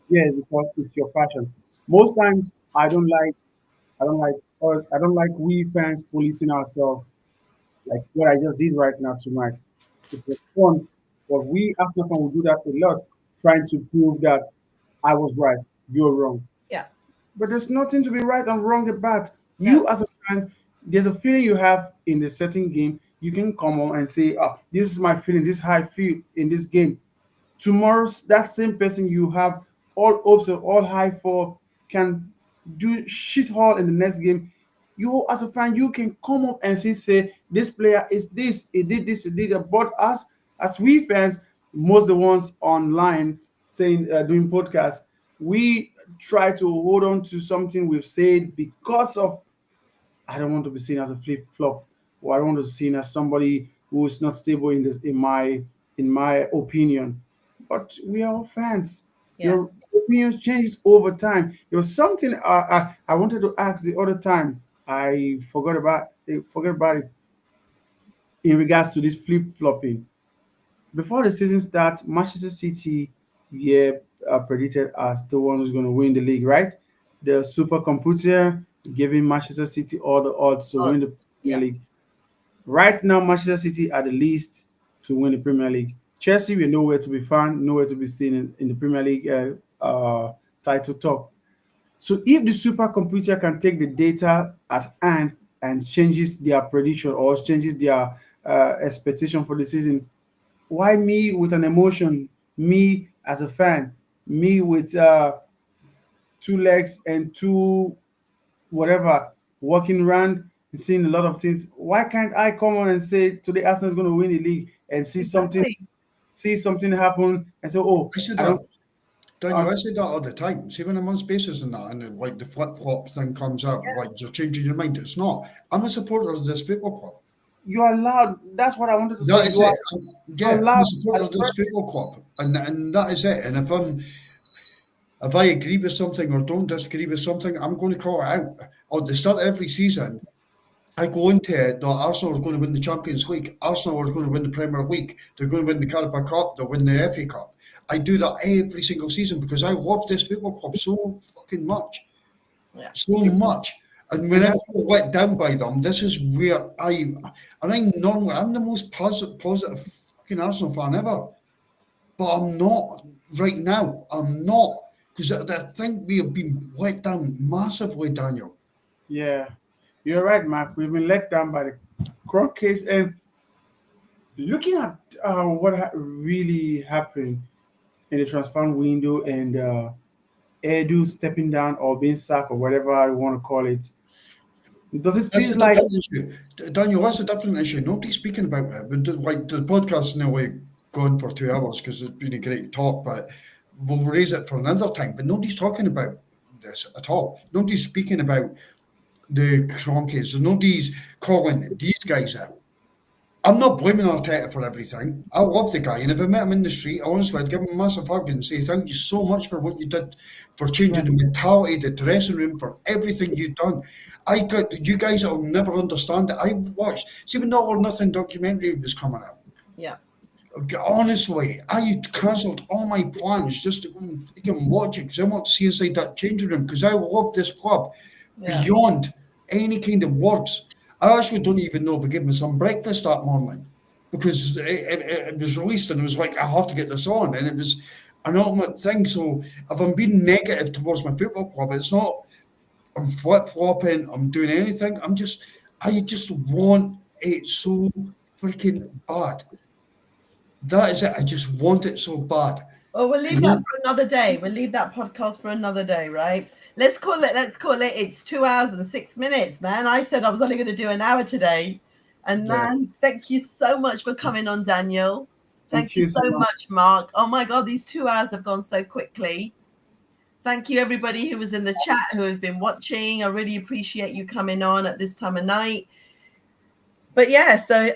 Yes, because it's your passion. Most times, I don't like we fans policing ourselves like what I just did right now to Mike. It was fun, but we Arsenal fans will do that a lot, trying to prove that I was right, you're wrong. Yeah. But there's nothing to be right and wrong about. No. You as a fan, there's a feeling you have in the certain game. You can come on and say, "Oh, this is my feeling. This is how I feel in this game." Tomorrow's that same person you have all hopes and all high for can do shit all in the next game. You as a fan, you can come up and say this player is this, he did this, he did that. But as we fans, most the ones online saying doing podcasts, we try to hold on to something we've said because of I don't want to be seen as a flip flop, or I don't want to be seen as somebody who is not stable in my opinion. But we are all fans. Yeah. Your opinion changes over time. There was something I wanted to ask the other time. I forgot about it in regards to this flip flopping. Before the season starts, Manchester City yeah predicted as the one who's going to win the league, right? The supercomputer giving Manchester City all the odds to Oh, win the Premier yeah. League. Right now, Manchester City are the least to win the Premier League. Chelsea, we're nowhere to be found, nowhere to be seen in the Premier League title talk. So if the supercomputer can take the data at hand and changes their prediction or changes their expectation for the season, why me with an emotion, me as a fan, me with two legs and two whatever, walking around and seeing a lot of things. Why can't I come on and say today Arsenal is going to win the league and Exactly. see something happen and say, oh, I said I that, don't. Daniel, I say that all the time. See, when I'm on spaces and that, and like the flip flop thing comes out, like you're changing your mind. It's not. I'm a supporter of this football club. You are allowed. That's what I wanted to say. That is You it. are Yeah, I'm a allowed. supporter of this football club, and that is it. And if I agree with something or don't disagree with something, I'm going to call it out. At the start of every season, I go into it that Arsenal are going to win the Champions League. Arsenal are going to win the Premier League. They're going to win the Carabao Cup. They'll win the FA Cup. I do that every single season because I love this football club so fucking much. Yeah. So much. And whenever I'm let down by them, this is where I'm the most positive fucking Arsenal fan ever. But I'm not right now. I'm not. Because I think we have been let down massively, Daniel. Yeah, you're right, Mark. We've been let down by the Croc case, and looking at what really happened in the transfer window and Edu stepping down or being sacked or whatever you want to call it. Does it That's feel a like different issue. Daniel, that's a different issue. Nobody's speaking about it. But the podcast's nearly gone for 2 hours because it's been a great talk, but we'll raise it for another time. But nobody's talking about this at all. Nobody's speaking about the Cronkies. Nobody's calling these guys out. I'm not blaming Arteta for everything. I love the guy, and if I met him in the street, honestly, I'd give him a massive hug and say thank you so much for what you did, for changing the mentality, the dressing room, for everything you've done. You guys will never understand it. I watched, see, when the All or Nothing documentary was coming out. Yeah. Honestly, I cancelled all my plans just to go and freaking watch it because I want to see inside that changing room because I love this club beyond any kind of words. I actually don't even know if I gave me some breakfast that morning because it was released and it was like, I have to get this on. And it was an ultimate thing. So if I'm being negative towards my football club, it's not, I'm flip-flopping, I'm doing anything. I just want it so freaking bad. That is it. I just want it so bad. Well, we'll leave that for another day. We'll leave that podcast for another day, right? Let's call it. It's 2 hours and 6 minutes, man. I said I was only going to do an hour today. And man, thank you so much for coming on, Daniel. Thank you so much, Mark. Oh my God, these 2 hours have gone so quickly. Thank you, everybody who was in the chat, who has been watching. I really appreciate you coming on at this time of night. But yeah, so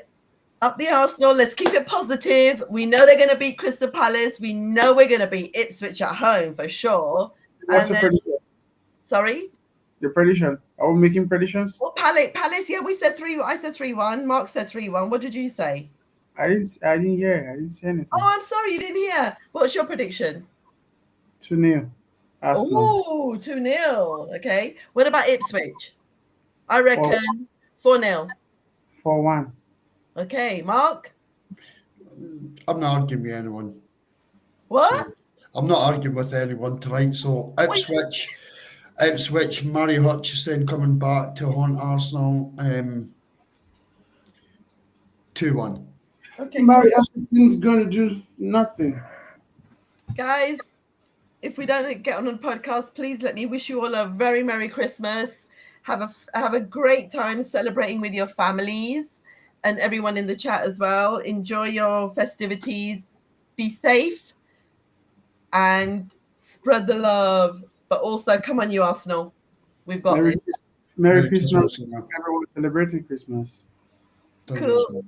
up the Arsenal. Let's keep it positive. We know they're going to beat Crystal Palace. We know we're going to beat Ipswich at home for sure. What's your prediction? Sorry? Your prediction. Are we making predictions? Well, Palace, yeah, we said 3. I said 3-1. Mark said 3-1. What did you say? I didn't hear. I didn't say anything. Oh, I'm sorry, you didn't hear. What's your prediction? 2-0. Arsenal. Oh, 2-0. Okay. What about Ipswich? I reckon 4-0. 4-1. Okay, Mark? I'm not arguing with anyone. What? So I'm not arguing with anyone tonight. So Ipswich, Murray Hutchison coming back to haunt Arsenal. 2-1. Okay. Murray Hutchison's going to do nothing. Guys, if we don't get on a podcast, please let me wish you all a very Merry Christmas. Have a great time celebrating with your families and everyone in the chat as well. Enjoy your festivities. Be safe and spread the love. But also, come on, you Arsenal. We've got this. Merry Christmas. Everyone celebrating Christmas. Cool.